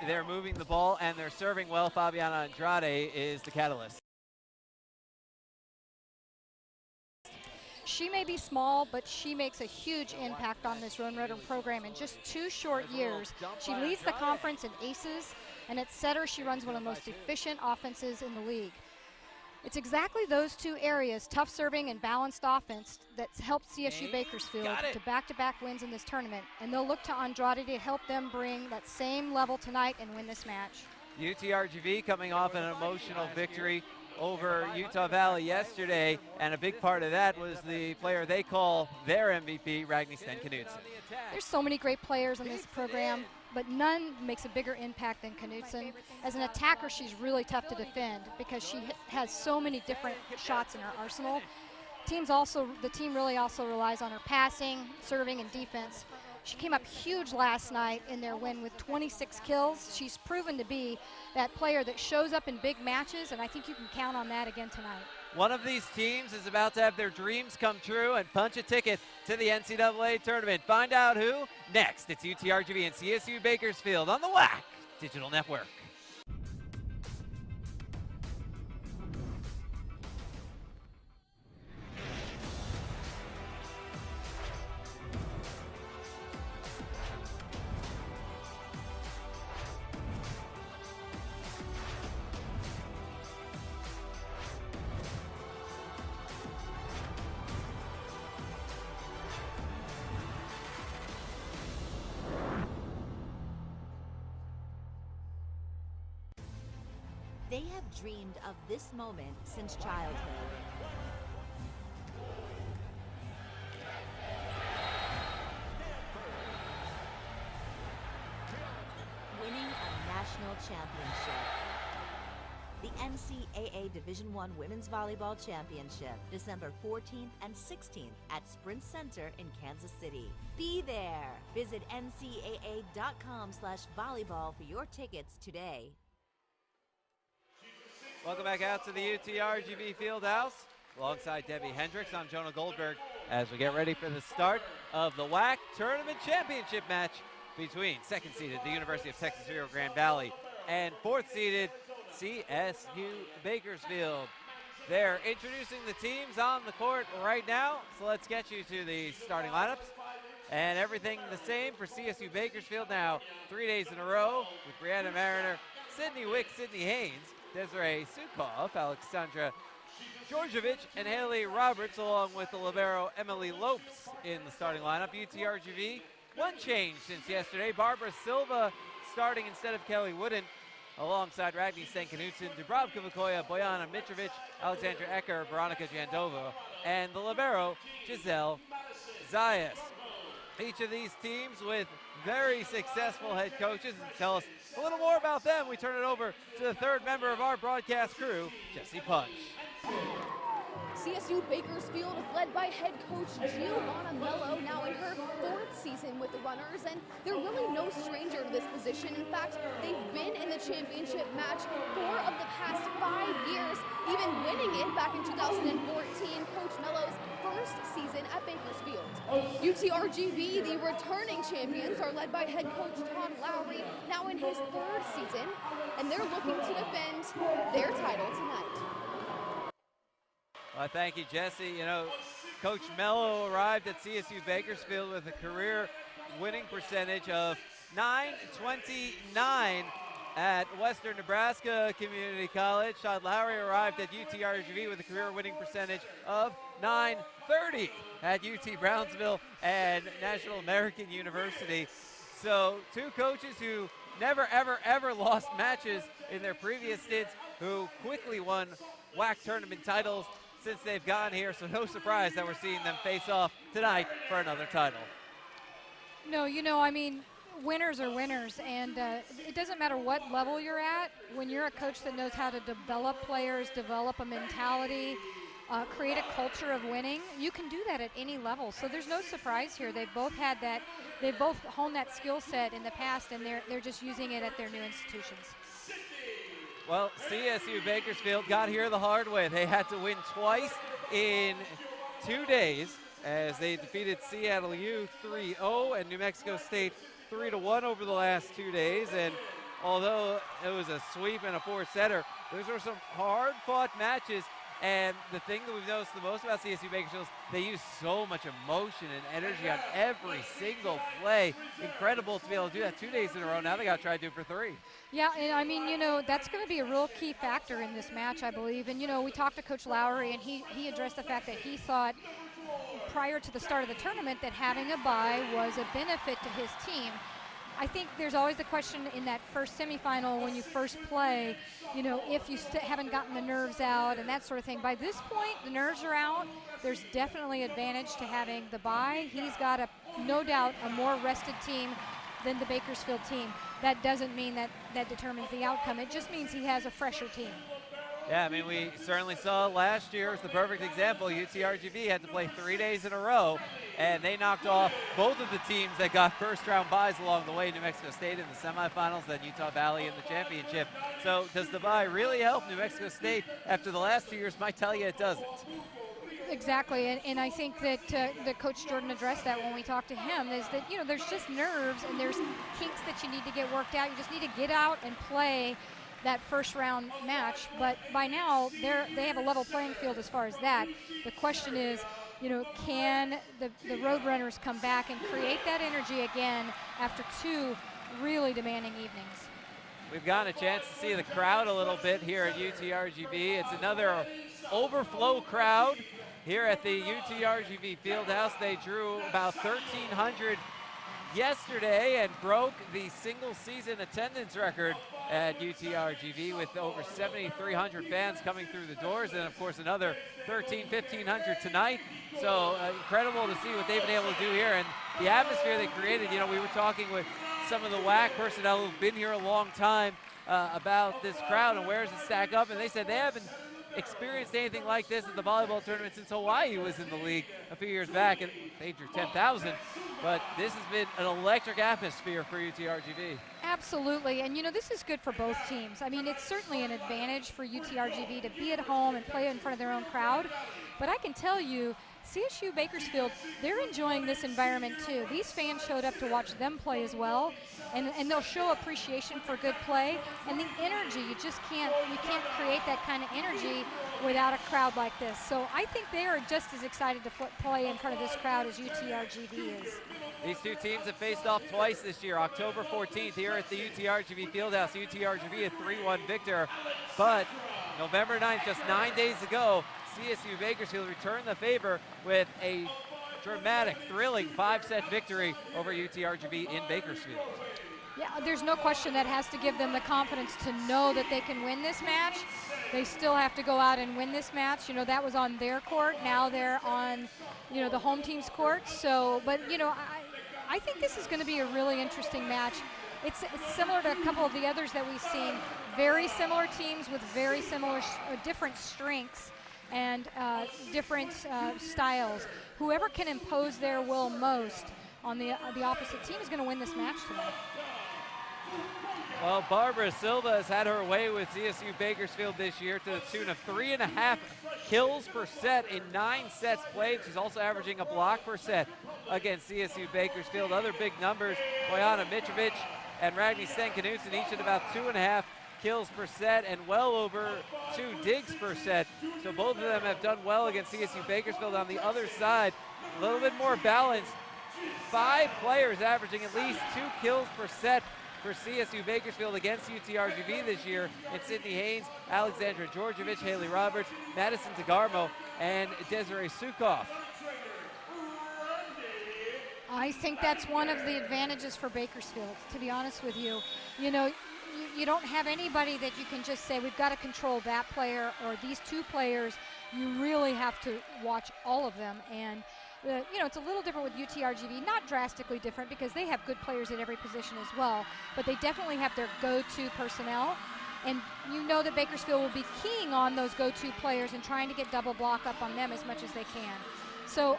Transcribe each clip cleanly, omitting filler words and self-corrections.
they're moving the ball and they're serving well. Fabiana Andrade is the catalyst. She may be small, but she makes a huge impact on this Roan Rotor program in just 2 short years. She leads the conference in aces, and at setter, she runs one of the most efficient offenses in the league. It's exactly those 2 areas, tough serving and balanced offense, that's helped CSU Bakersfield to back-to-back wins in this tournament. And they'll look to Andrade to help them bring that same level tonight and win this match. UTRGV coming off an emotional victory over Utah Valley yesterday, and a big part of that was the player they call their MVP, Ragni Sten-Knudsen. There's so many great players in this program, but none makes a bigger impact than Knudsen. As an attacker, she's really tough to defend because she has so many different shots in her arsenal. The team really also relies on her passing, serving, and defense. She came up huge last night in their win with 26 kills. She's proven to be that player that shows up in big matches, and I think you can count on that again tonight. One of these teams is about to have their dreams come true and punch a ticket to the NCAA tournament. Find out who next. It's UTRGV and CSU Bakersfield on the WAC Digital Network. They have dreamed of this moment since childhood. Winning a national championship. The NCAA Division I Women's Volleyball Championship, December 14th and 16th at Sprint Center in Kansas City. Be there. Visit ncaa.com/volleyball for your tickets today. Welcome back out to the UTRGV Fieldhouse. Alongside Debbie Hendricks, I'm Jonah Goldberg as we get ready for the start of the WAC Tournament Championship match between second-seeded the University of Texas Rio Grande Valley and fourth-seeded CSU Bakersfield. They're introducing the teams on the court right now, so let's get you to the starting lineups. And everything the same for CSU Bakersfield now 3 days in a row with Brianna Mariner, Sydney Wick, Sydney Haynes, Desiree Sukoff, Alexandra Georgievich, and Haley Roberts, along with the libero Emily Lopes in the starting lineup. UTRGV, one change since yesterday. Barbara Silva starting instead of Kelly Wooden, alongside Ragni Sten-Knudsen, Dubravka Vukoya, Bojana Mitrovic, Alexandra Ecker, Veronica Jandova, and the libero Giselle Zayas. Each of these teams with very successful head coaches. And tell us a little more about them, we turn it over to the third member of our broadcast crew, Jessie Punch. CSU Bakersfield is led by head coach Giovanna Mello, now in her 4th season with the Runners, and they're really no stranger to this position. In fact, they've been in the championship match 4 of the past 5 years, even winning it back in 2014, Coach Mello's first season at Bakersfield. UTRGV, the returning champions, are led by head coach Tom Lowry, now in his 3rd season, and they're looking to defend their title tonight. Well, thank you, Jesse. You know, Coach Mello arrived at CSU Bakersfield with a career winning percentage of .929 at Western Nebraska Community College. Todd Lowry arrived at UTRGV with a career winning percentage of .930 at UT Brownsville and National American University. So 2 coaches who never, ever, ever lost matches in their previous stints, who quickly won WAC tournament titles since they've gotten here, so no surprise that we're seeing them face off tonight for another title. No, you know, I mean, winners are winners, and it doesn't matter what level you're at. When you're a coach that knows how to develop players, develop a mentality, create a culture of winning, you can do that at any level. So there's no surprise here. They've both had that, they've both honed that skill set in the past, and they're just using it at their new institutions. Well, CSU Bakersfield got here the hard way. They had to win twice in 2 days as they defeated Seattle U 3-0 and New Mexico State 3-1 over the last 2 days. And although it was a sweep and a 4-setter, those were some hard-fought matches. And the thing that we've noticed the most about CSU Bakersfield is they use so much emotion and energy on every single play. Incredible to be able to do that 2 days in a row. Now they got to try to do it for 3. Yeah, and I mean, that's going to be a real key factor in this match, I believe. And, we talked to Coach Lowry, and he addressed the fact that he thought prior to the start of the tournament that having a bye was a benefit to his team. I think there's always the question in that first semifinal when you first play, if you haven't gotten the nerves out and that sort of thing. By this point, the nerves are out. There's definitely advantage to having the bye. He's got no doubt a more rested team than the Bakersfield team. That doesn't mean that determines the outcome. It just means he has a fresher team. Yeah, I mean, we certainly saw last year. It's the perfect example. UTRGV had to play 3 days in a row, and they knocked off both of the teams that got first-round byes along the way. New Mexico State in the semifinals, then Utah Valley in the championship. So does the bye really help New Mexico State? After the last 2 years, might tell you it doesn't. Exactly, and I think that Coach Jordan addressed that when we talked to him, is that, there's just nerves and there's kinks that you need to get worked out. You just need to get out and play that first round match, but by now they have a level playing field as far as that. The question is, can the Roadrunners come back and create that energy again after 2 really demanding evenings? We've gotten a chance to see the crowd a little bit here at UTRGV. It's another overflow crowd here at the UTRGV Fieldhouse. They drew about 1,300 yesterday and broke the single season attendance record at UTRGV with over 7,300 fans coming through the doors, and of course another 1,500 tonight. So incredible to see what they've been able to do here and the atmosphere they created. We were talking with some of the WAC personnel who've been here a long time about this crowd and where does it stack up, and they said they haven't experienced anything like this at the volleyball tournament since Hawaii was in the league a few years back, and they drew 10,000. But this has been an electric atmosphere for UTRGV. Absolutely, and this is good for both teams. I mean, it's certainly an advantage for UTRGV to be at home and play in front of their own crowd, but I can tell you, CSU Bakersfield, they're enjoying this environment too. These fans showed up to watch them play as well, and they'll show appreciation for good play. And the energy, you can't create that kind of energy without a crowd like this. So I think they are just as excited to play in front of this crowd as UTRGV is. These two teams have faced off twice this year. October 14th here at the UTRGV Fieldhouse. UTRGV a 3-1 victor, but November 9th, just 9 days ago, CSU Bakersfield returned the favor with a dramatic, thrilling 5-set victory over UTRGV in Bakersfield. Yeah, there's no question that has to give them the confidence to know that they can win this match. They still have to go out and win this match. That was on their court. Now they're on, the home team's court. So, but, I think this is going to be a really interesting match. It's similar to a couple of the others that we've seen. Very similar teams with very similar, different strengths and different styles. Whoever can impose their will most on the opposite team is going to win this match tonight. Well, Barbara Silva has had her way with CSU Bakersfield this year to the tune of 3.5 kills per set in 9 sets played. She's also averaging a block per set against CSU Bakersfield. Other big numbers, Boyana Mitrovic and Ragni Stenkanutsen each at about 2.5 kills per set and well over 2 digs per set. So both of them have done well against CSU Bakersfield. On the other side, a little bit more balanced. 5 players averaging at least 2 kills per set for CSU Bakersfield against UTRGV this year. And Sydney Haynes, Alexandra Georgievich, Haley Roberts, Madison Tagarmo, and Desiree Sukoff. I think that's one of the advantages for Bakersfield, to be honest with you. You don't have anybody that you can just say, we've got to control that player or these 2 players. You really have to watch all of them. And it's a little different with UTRGV, not drastically different because they have good players at every position as well, but they definitely have their go-to personnel. And that Bakersfield will be keying on those go-to players and trying to get double block up on them as much as they can. So,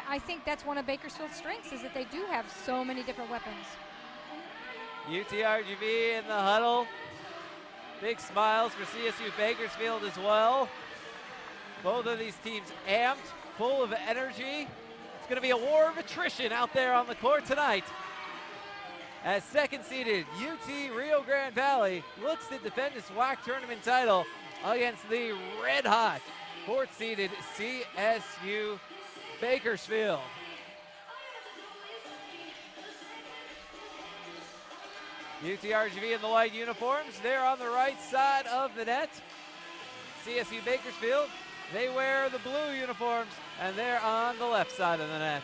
I think that's one of Bakersfield's strengths is that they do have so many different weapons. UTRGV in the huddle. Big smiles for CSU Bakersfield as well. Both of these teams amped, full of energy. It's going to be a war of attrition out there on the court tonight. as second-seeded UT Rio Grande Valley looks to defend its WAC tournament title against the red-hot fourth-seeded CSU Bakersfield. UTRGV in the white uniforms, they're on the right side of the net. CSU Bakersfield, they wear the blue uniforms, and they're on the left side of the net.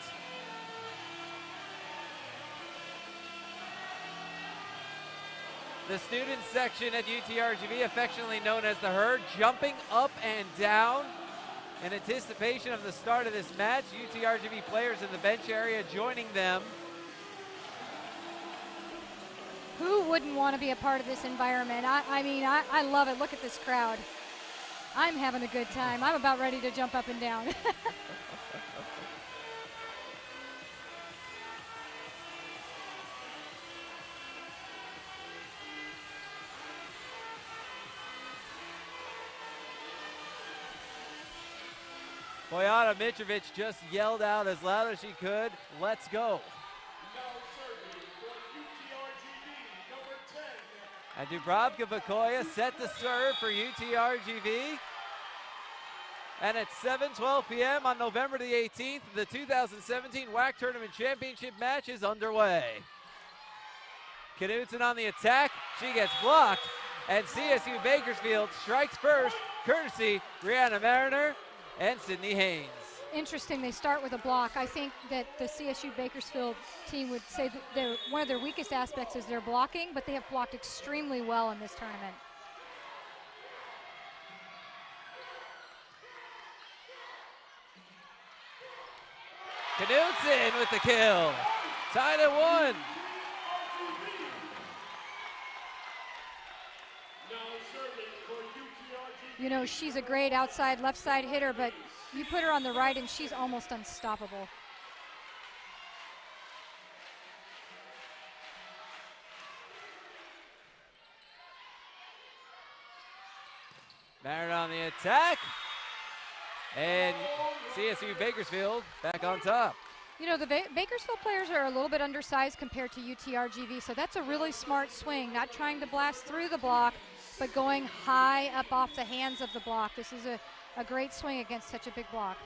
The student section at UTRGV, affectionately known as the Herd, jumping up and down in anticipation of the start of this match. UTRGV players in the bench area joining them. Who wouldn't want to be a part of this environment? I mean, I love it. Look at this crowd. I'm having a good time. I'm about ready to jump up and down. Boyana Mitrovic just yelled out as loud as she could, "Let's go." And Dubravka Bakoya set the serve for UTRGV. And at 7:12 p.m. on November the 18th, the 2017 WAC Tournament Championship match is underway. Knudsen on the attack, she gets blocked, and CSU Bakersfield strikes first, courtesy Brianna Mariner and Sydney Haynes. Interesting, they start with a block. I think that the CSU Bakersfield team would say that one of their weakest aspects is their blocking, but they have blocked extremely well in this tournament. Knudsen with the kill, tied at 1. You know, she's a great outside left side hitter, but you put her on the right and she's almost unstoppable. Barrett on the attack. And CSU Bakersfield back on top. You know, the Bakersfield players are a little bit undersized compared to UTRGV, so that's a really smart swing, not trying to blast through the block, but going high up off the hands of the block. This is a great swing against such a big block.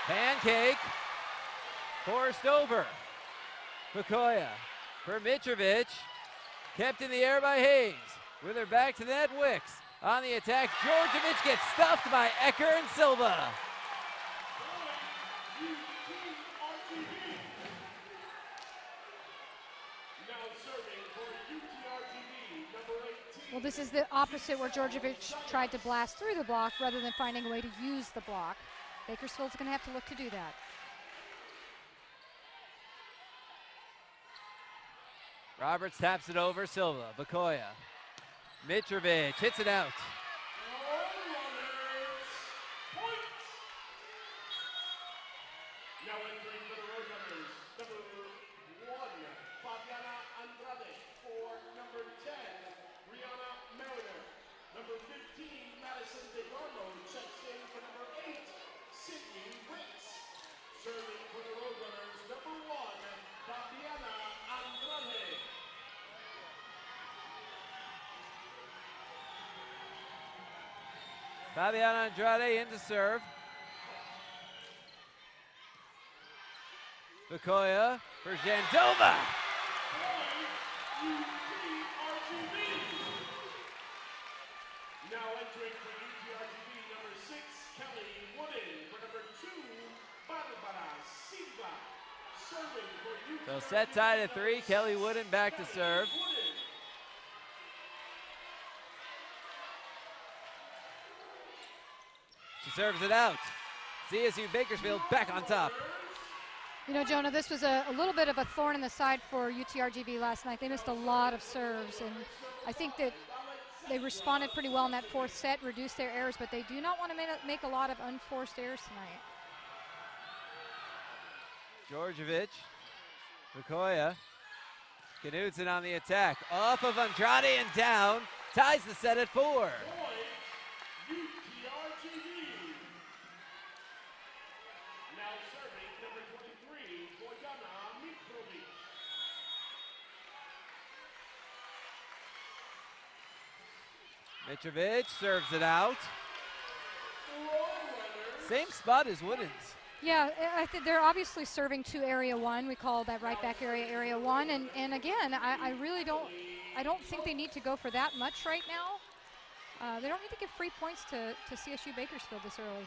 Pancake, forced over. Bakoya for Mitrovic, kept in the air by Hayes. With her back to net, Wicks on the attack. Georgievich gets stuffed by Ecker and Silva. Well, this is the opposite where Georgievich tried to blast through the block rather than finding a way to use the block. Bakersfield's going to have to look to do that. Roberts taps it over, Silva, Bakoya. Mitrovic hits it out. Now entering for the road runners, number 1, Fabiana Andrade. For number 10, Brianna Mariner. Number 15, Madison DeGarmo checks in for number 8, Sydney Wicks. Serving for the road runners, number 1, Fabiana Andrade. Fabiana Andrade in to serve. Bakoya for Jandova. Now entering for UTRGV, number 6, Kelly Wooden. For number 2, Barbara Silva. Serving for UTRGV. So set tied at 3, Kelly Wooden back to serve. She serves it out. CSU Bakersfield back on top. You know, Jonah, this was a little bit of a thorn in the side for UTRGV last night. They missed a lot of serves, and I think that they responded pretty well in that fourth set, reduced their errors, but they do not want to make a lot of unforced errors tonight. Georgievich, Bakoya, Knudsen on the attack. Off of Andrade and down. ties the set at 4. Point, UTRGV. Now serving number 23, Bojana Mitrovic. Mitrovic serves it out. Same spot as Woodens. Yeah, I think they're obviously serving to area 1. We call that right back area area 1. And again, I really don't think they need to go for that much right now. They don't need to give free points to CSU Bakersfield this early.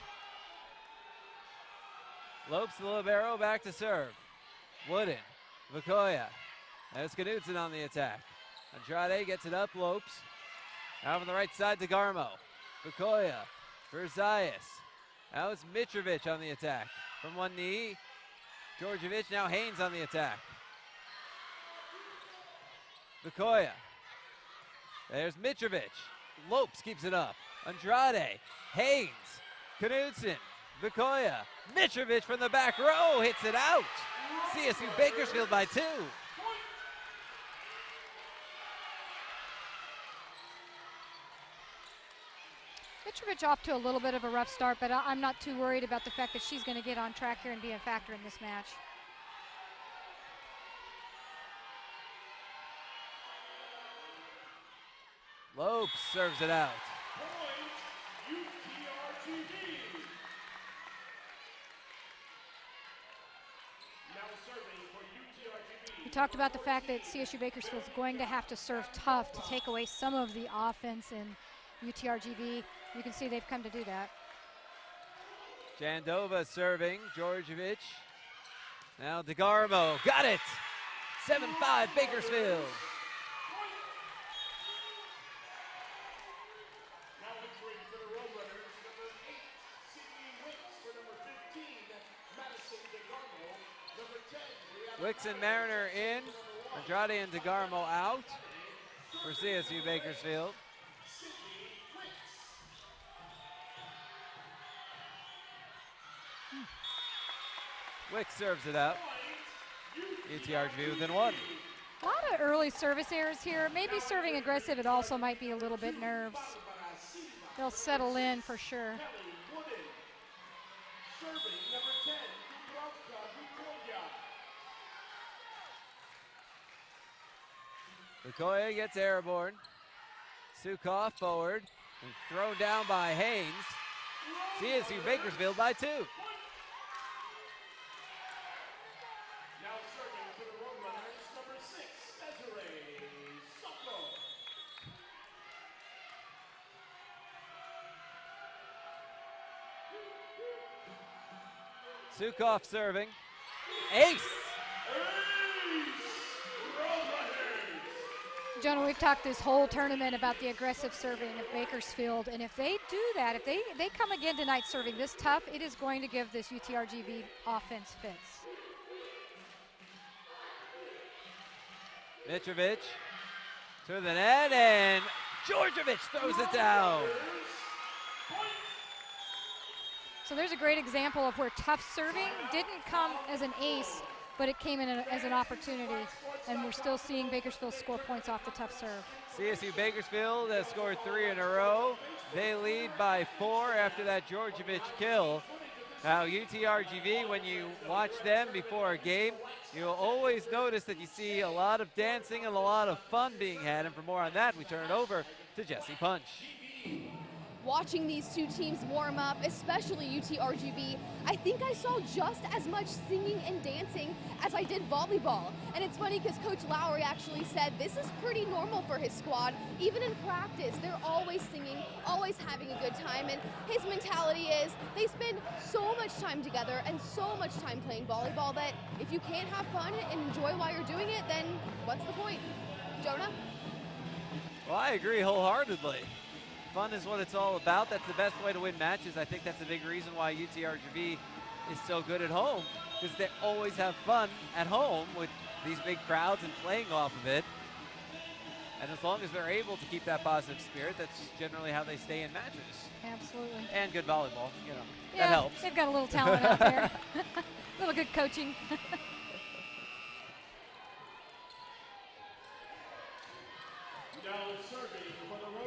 Lopes the libero back to serve. Wooden, Vakoya. There's Knudsen on the attack. Andrade gets it up, Lopes. Out on the right side to Garmo. Vakoya for Zayas. Now it's Mitrovic on the attack. From one knee, Georgievich, now Haynes on the attack. Vakoya. There's Mitrovic. Lopes keeps it up. Andrade, Haynes, Knudsen, Vakoya. Mitrovic from the back row hits it out. CSU Bakersfield by 2. Mitrovic off to a little bit of a rough start, but I'm not too worried about the fact that she's going to get on track here and be a factor in this match. Lopes serves it out. Point, UTRGV. Now serving for UTRGV. We talked about the fact that CSU Bakersfield is going to have to serve tough to take away some of the offense in UTRGV. You can see they've come to do that. Jandova serving, Georgievich. Now DeGarmo, got it! 7-5 Bakersfield. Now entering for the road runners, number 8, Sydney Wicks for number 15, Madison DeGarmo. Number 10, Wicks and Mariner in. Andrade and DeGarmo out for CSU Bakersfield. Wicks serves it out. UTRGV within 1. A lot of early service errors here. Maybe serving aggressive, it also might be a little bit nerves. They'll settle in for sure. serving number 10, Dubravka Bukoya. Bukoya gets airborne. Sukov forward and thrown down by Haynes. CSU Bakersfield by 2. Now serving for the road runners, number 6, Desiree Soko. Sukov serving. Ace! Jonah, we've talked this whole tournament about the aggressive serving of Bakersfield, and if they do that, if they come again tonight serving this tough, it is going to give this UTRGV offense fits. Mitrovic to the net, and Georgievich throws it down. So there's a great example of where tough serving didn't come as an ace, but it came in as an opportunity, and we're still seeing Bakersfield score points off the tough serve. CSU Bakersfield has scored 3 in a row. They lead by 4 after that Georgievich kill. Now UTRGV, when you watch them before a game, you'll always notice that you see a lot of dancing and a lot of fun being had. And for more on that, we turn it over to Jesse Punch. Watching these two teams warm up, especially UTRGV, I think I saw just as much singing and dancing as I did volleyball. And it's funny because Coach Lowry actually said this is pretty normal for his squad. Even in practice, they're always singing, always having a good time. And his mentality is they spend so much time together and so much time playing volleyball that if you can't have fun and enjoy while you're doing it, then what's the point? Jonah? Well, I agree wholeheartedly. Fun is what it's all about. That's the best way to win matches. I think that's a big reason why UTRGV is so good at home, because they always have fun at home with these big crowds and playing off of it. And as long as they're able to keep that positive spirit, that's generally how they stay in matches. Absolutely. And good volleyball, you know, Yeah, that helps. they've got a little talent out there. A little good coaching. Now serving for the road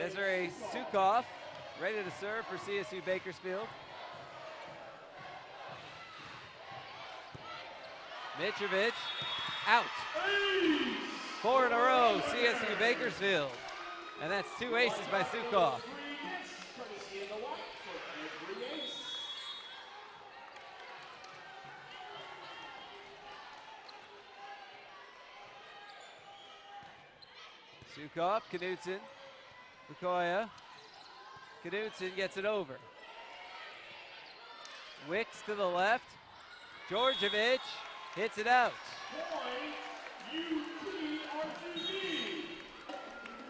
Desiree Sukoff ready to serve for CSU Bakersfield. Mitrovic out. 4 in a row, CSU Bakersfield. And that's 2 aces by Sukoff. Sukoff, Knudsen, Bukoya. Knudsen gets it over. Wicks to the left. Georgievich hits it out. Point, UTRGV.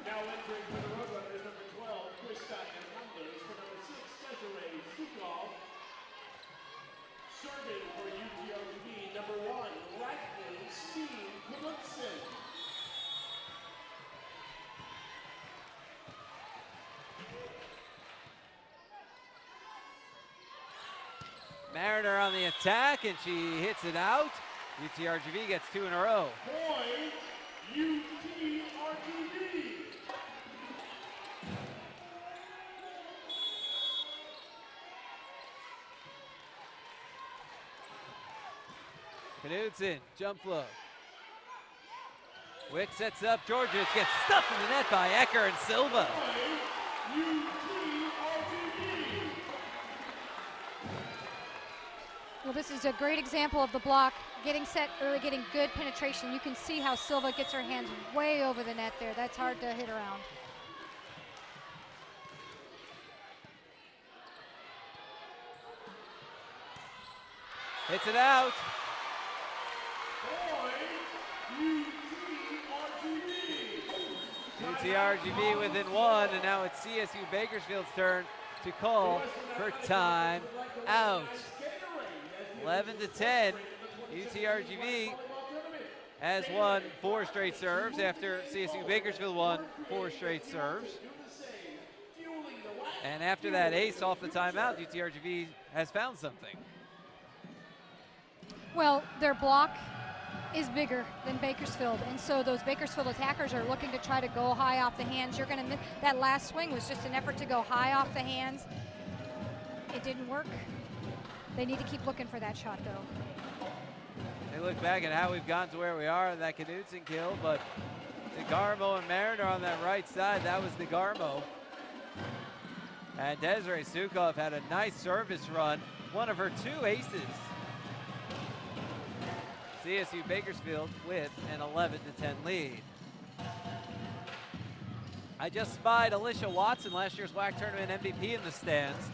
Now entering for the Roadrunners, number 12, Krista Hernandez. For number 6, Desiree Sukoff. Serving for UTRGV, number 1, Rackley Steen Knudsen. Mariner on the attack, and she hits it out. UTRGV gets 2 in a row. Point, UTRGV. Knudsen, jump flow. Wick sets up, Georgievich gets stuffed in the net by Ecker and Silva. Well, this is a great example of the block getting set early, getting good penetration. You can see how Silva gets her hands way over the net there. That's hard to hit around. Hits it out. UTRGV within 1, and now it's CSU Bakersfield's turn to call for time out. 11-10, UTRGV has won 4 straight serves after CSU Bakersfield won 4 straight serves. And after that ace off the timeout, UTRGV has found something. Well, their block is bigger than Bakersfield, and so those Bakersfield attackers are looking to try to go high off the hands. You're going to miss that last swing was just an effort to go high off the hands. It didn't work. They need to keep looking for that shot, though. They look back at how we've gotten to where we are in that Knudsen kill, but DeGarmo and Mariner on that right side, that was DeGarmo. And Desiree Sukoff had a nice service run, one of her 2 aces. CSU Bakersfield with an 11-10 lead. I just spied Alicia Watson, last year's WAC tournament MVP, in the stands,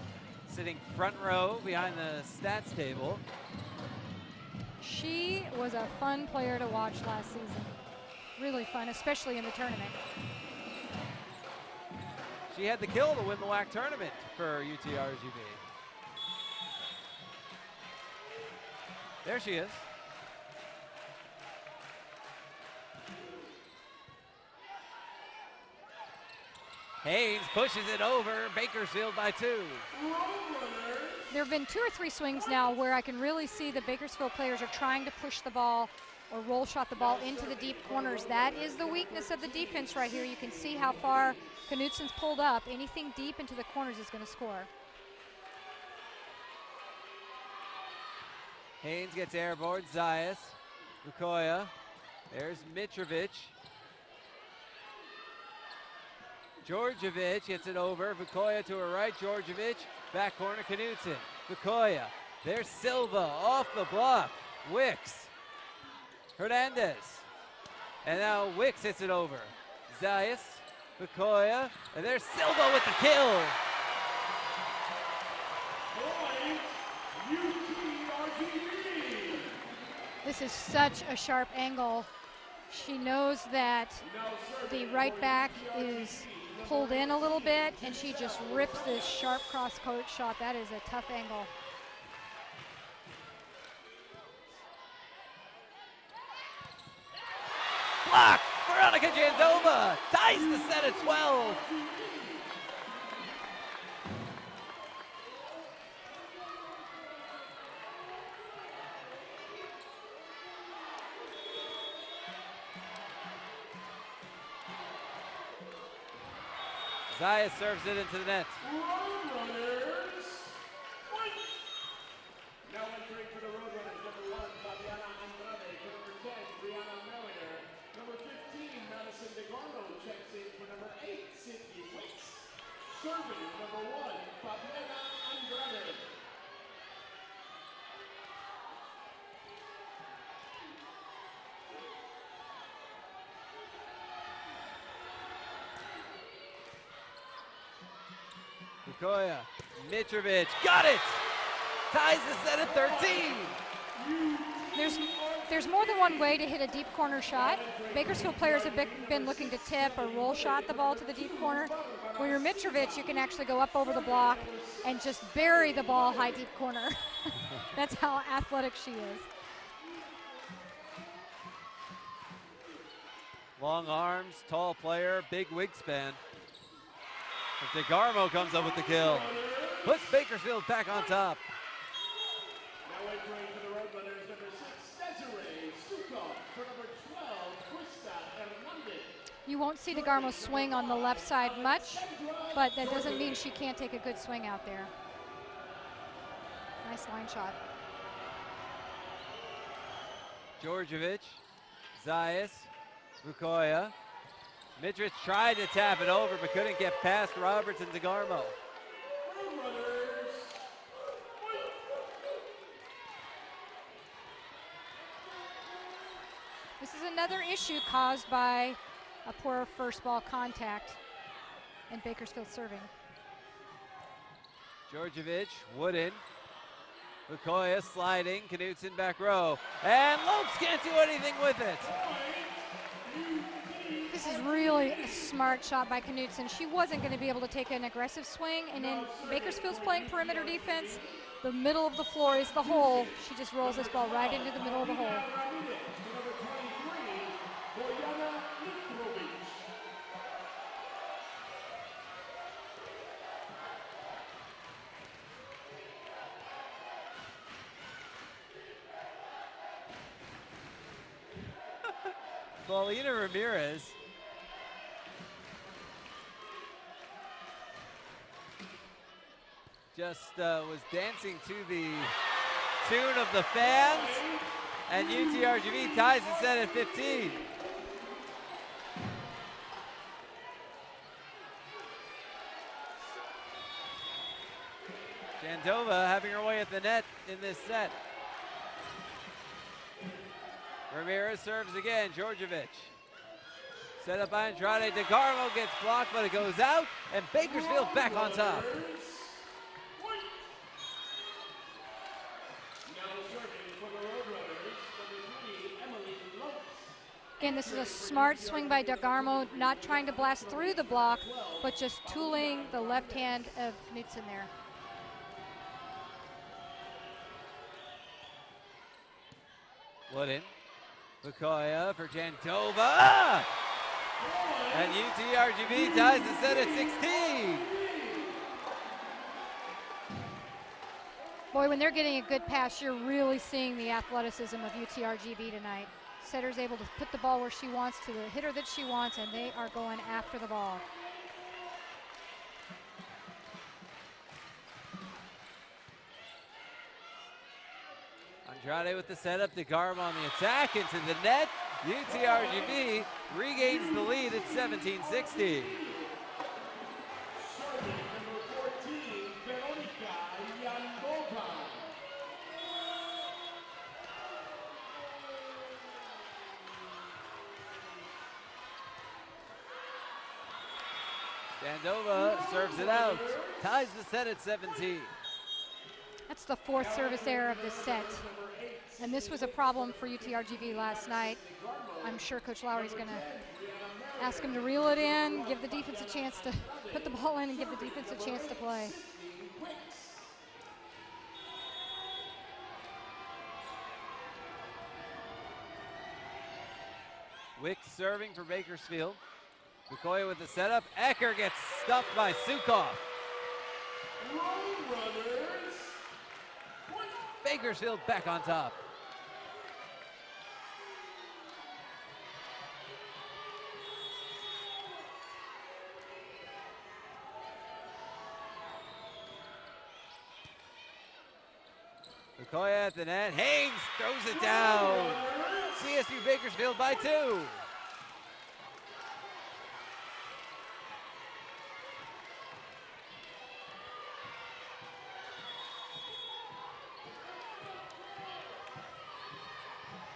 sitting front row behind the stats table. She was a fun player to watch last season. Really fun, especially in the tournament. She had the kill to win the WAC tournament for UTRGV. There she is. Haynes pushes it over, Bakersfield by 2. There have been 2 or 3 swings now where I can really see the Bakersfield players are trying to push the ball or roll shot the ball into the deep corners. That is the weakness of the defense right here. You can see how far Knudsen's pulled up. Anything deep into the corners is going to score. Haynes gets airborne, Zayas, Bukoya, there's Mitrovic. Georgievich gets it over, Bukoya to her right, Georgievich, back corner Knudsen, Bukoya, there's Silva off the block, Wicks, Hernandez, and now Wicks hits it over, Zayas, Bukoya, and there's Silva with the kill. This is such a sharp angle. She knows that the right back is pulled in a little bit, and she just rips this sharp cross-court shot. That is a tough angle. Block! Veronica Jandova ties the set at 12. Zayas serves it into the net. Roadrunners, point. Now entering for the Roadrunners, number 1, Fabiana Andrade. For number 10, Brianna Mariner. Number 15, Madison DeGarmo checks in for number 8, Cynthia Wicks. Serving number 1, Fabiana Andrade. Bukoya, Mitrovic, got it! Ties the set at 13. There's more than one way to hit a deep corner shot. Bakersfield players have been looking to tip or roll shot the ball to the deep corner. When you're Mitrovic, you can actually go up over the block and just bury the ball high deep corner. That's how athletic she is. Long arms, tall player, big wingspan. If DeGarmo comes up with the kill, puts Bakersfield back on top. Now entering for the Roadrunners, number 6, Desiree Sukov. For number 12, Krista Hernandez. You won't see DeGarmo swing on the left side much, but that doesn't mean she can't take a good swing out there. Nice line shot. Djordjevic, Zayas, Bukoya. Mitrovic tried to tap it over, but couldn't get past Roberts and DeGarmo. This is another issue caused by a poor first ball contact and Bakersfield serving. Djordjevic, Wooden, Bukoya sliding, Knutson back row, and Lopes can't do anything with it. This is really a smart shot by Knutson. She wasn't going to be able to take an aggressive swing, and in Bakersfield's playing perimeter defense, the middle of the floor is the hole. She just rolls this ball right into the middle of the hole. Paulina Ramirez just was dancing to the tune of the fans, and UTRGV ties the set at 15. Jandova having her way at the net in this set. Ramirez serves again, Djordjevic. Set up by Andrade, DeGarmo gets blocked, but it goes out, and Bakersfield back on top. Again, this is a smart swing by DeGarmo, not trying to blast through the block, but just tooling the left hand of Knutson there. Wooden, Bukoya for Jandova, and UTRGV ties the set at 16. Boy, when they're getting a good pass, you're really seeing the athleticism of UTRGV tonight. Setter's able to put the ball where she wants to the hitter that she wants, and they are going after the ball. Andrade with the setup, DeGarmo on the attack into the net. UTRGV regains the lead at 17-16. Jandova serves it out, ties the set at 17. That's the fourth service error of this set. And this was a problem for UTRGV last night. I'm sure Coach Lowry's going to ask him to reel it in, give the defense a chance to put the ball in and give the defense a chance to play. Wicks serving for Bakersfield. Bukoya with the setup. Ecker gets stuffed by Sukov. Bakersfield back on top. Lukoya at the net. Haynes throws it down. CSU Bakersfield by 2.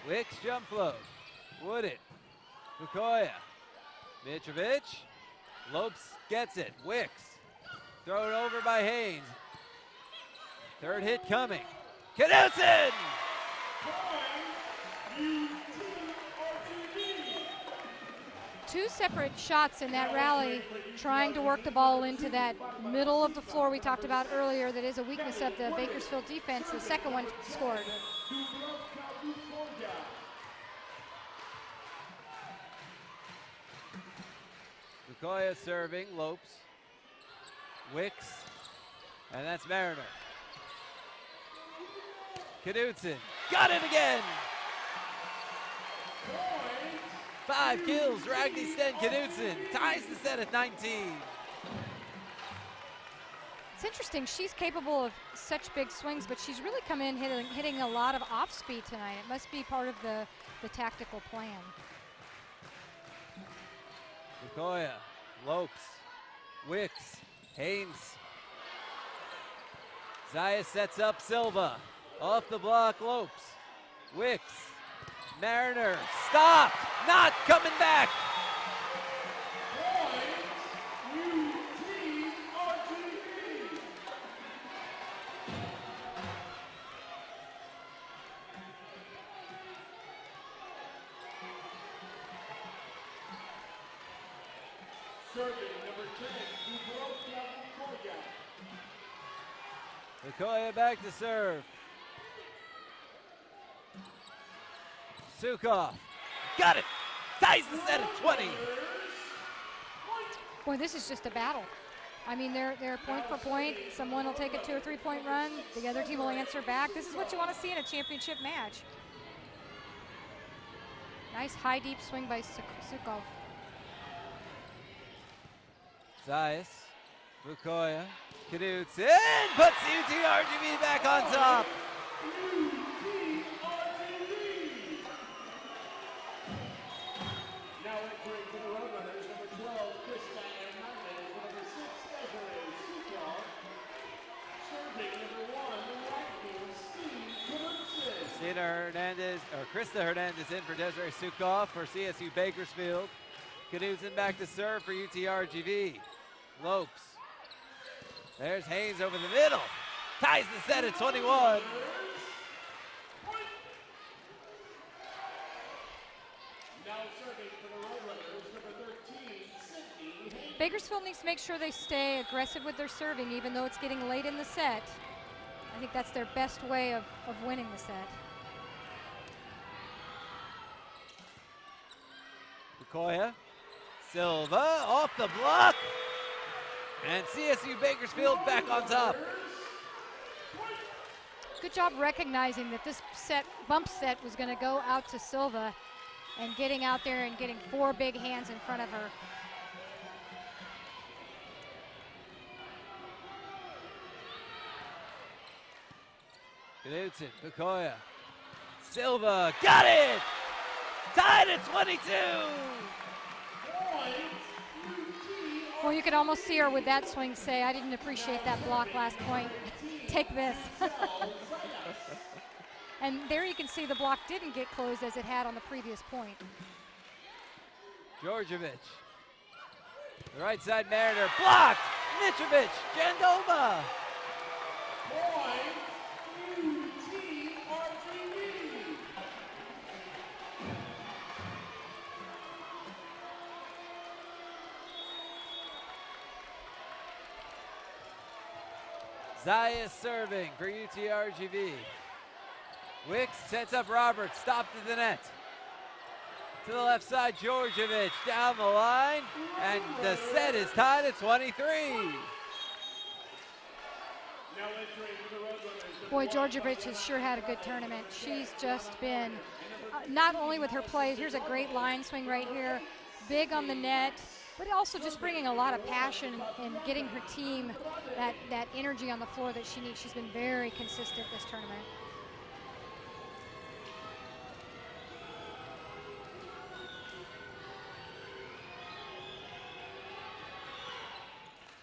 Wicks jump float. Wooded. Lukoya. Mitrovic. Lopes gets it. Wicks. Thrown over by Haynes. Third hit coming. Knudsen! Two separate shots in that rally, trying to work the ball into that middle of the floor we talked about earlier that is a weakness of the Bakersfield defense. The second one scored. Lukoya serving, Lopes. Wicks, and that's Mariner. Knudsen, got it again! 5 kills, Ragni Sten Knudsen ties the set at 19. It's interesting, she's capable of such big swings, but she's really come in hitting a lot of off speed tonight. It must be part of the tactical plan. Lukoya, Lopes, Wicks, Haynes. Zayas sets up Silva. Off the block, Lopes. Wicks. Mariner. Stopped. Not coming back. Serving number 10, Lukoya back to serve. Sukov. Got it. Ties the set at 20. Boy, this is just a battle. I mean, they're point for point. Someone will take a 2 or 3 point run. The other team will answer back. This is what you want to see in a championship match. Nice high deep swing by Sukov. Zayas. Lukoya. Knudsen puts UTRGV back on top. now entering for the Roadrunners, number 12, Krista Hernandez, number 6, Desiree Sukov. Serving number 1, Ragni Krista Hernandez in for Desiree Sukov for CSU Bakersfield. Knudsen back to serve for UTRGV. Lopes. There's Haynes over the middle. Ties the set at 21. Now serving for the Roadrunners, number 13, Sydney Haynes. Bakersfield needs to make sure they stay aggressive with their serving, even though it's getting late in the set. I think that's their best way of winning the set. Lukoya. Silva off the block. And CSU Bakersfield back on top. Good job recognizing that this bump set was going to go out to Silva and getting out there and getting 4 big hands in front of her. Knudsen, Lukoya. Silva, got it! Tied at 22! Well, you could almost see her with that swing say, I didn't appreciate that block last point. Take this. And there you can see the block didn't get closed as it had on the previous point. Djordjevic. The right side Mariner, blocked! Mitrovic, Jandova! Zayas serving for UTRGV. Wicks sets up Roberts, stopped at the net. To the left side, Djordjevic down the line, and the set is tied at 23. Boy, Djordjevic has sure had a good tournament. She's just been, not only with her play, here's a great line swing right here, big on the net, but also just bringing a lot of passion and getting her team that energy on the floor that she needs. She's been very consistent this tournament.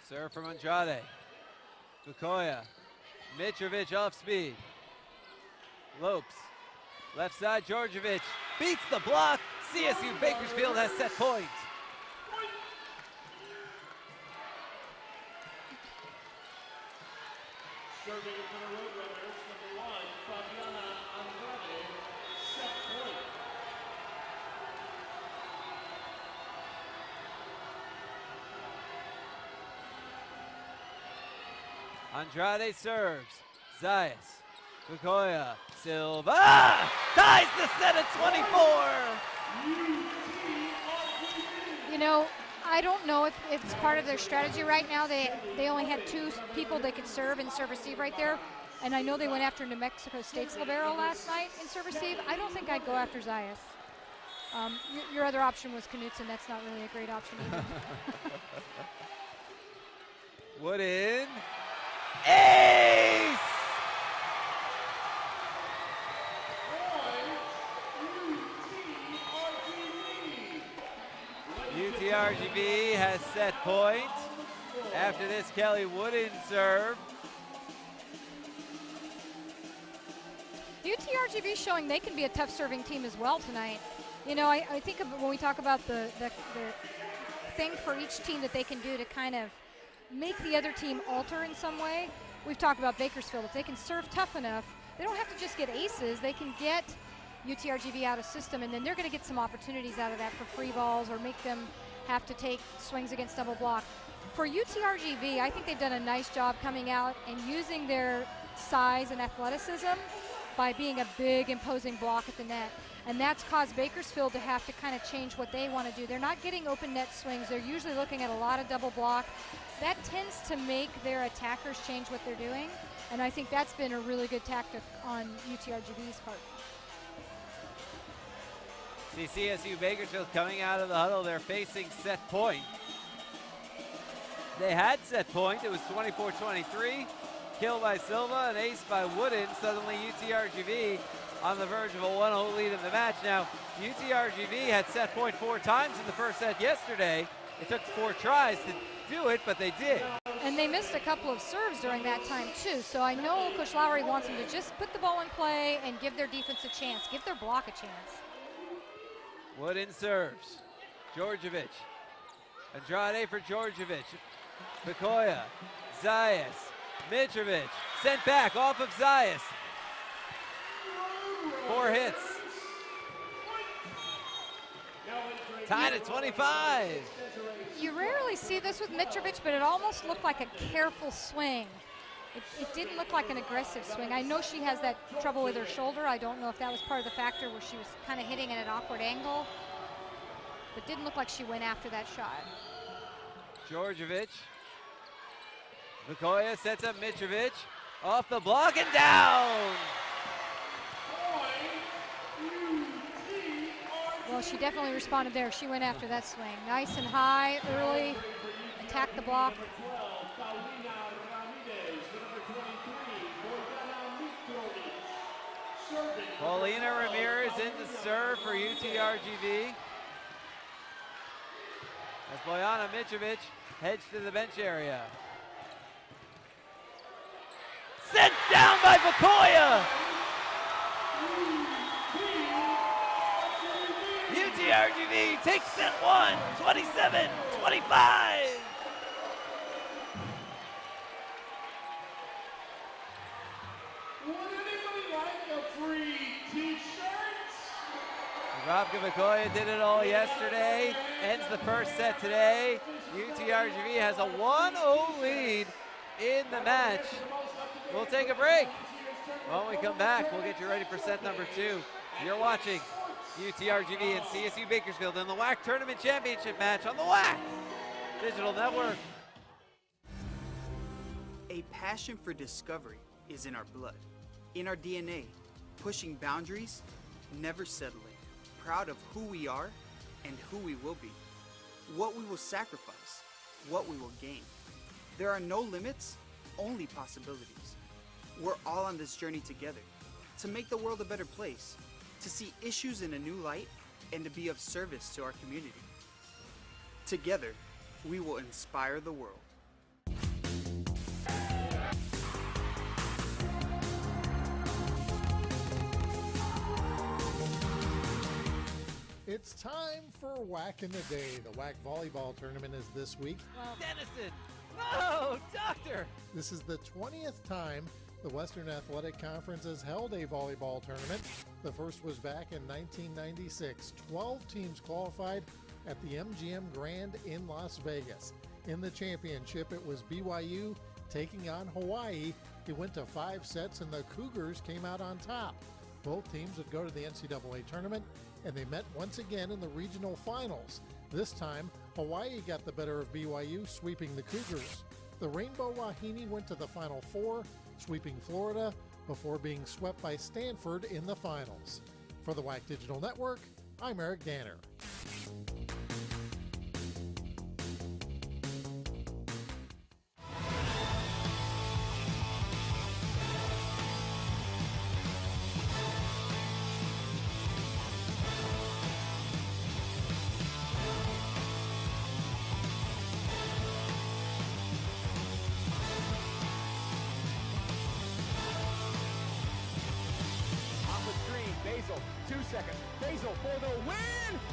Serve from Andrade. Bukoya. Mitrovic off speed. Lopes. Left side, Djordjevic beats the block. CSU Bakersfield has set point. Serving for the Roadrunners, number 1, Fabiana Andrade, set point. Andrade serves. Zayas. Bukoya. Silva ties the set at 24. You know, I don't know if it's part of their strategy right now. They only had 2 people they could serve and serve receive right there. And I know they went after New Mexico State's libero last night in serve receive. I don't think I'd go after Zayas. Your other option was Knutson. That's not really a great option either. Wooden. Ace! UTRGV has set point. After this, Kelly Wooden serve. UTRGV showing they can be a tough serving team as well tonight. You know, I think when we talk about the thing for each team that they can do to kind of make the other team alter in some way, we've talked about Bakersfield. If they can serve tough enough, they don't have to just get aces. They can get UTRGV out of system, and then they're going to get some opportunities out of that for free balls or make them have to take swings against double block. For UTRGV, I think they've done a nice job coming out and using their size and athleticism by being a big, imposing block at the net. And that's caused Bakersfield to have to kind of change what they want to do. They're not getting open net swings. They're usually looking at a lot of double block. That tends to make their attackers change what they're doing. And I think that's been a really good tactic on UTRGV's part. See CSU Bakersfield coming out of the huddle. They're facing set point. They had set point. It was 24-23. Kill by Silva, an ace by Wooden. Suddenly UTRGV on the verge of a 1-0 lead in the match. Now, UTRGV had set point 4 times in the first set yesterday. It took 4 tries to do it, but they did. And they missed a couple of serves during that time, too. So I know Coach Lowry wants them to just put the ball in play and give their defense a chance, give their block a chance. Wooden serves. Djordjevic. Andrade for Djordjevic. Bukoya. Zayas. Mitrovic. Sent back off of Zayas. 4 hits. Tied at 25. You rarely see this with Mitrovic, but it almost looked like a careful swing. It didn't look like an aggressive swing. I know she has that trouble with her shoulder. I don't know if that was part of the factor where she was kind of hitting at an awkward angle. But didn't look like she went after that shot. Djordjevic. Bukoya sets up Mitrovic. Off the block and down. Well, she definitely responded there. She went after that swing. Nice and high, early, attacked the block. Paulina Ramirez in to serve for UTRGV. As Bojana Mitrovic heads to the bench area. Sent down by Bukoya! UTRGV takes set 1, 27-25. Would anybody like a free t-shirt? Robka Bukoya did it all yesterday, ends the first set today. UTRGV has a 1-0 lead in the match. We'll take a break. When we come back, we'll get you ready for set number 2. You're watching UTRGV and CSU Bakersfield in the WAC Tournament Championship match on the WAC Digital Network. A passion for discovery is in our blood, in our DNA, pushing boundaries, never settling, proud of who we are and who we will be, what we will sacrifice, what we will gain. There are no limits, only possibilities. We're all on this journey together to make the world a better place, to see issues in a new light, and to be of service to our community. Together, we will inspire the world. It's time for WAC in the Day. The WAC volleyball tournament is this week. Dennison! No, Doctor! This is the 20th time the Western Athletic Conference has held a volleyball tournament. The first was back in 1996. 12 teams qualified at the MGM Grand in Las Vegas. In the championship, it was BYU taking on Hawaii. It went to 5 sets, and the Cougars came out on top. Both teams would go to the NCAA tournament, and they met once again in the regional finals. This time, Hawaii got the better of BYU, sweeping the Cougars. The Rainbow Wahine went to the Final Four, sweeping Florida, before being swept by Stanford in the finals. For the WAC Digital Network, I'm Eric Danner.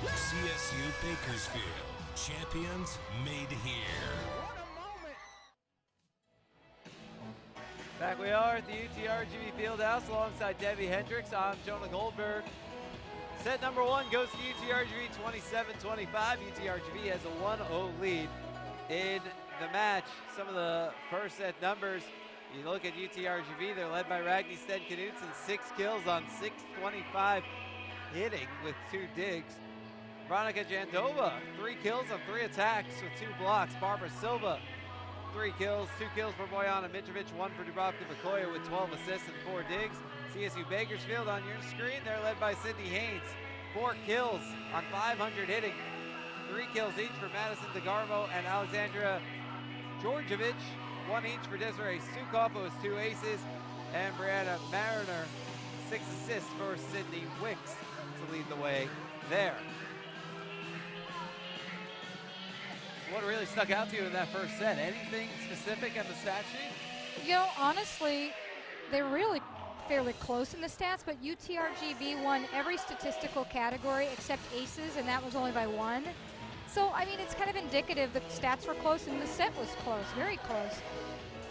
CSU Bakersfield, champions made here. Back we are at the UTRGV Fieldhouse alongside Debbie Hendricks. I'm Jonah Goldberg. Set number 1 goes to UTRGV 27-25. UTRGV has a 1-0 lead in the match. Some of the first set numbers, you look at UTRGV, they're led by Ragni Sten-Knudsen, 6 kills on 625 hitting with 2 digs. Veronica Jandova, 3 kills on 3 attacks with 2 blocks. Barbara Silva, 3 kills, 2 kills for Bojana Mitrovic, 1 for Dubravka Vakoya with 12 assists and 4 digs. CSU Bakersfield on your screen, they're led by Sydney Haynes, 4 kills on 500 hitting, 3 kills each for Madison DeGarmo and Alexandra Georgievich, 1 each for Desiree Sukov, who has 2 aces, and Brianna Mariner, 6 assists for Sydney Wicks to lead the way there. What really stuck out to you in that first set? Anything specific at the stat sheet? You know, honestly, they're really fairly close in the stats, but UTRGV won every statistical category except aces, and that was only by 1. So, I mean, it's kind of indicative the stats were close and the set was close, very close.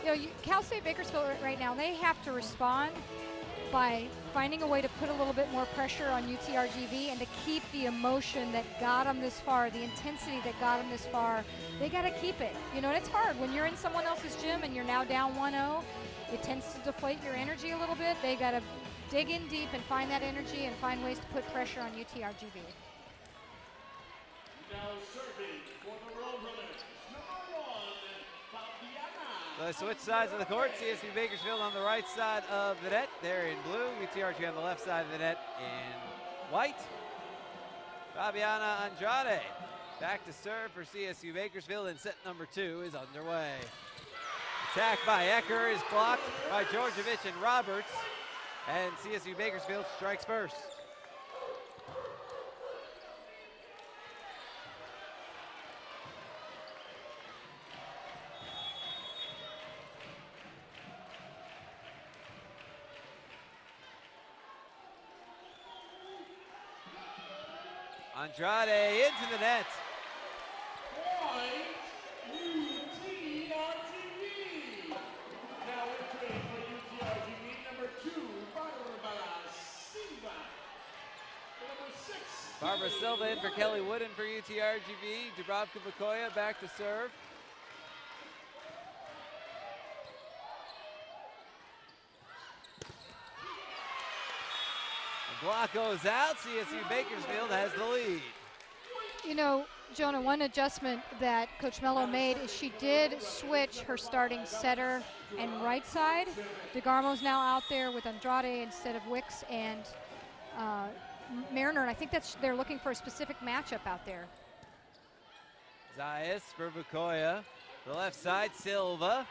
You know, Cal State Bakersfield right now, they have to respond by finding a way to put a little bit more pressure on UTRGV and to keep the emotion that got them this far, the intensity that got them this far. They got to keep it. You know, and it's hard. When you're in someone else's gym and you're now down 1-0, it tends to deflate your energy a little bit. They got to dig in deep and find that energy and find ways to put pressure on UTRGV. Now serving for the Roadrunners, number 1, Fabiana. So they switch sides of the court. CSU Bakersfield on the right side of the net. They're in blue. UTRGV on the left side of the net in white. Fabiana Andrade back to serve for CSU Bakersfield, and set number 2 is underway. Attack by Ecker is blocked by Georgievich and Roberts, and CSU Bakersfield strikes first. Andrade into the net. Point, UTRGV. Now entering for UTRGV, number 2, Barbara Silva. Number 6. Barbara Silva in for Kelly Wooden for UTRGV. Dubravka Vakoya back to serve. The block goes out. CSU Bakersfield has the lead. You know, Jonah, one adjustment that Coach Mello made is she did switch her starting setter and right side. DeGarmo's now out there with Andrade instead of Wicks and Mariner, and I think they're looking for a specific matchup out there. Zayas for Vakoya. The left side, Silva.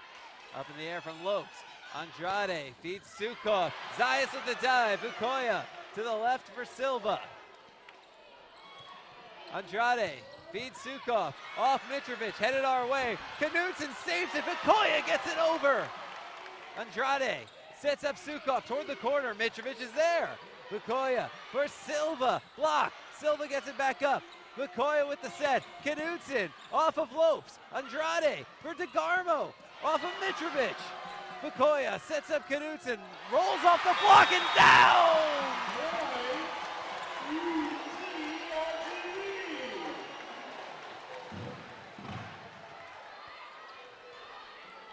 Up in the air from Lopes. Andrade feeds Sukov. Zayas with the dive. Vakoya to the left for Silva. Andrade feeds Sukov. Off Mitrovic, headed our way. Knudsen saves it. Vakoya gets it over. Andrade sets up Sukov toward the corner. Mitrovic is there. Vakoya for Silva. Block. Silva gets it back up. Mikoya with the set. Knudsen off of Lopes. Andrade for DeGarmo off of Mitrovic. Mikoya sets up Knudsen, rolls off the block and down!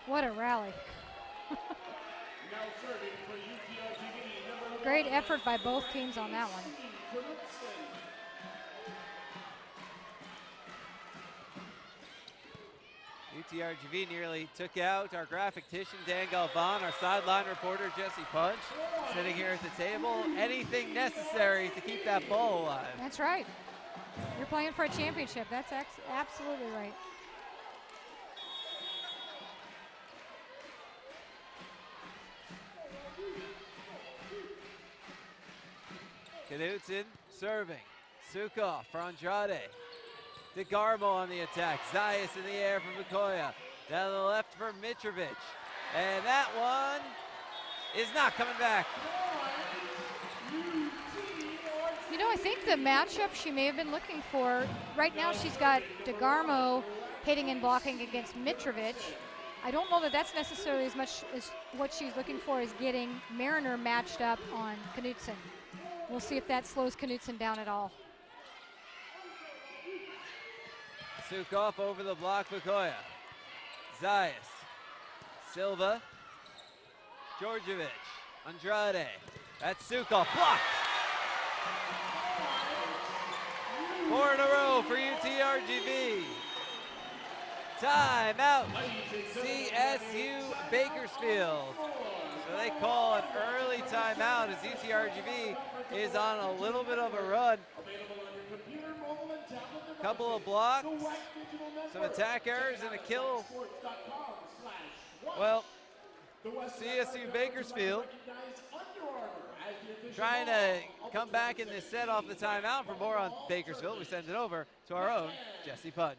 What a rally. Now serving for UTRGV, number Great effort by both teams on that one. UTRGV nearly took out our graphictician Dan Galvan, our sideline reporter Jesse Punch, sitting here at the table. Anything necessary to keep that ball alive. That's right. You're playing for a championship. That's absolutely right. Knudsen serving. Sukov for Andrade. DeGarmo on the attack. Zayas in the air for Mikoya. Down the left for Mitrovic. And that one is not coming back. You know, I think the matchup she may have been looking for, right now she's got DeGarmo hitting and blocking against Mitrovic. I don't know that that's necessarily as much as what she's looking for is getting Mariner matched up on Knudsen. We'll see if that slows Knudsen down at all. Sukov over the block, Mikoya. Zayas. Silva. Djordjevic. Andrade. That's Sukov. Blocked! 4 in a row for UTRGV. Timeout. CSU Bakersfield. So they call an early timeout as UTRGV is on a little bit of a run. Couple of blocks, some attack errors, and a kill. Well, CSU Bakersfield trying to come back in this set off the timeout. For more on Bakersfield, we send it over to our own Jesse Punch.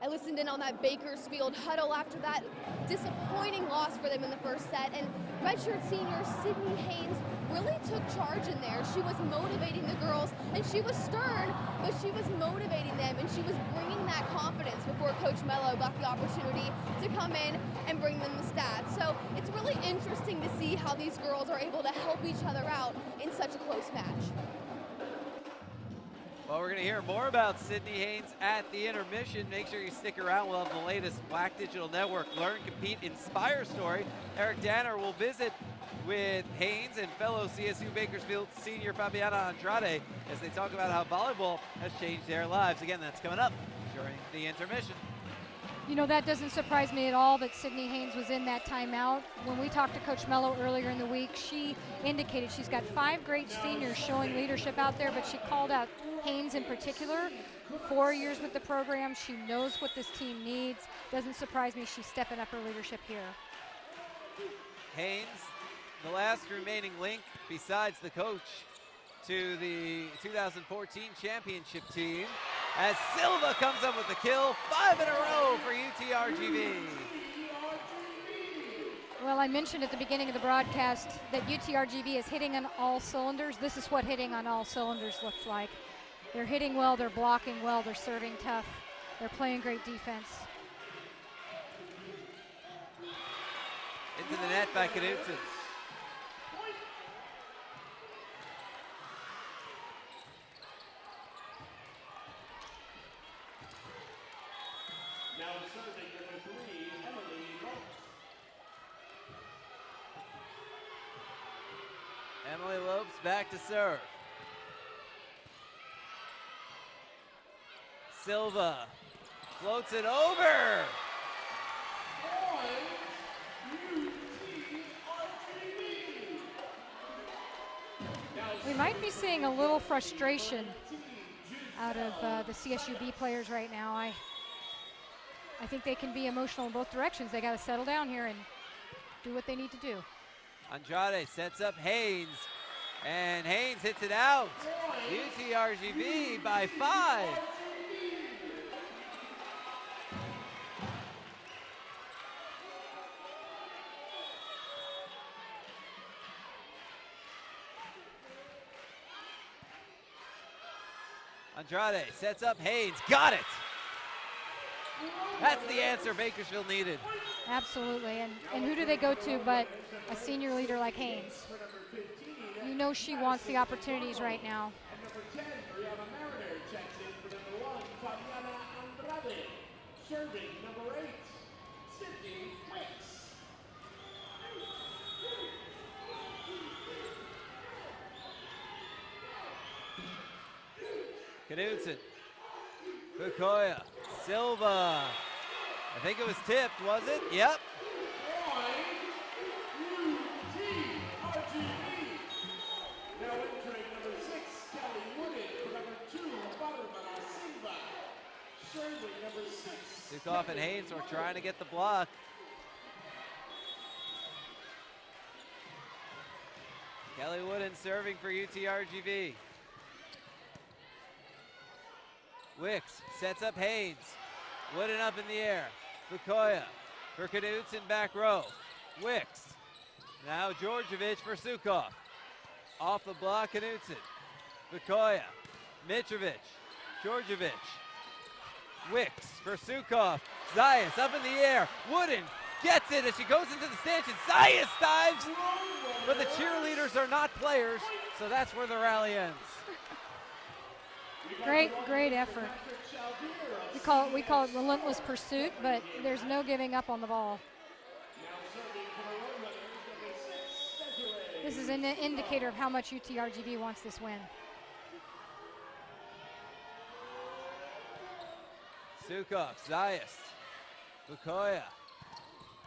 I listened in on that Bakersfield huddle after that disappointing loss for them in the first set, and redshirt senior Sydney Haynes really took charge in there. She was motivating the girls, and she was stern, but she was motivating them, and she was bringing that confidence before Coach Mello got the opportunity to come in and bring them the stats. So it's really interesting to see how these girls are able to help each other out in such a close match. Well, we're going to hear more about Sydney Haynes at the intermission. Make sure you stick around. We'll have the latest WAC Digital Network Learn, Compete, Inspire story. Eric Danner will visit with Haynes and fellow CSU Bakersfield senior Fabiana Andrade as they talk about how volleyball has changed their lives. Again, that's coming up during the intermission. You know, that doesn't surprise me at all that Sydney Haynes was in that timeout. When we talked to Coach Mello earlier in the week, she indicated she's got 5 great seniors showing leadership out there, but she called out Haynes in particular. 4 years with the program, she knows what this team needs. Doesn't surprise me she's stepping up her leadership here. Haynes, the last remaining link besides the coach to the 2014 championship team, as Silva comes up with the kill. 5 in a row for UTRGV. Well, I mentioned at the beginning of the broadcast that UTRGV is hitting on all cylinders. This is what hitting on all cylinders looks like. They're hitting well, they're blocking well, they're serving tough, they're playing great defense. Into the net by Knudsen. Now serving number 3, Emily Lopes. Emily Lopes back to serve. Silva floats it over. We might be seeing a little frustration out of the CSUB players right now. I think they can be emotional in both directions. They got to settle down here and do what they need to do. Andrade sets up Haynes, and Haynes hits it out. UTRGV by 5. Andrade sets up Haynes. Got it! That's the answer Bakersfield needed. Absolutely, and who do they go to but a senior leader like Haynes? You know she wants the opportunities right now. Number 10, Brianna Mariner checks in for number 1, Fabiana Andrade. Serving number 8, Sydney Wicks. Knudsen, Fukuya, Silva. I think it was tipped, was it? Yep. UTRGV. Now entering number 6, Kelly Wooded. For number 2, Barbara Silva. Serving number 6. Sukoff and Haynes were trying to get the block. Kelly Wooden serving for UTRGV. Wicks sets up Haynes. Wooden up in the air. Fukuya for Knudsen back row. Wicks. Now Georgievich for Sukoff. Off the block, Knudsen. Fukuya. Mitrovic. Georgievich. Wicks for Sukoff. Zayas up in the air. Wooden gets it as she goes into the stanchion. Zayas dives, but the cheerleaders are not players, so that's where the rally ends. Great effort. We call it relentless pursuit, but there's no giving up on the ball. This is an indicator of how much UTRGV wants this win. Sukoff, Zayas, Fukuya,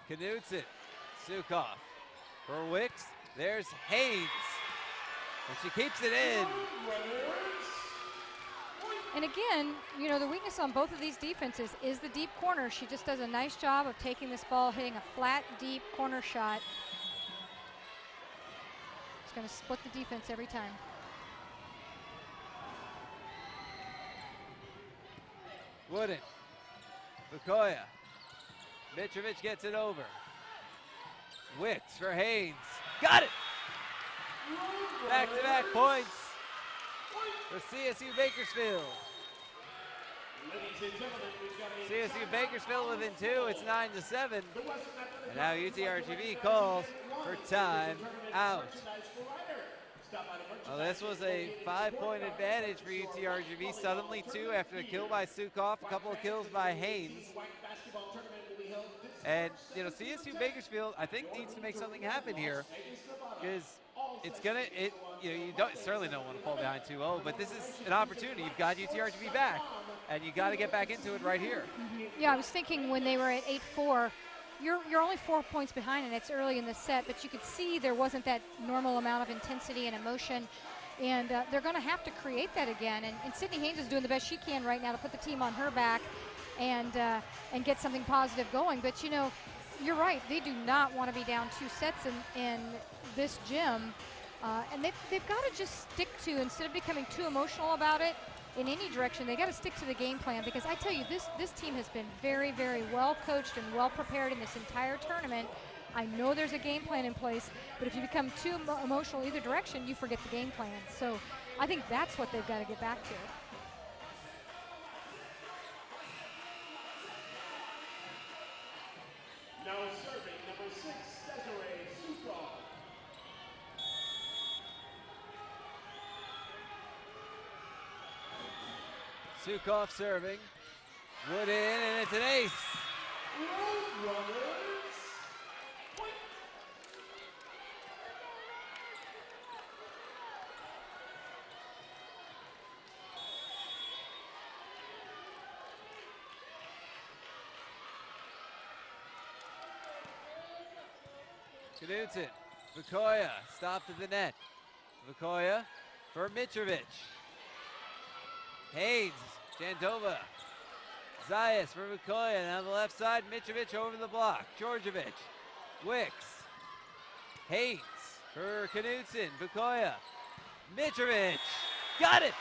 Knudsen, Sukoff for Wicks. There's Haynes, and she keeps it in. And again, you know, the weakness on both of these defenses is the deep corner. She just does a nice job of taking this ball, hitting a flat, deep corner shot. It's going to split the defense every time. Wooden, Fukuya, Mitrovic gets it over. Wicks for Haynes, got it! Back-to-back points for CSU Bakersfield. CSU Bakersfield within 2, it's 9-7. And now UTRGV calls for time out. Well, this was a 5-point advantage for UTRGV. Suddenly 2 after a kill by Sukoff, a couple of kills by Haynes. And, you know, CSU Bakersfield, I think, needs to make something happen here, because it's you certainly don't want to fall behind 2-0, but this is an opportunity. You've got UTRGV back, and you got to get back into it right here. Yeah, I was thinking when they were at 8-4, you're only 4 points behind, and it's early in the set, but you could see there wasn't that normal amount of intensity and emotion, and they're going to have to create that again. And Sydney Haynes is doing the best she can right now to put the team on her back and get something positive going. But, you know, you're right. They do not want to be down 2 sets in this gym. And they've got to just stick to, instead of becoming too emotional about it in any direction, they got to stick to the game plan, because I tell you, this team has been very, very well coached and well prepared in this entire tournament. I know there's a game plan in place, but if you become too emotional either direction, you forget the game plan. So I think that's what they've got to get back to. Now serving number 6, Desiree Sukoff. Sukoff serving. Wood in, and it's an ace. Roadrunners, point. Knudsen, Fukuya, stopped at the net. Fukuya for Mitrovic. Haynes, Jandova, Zayas for Fukuya, and on the left side, Mitrovic over the block. Georgievich, Wicks, Haynes for Knudsen, Fukuya, Mitrovic, got it!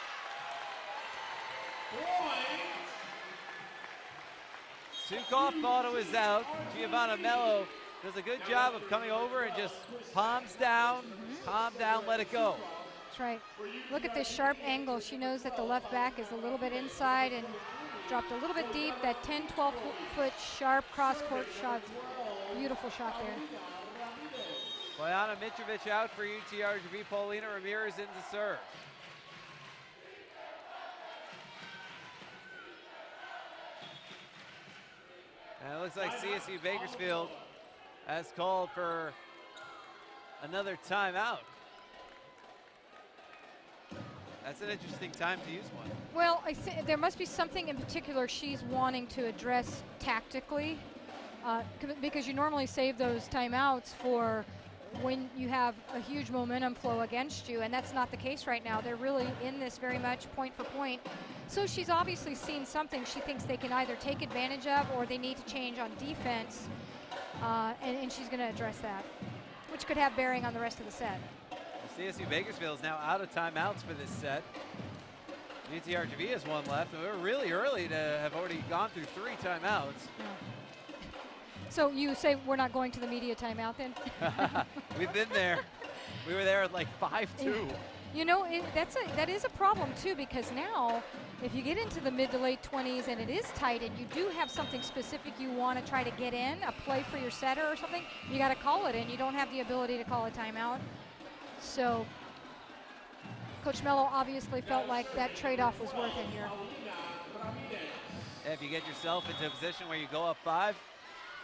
Sukoff thought it was out. Giovanna Mello does a good job of coming over and just palms down, calm down, let it go. That's right. Look at this sharp angle. She knows that the left back is a little bit inside and dropped a little bit deep. That 10, 12-foot sharp cross-court shot. Beautiful shot there. Bojana Mitrovic out for UTRGV. Paulina Ramirez in to serve. And it looks like CSU Bakersfield has called for another timeout. That's an interesting time to use one. Well, I think there must be something in particular she's wanting to address tactically, because you normally save those timeouts for when you have a huge momentum flow against you, and that's not the case right now. They're really in this very much point for point. So she's obviously seen something she thinks they can either take advantage of or they need to change on defense, and she's going to address that, which could have bearing on the rest of the set. CSU Bakersfield is now out of timeouts for this set. UTRGV has one left, and we're really early to have already gone through 3 timeouts. Yeah. So you say we're not going to the media timeout then? We've been there. We were there at like 5-2. You know, that is a problem too, because now if you get into the mid to late 20s and it is tight and you do have something specific you want to try to get in, a play for your setter or something, you got to call it in. You don't have the ability to call a timeout. So Coach Mello obviously felt like that trade-off was worth it here. If you get yourself into a position where you go up 5,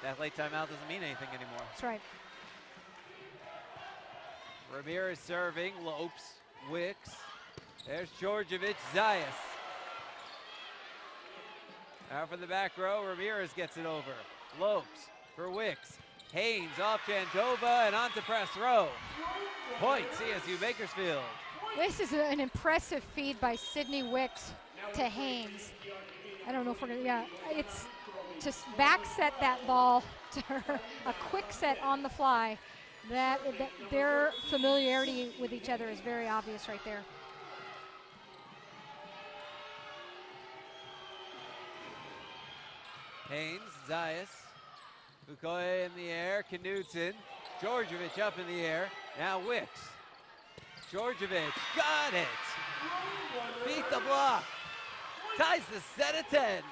that late timeout doesn't mean anything anymore. That's right. Ramirez serving, Lopes, Wicks. There's Georgievich, Zayas. Out from the back row, Ramirez gets it over. Lopes for Wicks. Haynes off Jandova and on to press row. Point, CSU Bakersfield. This is an impressive feed by Sydney Wicks to Haynes. I don't know if we're gonna, yeah, it's just back set that ball to her, a quick set on the fly. That their familiarity with each other is very obvious right there. Haynes, Zayas, Bukoye in the air, Knudsen, Georgievich up in the air, now Wicks. Georgievich, got it! Beat the block, ties the set at 10.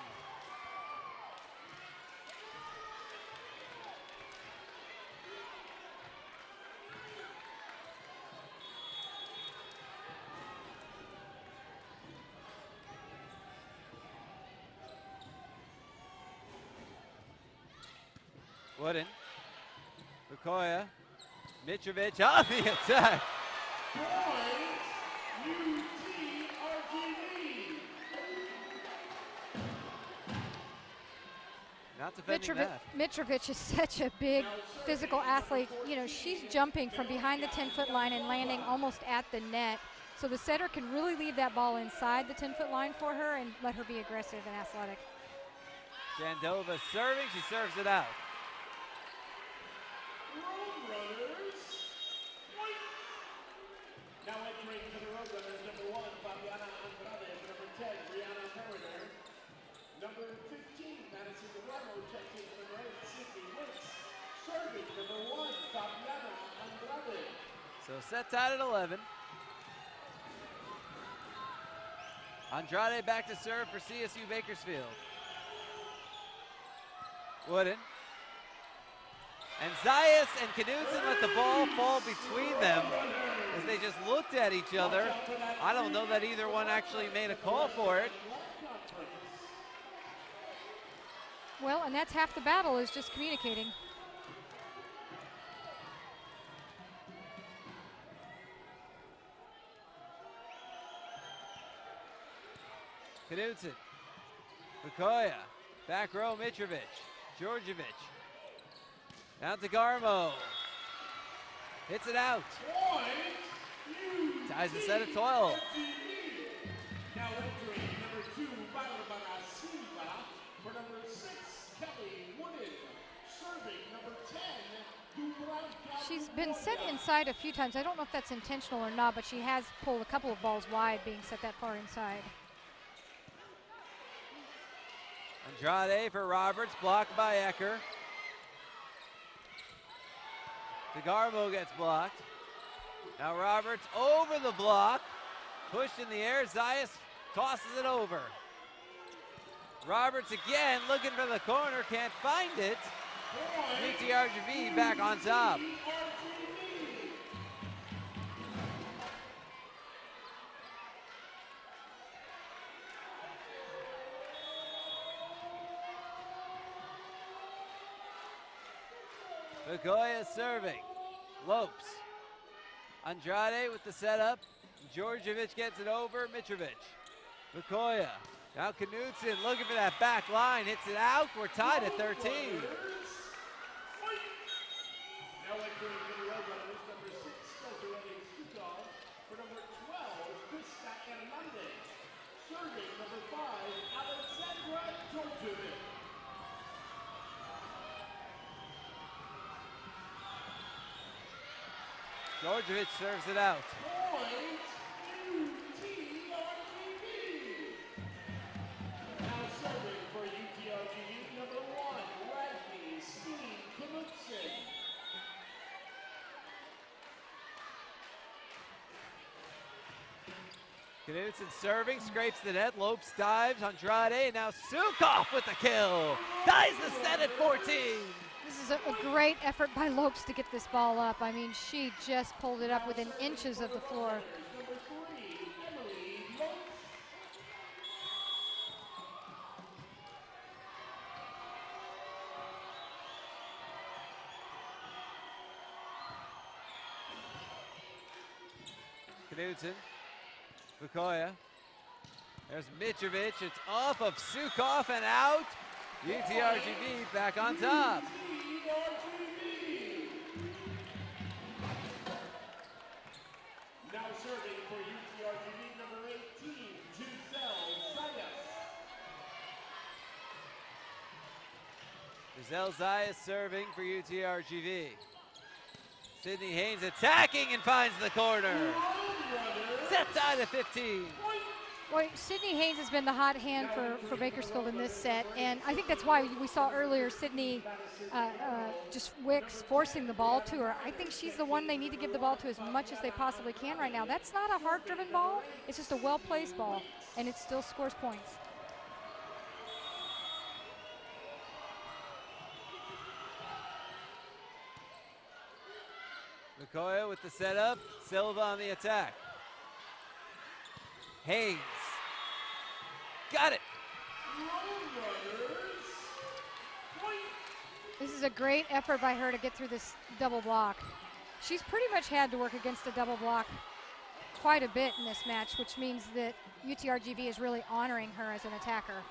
Wooden, Bukoya, Mitrovic on the attack. Not defending that. Mitrovic is such a big physical athlete. You know, she's jumping from behind the 10-foot line and landing almost at the net. So the setter can really leave that ball inside the 10-foot line for her and let her be aggressive and athletic. Jandova serving, she serves it out. Now entering for the Roadrunners, number 1, Fabiana Andrade, number 10, Brianna Merider, number 15, Madison DeGuermo, checks in for number 8, Sydney Wicks, serving number 1, Fabiana Andrade. So set tied at 11. Andrade back to serve for CSU Bakersfield. Wooden. And Zayas and Knudsen let the ball fall between them as they just looked at each other. I don't know that either one actually made a call for it. Well, and that's half the battle, is just communicating. Knudsen, Bukoya, back row Mitrovic, Georgievich, down to Garmo, hits it out, ties the set at 12. Now entering number 2, Barbara Silva, for number 6, Kelly Wooden, serving number 10, Dubravka. She's been set inside a few times. I don't know if that's intentional or not, but she has pulled a couple of balls wide being set that far inside. Andrade for Roberts, blocked by Ecker. DeGarmo gets blocked. Now Roberts over the block, pushed in the air. Zayas tosses it over. Roberts again looking for the corner, can't find it. UTRGV back on top. Begoya serving. Lopes. Andrade with the setup. Djordjevic gets it over. Mitrovic. Begoya. Now Knudsen looking for that back line. Hits it out. We're tied at 13. Now entering the Roadrunners, number 6, Desiree Sukov. For number 12, Krista Hernandez. Serving number 5, Alexandra Djordjevic. Djordjevic serves it out. Point UTRGV. Now serving for UTRGV, number 1, Radney Steve Knudsen. Knudsen serving, scrapes the net. Lopes dives. Andrade. Now Sukov with the kill. Ties the set at 14. This is a great effort by Lopes to get this ball up. I mean, she just pulled it up within inches of the floor. Number 3, Emily Lopes. Knudsen. Begoya. There's Mitrovic. It's off of Sukov and out. UTRGV back on top. Now serving for UTRGV, number 18, Giselle Zayas. Giselle Zayas serving for UTRGV. Sydney Haynes attacking and finds the corner. Set tied at 15. Boy, Sydney Haynes has been the hot hand for Bakersfield in this set, and I think that's why we saw earlier Sydney just Wicks forcing the ball to her. I think she's the one they need to give the ball to as much as they possibly can right now. That's not a hard-driven ball. It's just a well-placed ball, and it still scores points. Begoya with the setup. Silva on the attack. Haynes. Got it. This is a great effort by her to get through this double block. She's pretty much had to work against a double block quite a bit in this match, which means that UTRGV is really honoring her as an attacker.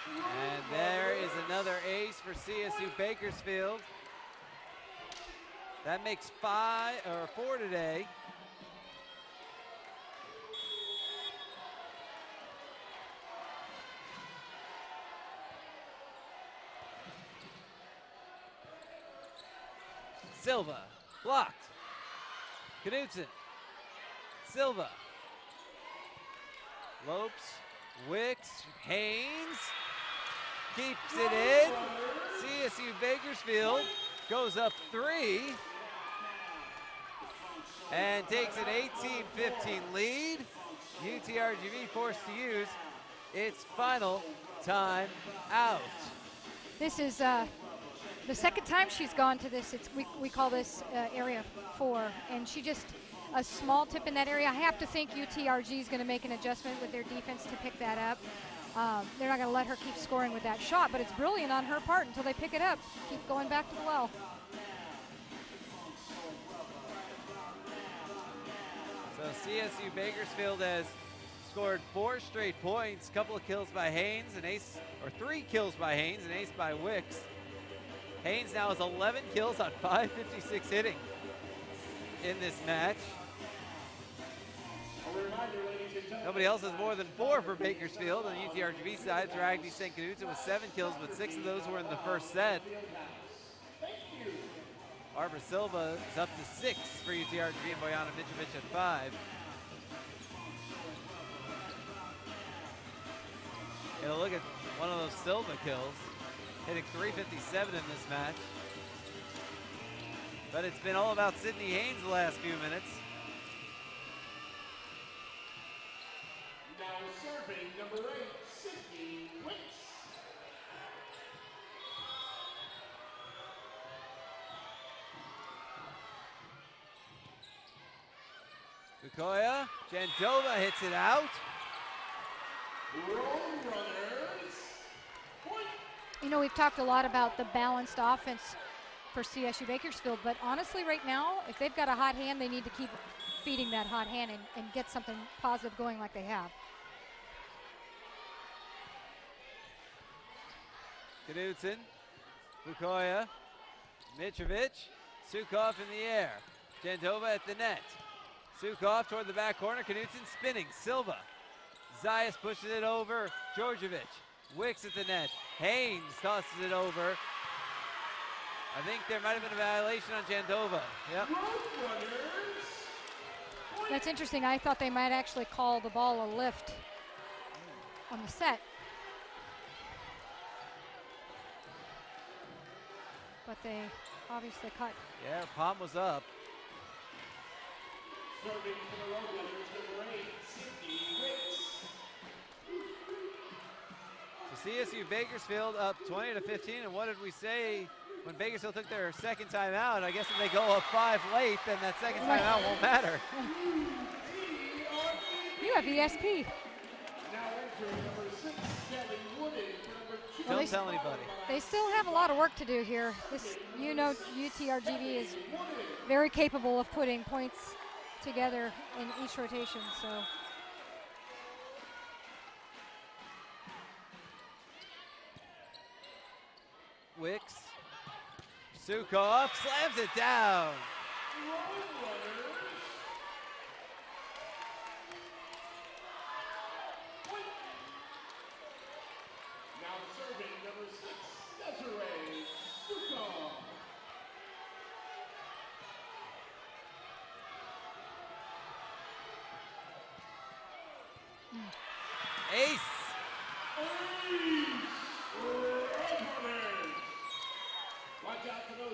And there is another ace for CSU Bakersfield. That makes 4 today. Silva, blocked. Knudsen, Silva. Lopes, Wicks, Haynes. Keeps it in. CSU Bakersfield goes up 3 and takes an 18-15 lead. UTRGV forced to use its final time out. This is the second time she's gone to this. We call this area 4, and she just a small tip in that area. I have to think UTRG is going to make an adjustment with their defense to pick that up. They're not going to let her keep scoring with that shot, but it's brilliant on her part until they pick it up. Keep going back to the well. So CSU Bakersfield has scored 4 straight points, couple of kills by Haynes, an ace, or 3 kills by Haynes, an ace by Wicks. Haynes now has 11 kills on 556 hitting in this match. Nobody else has more than 4 for Bakersfield. On the UTRGV side, Ragni St. Knudsen with 7 kills, but 6 of those were in the first set. Barbara Silva is up to 6 for UTRGV and Bojana Mitrovic at 5. Get a look at one of those Silva kills. hitting .357 in this match. But it's been all about Sydney Haynes the last few minutes. Now serving number 8, Sydney Wicks. Fukuya, Jandova hits it out. Road runners. Point. You know, we've talked a lot about the balanced offense for CSU Bakersfield, but honestly right now, if they've got a hot hand, they need to keep feeding that hot hand and get something positive going like they have. Knudsen, Fukuya, Mitrovic, Sukov in the air. Jandova at the net. Sukov toward the back corner, Knudsen spinning, Silva. Zayas pushes it over, Djordjevic. Wicks at the net. Haynes tosses it over. I think there might have been a violation on Jandova. Yep. That's interesting. I thought they might actually call the ball a lift on the set. But they obviously cut. Yeah, palm was up. Serving for the road runners, number 8, Sydney Wicks. So CSU Bakersfield up 20-15, and what did we say when Bakersfield took their second time out? I guess if they go up 5 late, then that second time out won't matter. You have ESP. Now entering number 6, Kelly Wooding for number 2. Don't tell anybody. They still have a lot of work to do here. This, you know, UTRGV is very capable of putting points together in each rotation, so. Wicks, Sukov slams it down. Now serving number 6, Desiree Sukov. Ace.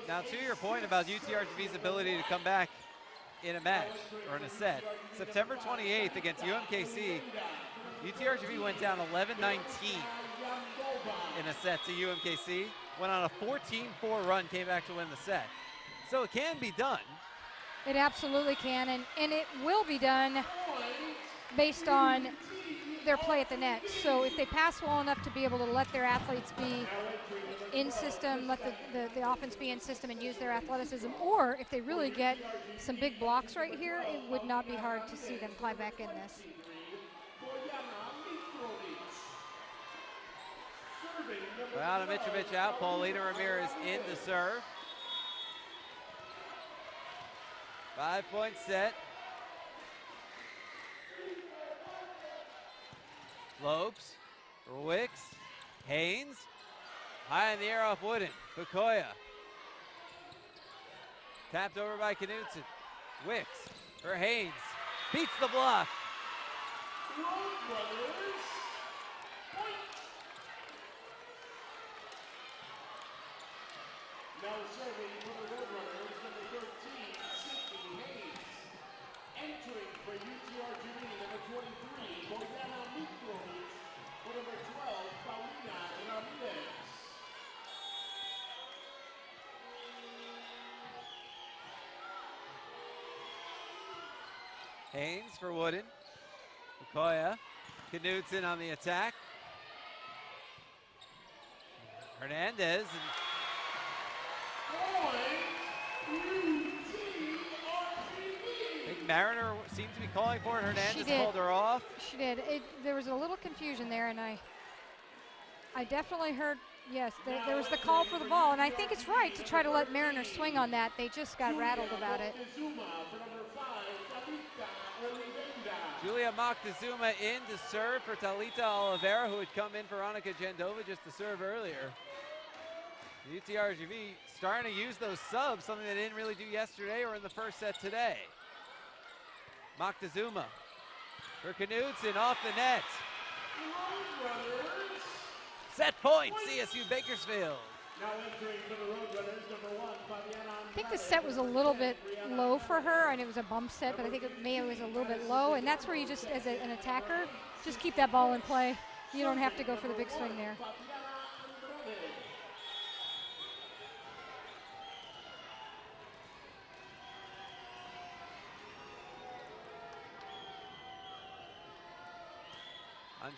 Now, to your point about UTRGV's ability to come back in a match or in a set, September 28th against UMKC, UTRGV went down 11-19 in a set to UMKC, went on a 14-4 run, came back to win the set. So it can be done. It absolutely can, and it will be done based on their play at the net. So if they pass well enough to be able to let their athletes be in system, let the offense be in system and use their athleticism, or if they really get some big blocks right here, it would not be hard to see them fly back in this. Bojana Mitrovic out, Paulina Ramirez in to serve. 5-point set. Lopes, Wicks, Haynes, high in the air off Wooden, Fukuya. Tapped over by Knudsen. Wicks for Haynes, beats the block. Now serving for the Road Runners, number 13, Sydney Haynes. Entering for UTRGV, number 23, Bojana Mitrovic. For number 12, Paulina Ramirez. Haynes for Wooden. Fukuya. Knudsen on the attack. Hernandez. I think Mariner seemed to be calling for it. Hernandez called her off. She did. There was a little confusion there, and I definitely heard, yes, there was the call for the ball, and I think it's right to try to let Mariner swing on that. They just got rattled about it. Julia Moctezuma in to serve for Talita Oliveira, who had come in for Annika Jandova just to serve earlier. UTRGV starting to use those subs, something they didn't really do yesterday or in the first set today. Moctezuma for Knudsen off the net. Set point, CSU Bakersfield. Now entering for the Roadrunners, number 1, Fabiana. I think the set was a little bit low for her, and it was a bump set, but I think it was a little bit low, and that's where you just, as an attacker, just keep that ball in play. You don't have to go for the big swing there.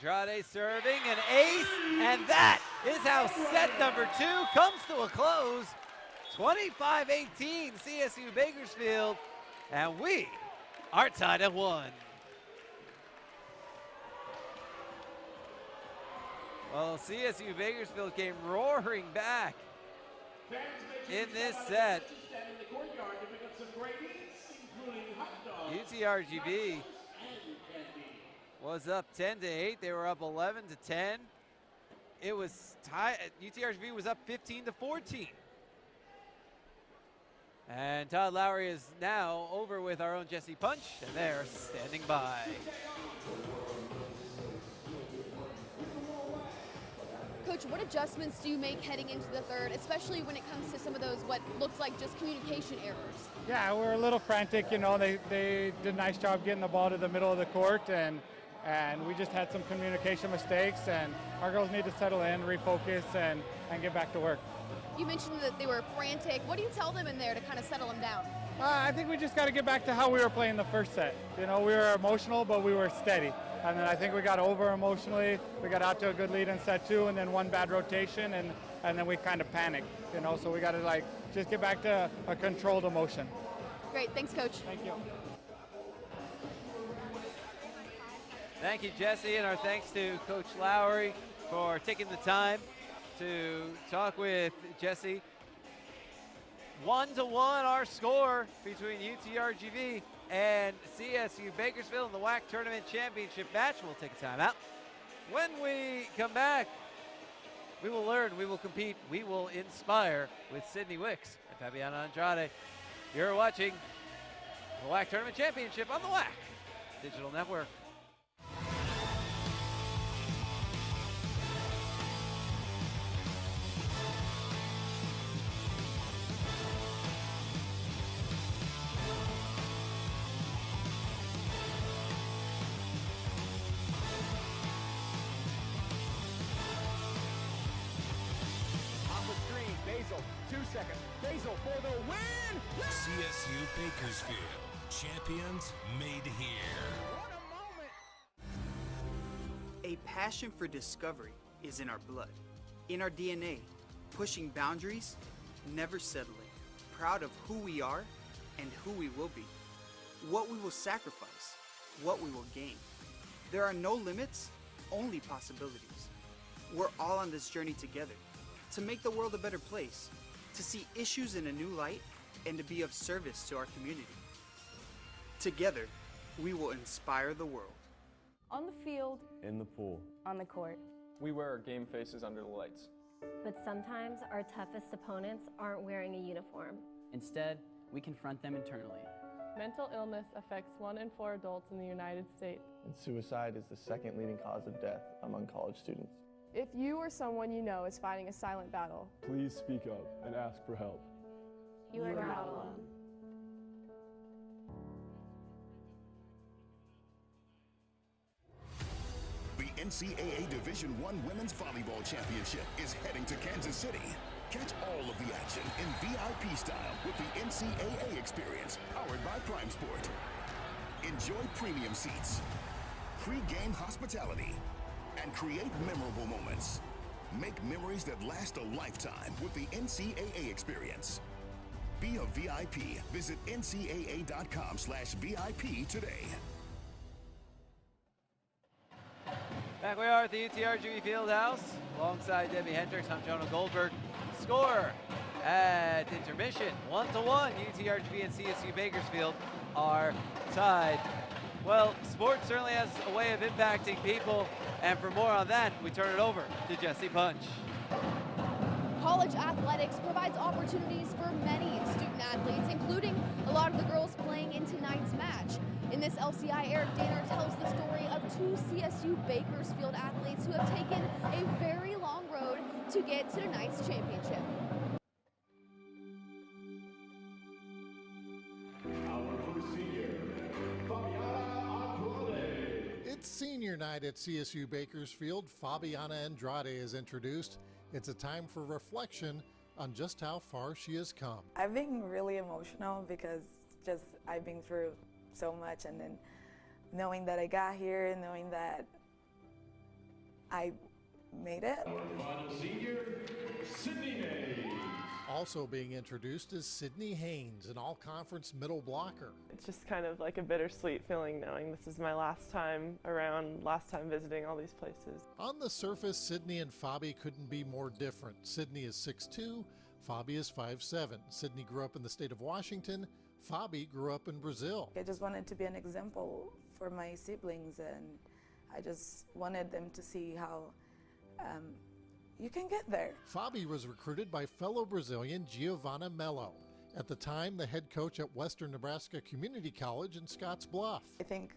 Andrade serving an ace, and that is how set number 2 comes to a close. 25-18 CSU Bakersfield, and we are tied at 1. Well, CSU Bakersfield came roaring back in this set. UTRGV was up 10-8. They were up 11-10. It was tied. UTRGV was up 15-14. And Todd Lowry is now over with our own Jesse Punch, and they're standing by. Coach, what adjustments do you make heading into the third, especially when it comes to some of those what looks like just communication errors? Yeah, we're a little frantic. You know, they did a nice job getting the ball to the middle of the court, and we just had some communication mistakes, and our girls need to settle in, refocus, and get back to work. You mentioned that they were frantic. What do you tell them in there to kind of settle them down? I think we just got to get back to how we were playing the first set. You know, we were emotional, but we were steady. And then I think we got over emotionally. We got out to a good lead in set 2, and then one bad rotation, and then we kind of panicked. You know, so we got to just get back to a controlled emotion. Great, thanks, Coach. Thank you. Thank you, Jesse, and our thanks to Coach Lowry for taking the time to talk with Jesse. 1-1 our score between UTRGV and CSU Bakersfield in the WAC Tournament Championship match. We'll take a timeout. When we come back, we will learn, we will compete, we will inspire with Sydney Wicks and Fabiana Andrade. You're watching the WAC Tournament Championship on the WAC Digital Network. Basil for the win! CSU Bakersfield, champions made here. What a moment! A passion for discovery is in our blood, in our DNA, pushing boundaries, never settling, proud of who we are and who we will be, what we will sacrifice, what we will gain. There are no limits, only possibilities. We're all on this journey together to make the world a better place, to see issues in a new light, and to be of service to our community. Together, we will inspire the world. On the field, in the pool, on the court. we wear our game faces under the lights. But sometimes our toughest opponents aren't wearing a uniform. Instead, we confront them internally. Mental illness affects 1 in 4 adults in the United States. And suicide is the second leading cause of death among college students. If you or someone you know is fighting a silent battle, please speak up and ask for help. You are not alone. The NCAA Division I Women's Volleyball Championship is heading to Kansas City. Catch all of the action in VIP style with the NCAA experience, powered by Prime Sport. Enjoy premium seats, pre-game hospitality, and create memorable moments. Make memories that last a lifetime with the NCAA experience. Be a VIP. Visit ncaa.com/VIP today. Back we are at the UTRGV Fieldhouse. Alongside Debbie Hendricks, I'm Jonah Goldberg. Score at intermission, 1-1. UTRGV and CSU Bakersfield are tied. Well, sports certainly has a way of impacting people, and for more on that, we turn it over to Jesse Punch. College athletics provides opportunities for many student athletes, including a lot of the girls playing in tonight's match. In this LCI, Eric Danner tells the story of 2 CSU Bakersfield athletes who have taken a very long road to get to tonight's championship. It's senior night at CSU Bakersfield. Fabiana Andrade is introduced. It's a time for reflection on just how far she has come. I've been really emotional because I've been through so much, and then knowing that I got here, knowing that I made it. Final senior, Sydney Hayes. Also being introduced is Sydney Haynes, an all-conference middle blocker. It's just kind of like a bittersweet feeling knowing this is my last time around, last time visiting all these places. On the surface, Sydney and Fabi couldn't be more different. Sydney is 6'2", Fabi is 5'7". Sydney grew up in the state of Washington. Fabi grew up in Brazil. I just wanted to be an example for my siblings, and I just wanted them to see how you can get there. Fabi was recruited by fellow Brazilian Giovanna Mello, at the time the head coach at Western Nebraska Community College in Scotts Bluff. I think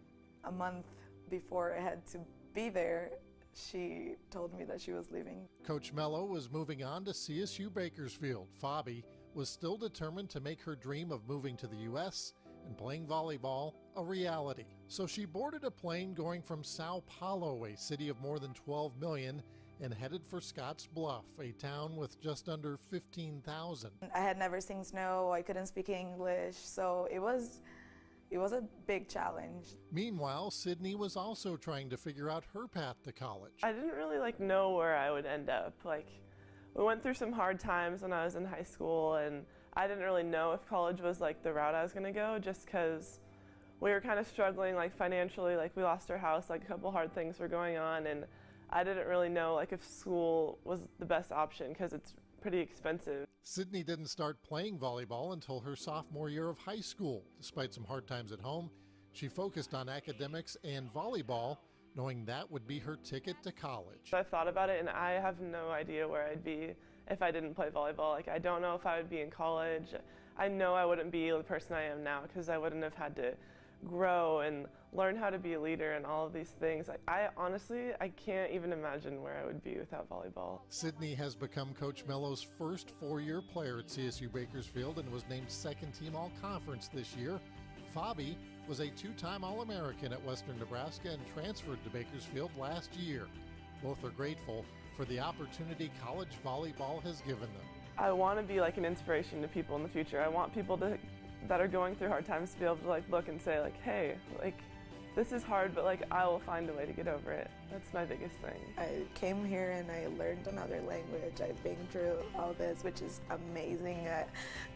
a month before I had to be there, she told me that she was leaving. Coach Mello was moving on to CSU Bakersfield. Fabi was still determined to make her dream of moving to the U.S. and playing volleyball a reality. So she boarded a plane going from Sao Paulo, a city of more than 12 million, and headed for Scotts Bluff, a town with just under 15,000. I had never seen snow, I couldn't speak English, so it was a big challenge. Meanwhile, Sydney was also trying to figure out her path to college. I didn't really know where I would end up. We went through some hard times when I was in high school, and I didn't really know if college was the route I was going to go, just because we were kind of struggling financially. We lost our house, a couple hard things were going on, and I didn't really know if school was the best option because it's pretty expensive. Sydney didn't start playing volleyball until her sophomore year of high school. Despite some hard times at home, she focused on academics and volleyball, knowing that would be her ticket to college. I thought about it, and I have no idea where I'd be if I didn't play volleyball. I don't know if I would be in college. I know I wouldn't be the person I am now because I wouldn't have had to grow and learn how to be a leader and all of these things. I honestly can't even imagine where I would be without volleyball. Sydney has become Coach Mello's first four-year player at CSU Bakersfield and was named second-team all-conference this year. Fabi was a two-time All-American at Western Nebraska and transferred to Bakersfield last year. Both are grateful for the opportunity college volleyball has given them. I want to be an inspiration to people in the future. I want people that are going through hard times to be able to look and say hey, this is hard, but I will find a way to get over it. That's my biggest thing. I came here and I learned another language. I've been through all this, which is amazing.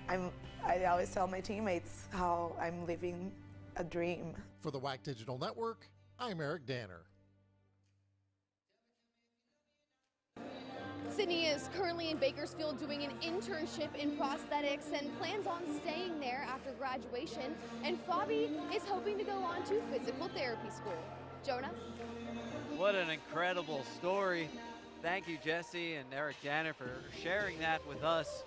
I always tell my teammates how I'm living a dream. For the WAC Digital Network, I'm Eric Danner. Sydney is currently in Bakersfield doing an internship in prosthetics and plans on staying there after graduation. And Fabi is hoping to go on to physical therapy school. Jonah? What an incredible story. Thank you, Jesse and Eric Danner, for sharing that with us.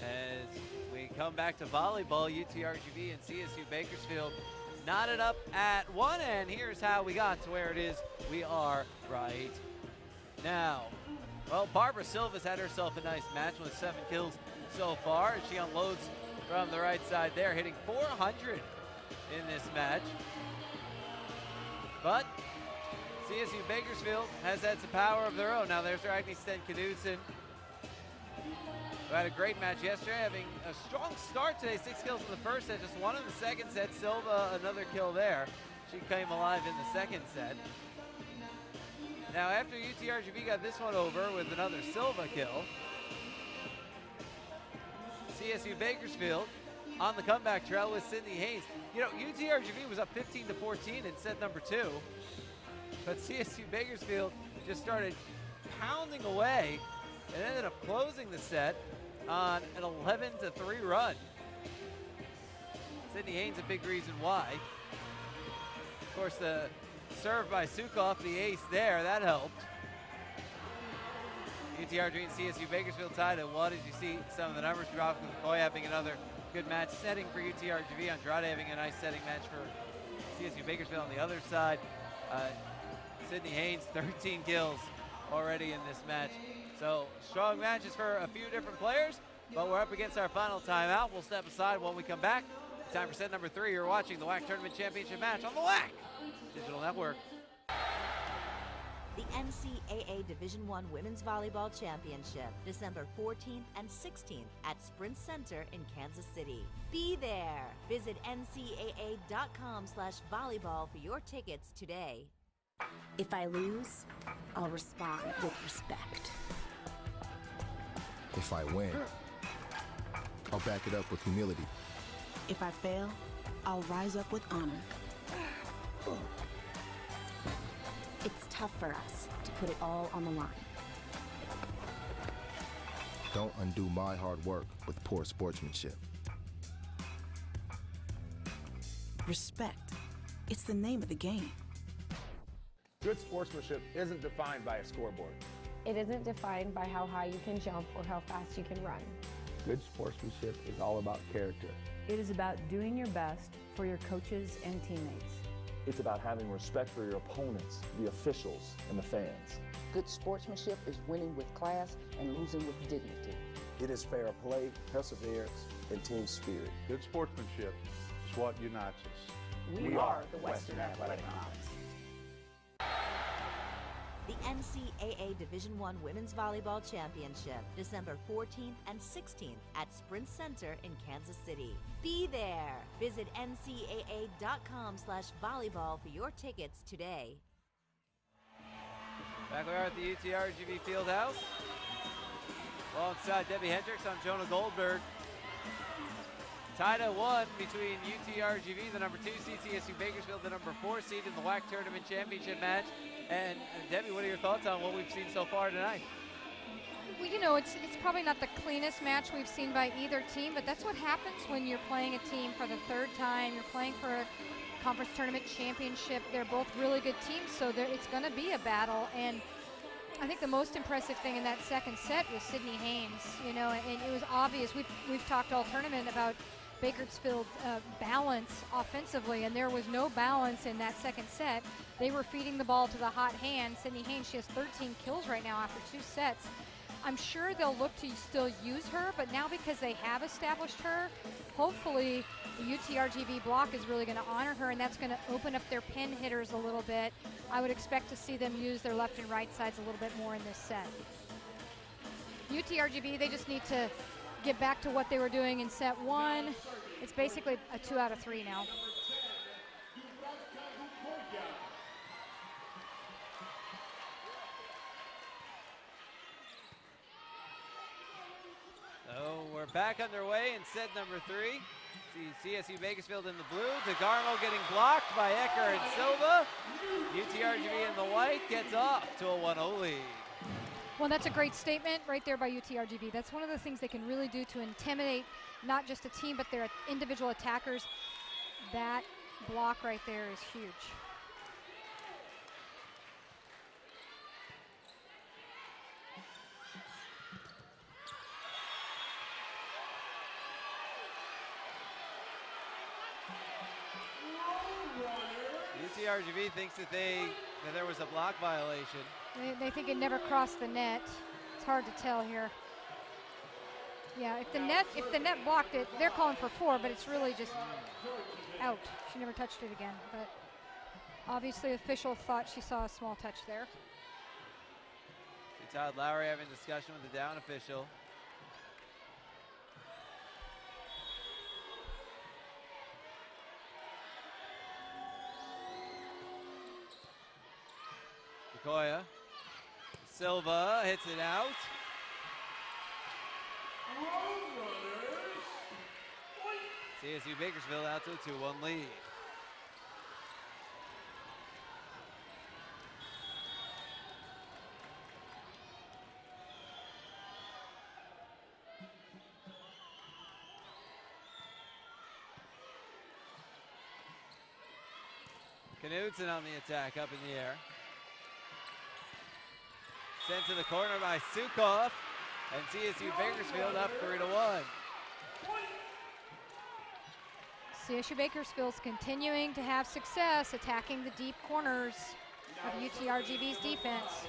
As we come back to volleyball, UTRGV and CSU Bakersfield knotted up at one end. Here's how we got to where it is we are right now. Well, Barbara Silva's had herself a nice match with 7 kills so far. She unloads from the right side there, hitting 400 in this match. But CSU Bakersfield has had some power of their own. Now there's their Agnes Sten-Knudsen, who had a great match yesterday, having a strong start today. 6 kills in the first set, just 1 in the second set. Silva, another kill there. She came alive in the second set. Now after UTRGV got this one over with another Silva kill, CSU Bakersfield on the comeback trail with Sydney Haynes. You know, UTRGV was up 15-14 in set number 2, but CSU Bakersfield just started pounding away and ended up closing the set on an 11-3 run. Sydney Haynes a big reason why. Of course, the serve by Sukov, the ace there, that helped. UTRGV and CSU Bakersfield tied at 1 as you see some of the numbers drop. McCoy having another good match setting for UTRGV. Andrade having a nice setting match for CSU Bakersfield on the other side. Sydney Haynes, 13 kills already in this match So strong matches for a few different players, but we're up against our final timeout. We'll step aside when we come back. Time for set number 3. You're watching the WAC Tournament Championship match on the WAC Digital Network. The NCAA Division I Women's Volleyball Championship, December 14th and 16th at Sprint Center in Kansas City. Be there. Visit ncaa.com/volleyball for your tickets today. If I lose, I'll respond with respect. If I win, I'll back it up with humility. If I fail, I'll rise up with honor. It's tough for us to put it all on the line. Don't undo my hard work with poor sportsmanship. Respect. It's the name of the game. Good sportsmanship isn't defined by a scoreboard. It isn't defined by how high you can jump or how fast you can run. Good sportsmanship is all about character. It is about doing your best for your coaches and teammates. It's about having respect for your opponents, the officials, and the fans. Good sportsmanship is winning with class and losing with dignity. It is fair play, perseverance, and team spirit. Good sportsmanship is what unites us. We are the Western Athletic Conference. The NCAA Division I Women's Volleyball Championship, December 14th and 16th at Sprint Center in Kansas City. Be there. Visit ncaa.com/volleyball for your tickets today. Back we are at the UTRGV Fieldhouse. Alongside Debbie Hendricks, I'm Jonah Goldberg. Tied at 1 between UTRGV, the number 2 seed, CSU Bakersfield, the number 4 seed in the WAC Tournament Championship match. And Debbie, what are your thoughts on what we've seen so far tonight? Well, you know, it's probably not the cleanest match we've seen by either team, but that's what happens when you're playing a team for the 3rd time. You're playing for a conference tournament championship. They're both really good teams, so it's going to be a battle. And I think the most impressive thing in that second set was Sydney Haynes. You know, and it was obvious. We've talked all tournament about Bakersfield's balance offensively, and there was no balance in that second set. They were feeding the ball to the hot hand. Sydney Haynes, she has 13 kills right now after 2 sets. I'm sure they'll look to still use her, but now because they have established her, hopefully the UTRGV block is really going to honor her, and that's going to open up their pin hitters a little bit. I would expect to see them use their left and right sides a little bit more in this set. UTRGV, they just need to get back to what they were doing in set 1. It's basically a 2 out of 3 now. So we're back underway in set number 3. See CSU Bakersfield in the blue. DeGarmo getting blocked by Ecker and Silva. UTRGV in the white gets off to a 1-0 lead. Well, that's a great statement right there by UTRGV. That's one of the things they can really do to intimidate not just a team, but their individual attackers. That block right there is huge. UTRGV thinks that there was a block violation. They think it never crossed the net. It's hard to tell here. Yeah, if the net blocked it, they're calling for 4, but it's really just out. She never touched it again. But obviously, the official thought she saw a small touch there. Todd Lowry having a discussion with the down official. Koya. Silva hits it out. CSU Bakersfield out to a 2-1 lead. Knudsen on the attack, up in the air. Sent to the corner by Sukoff, and CSU Bakersfield up 3-1. CSU Bakersfield's continuing to have success attacking the deep corners of UTRGV's defense.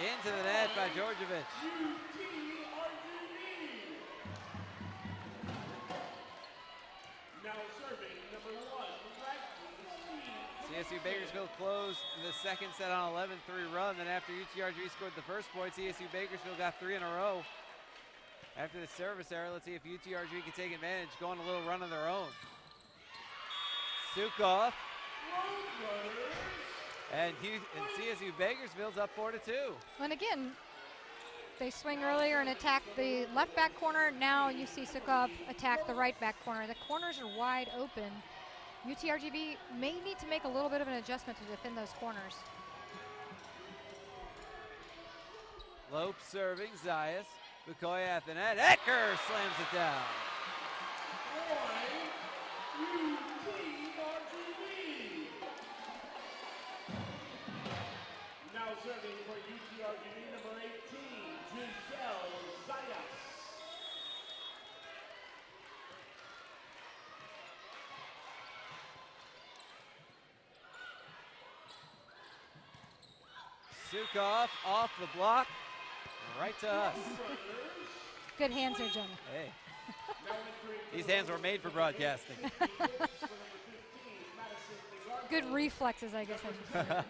into the net by Georgievich. Now serving number 1, CSU Bakersfield closed the second set on an 11-3 run. Then after UTRGV scored the first point, CSU Bakersfield got 3 in a row. After the service error, let's see if UTRGV can take advantage, go on a little run of their own. Sukoff. And CSU Bakersfield's up 4-2. And again, they swing earlier and attack the left back corner. Now you see Sukoff attack the right back corner. The corners are wide open. UTRGV may need to make a little bit of an adjustment to defend those corners. Lope serving, Zayas. Bukoya at the net. Ecker slams it down. Now serving for UTRGV number 18, Giselle Zayas. Sukoff off the block, right to us. Good hands there, Jonah. Hey. These hands were made for broadcasting. Good reflexes, I guess I should say.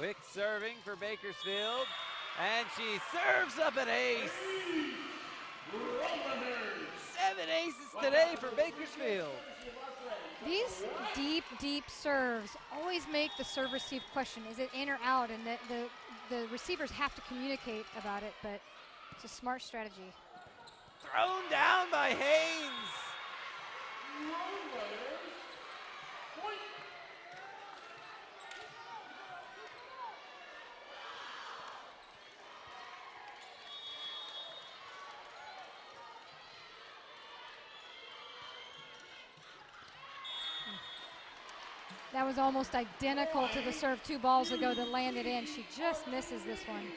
Wicks serving for Bakersfield, and she serves up an ace. 7 aces today for Bakersfield. These deep, deep serves always make the serve-receive question, is it in or out? And the receivers have to communicate about it, but it's a smart strategy. Thrown down by Haynes. That was almost identical to the serve 2 balls ago that landed in. She just misses this one.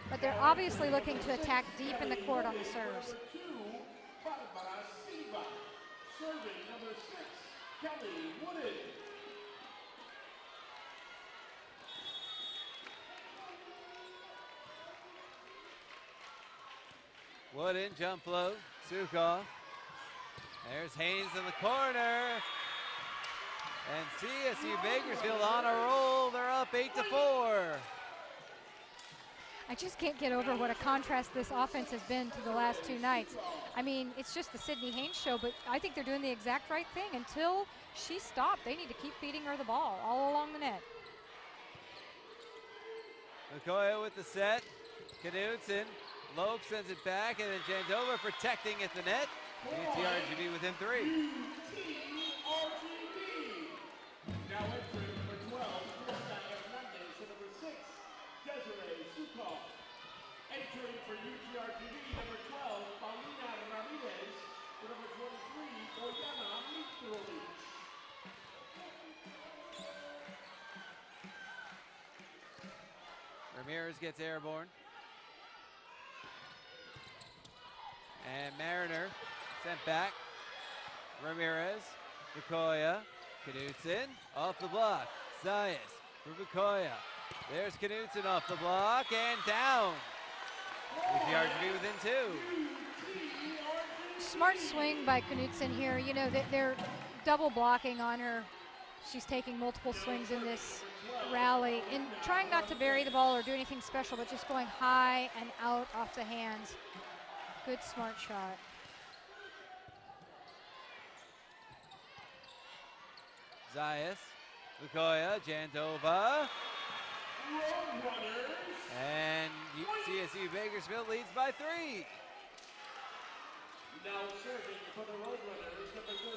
But they're obviously looking to attack deep in the court on the serves. Serving number 6, Kelly Wooded. Wooden, jump float, Sukoff. There's Haynes in the corner. And CSU Bakersfield on a roll. They're up 8-4. I just can't get over what a contrast this offense has been to the last 2 nights. I mean, it's just the Sydney Haynes show, but I think they're doing the exact right thing. Until she stopped, they need to keep feeding her the ball all along the net. Bukoya with the set. Knudsen. Lope sends it back, and then Jandova protecting at the net. UTRGV within 3. Now entering number 12, Krista Hernandez, and number 6, Desiree Sukoff. Entering for UTRGV, number 12, Paulina Ramirez, and number 23, Boyana Mitrovic. Ramirez gets airborne. And Mariner sent back. Ramirez, Bukoya, Knudsen off the block. Zayas for Bukoya. There's Knudsen off the block and down. UTRGV within 2. Smart swing by Knudsen here. You know, they're double blocking on her. She's taking multiple swings in this rally and trying not to bury the ball or do anything special, but just going high and out off the hands. Good, smart shot. Zayas, Bukoya, Jandova. And CSU Bakersfield leads by 3. Now serving for the Roadrunners, number 13,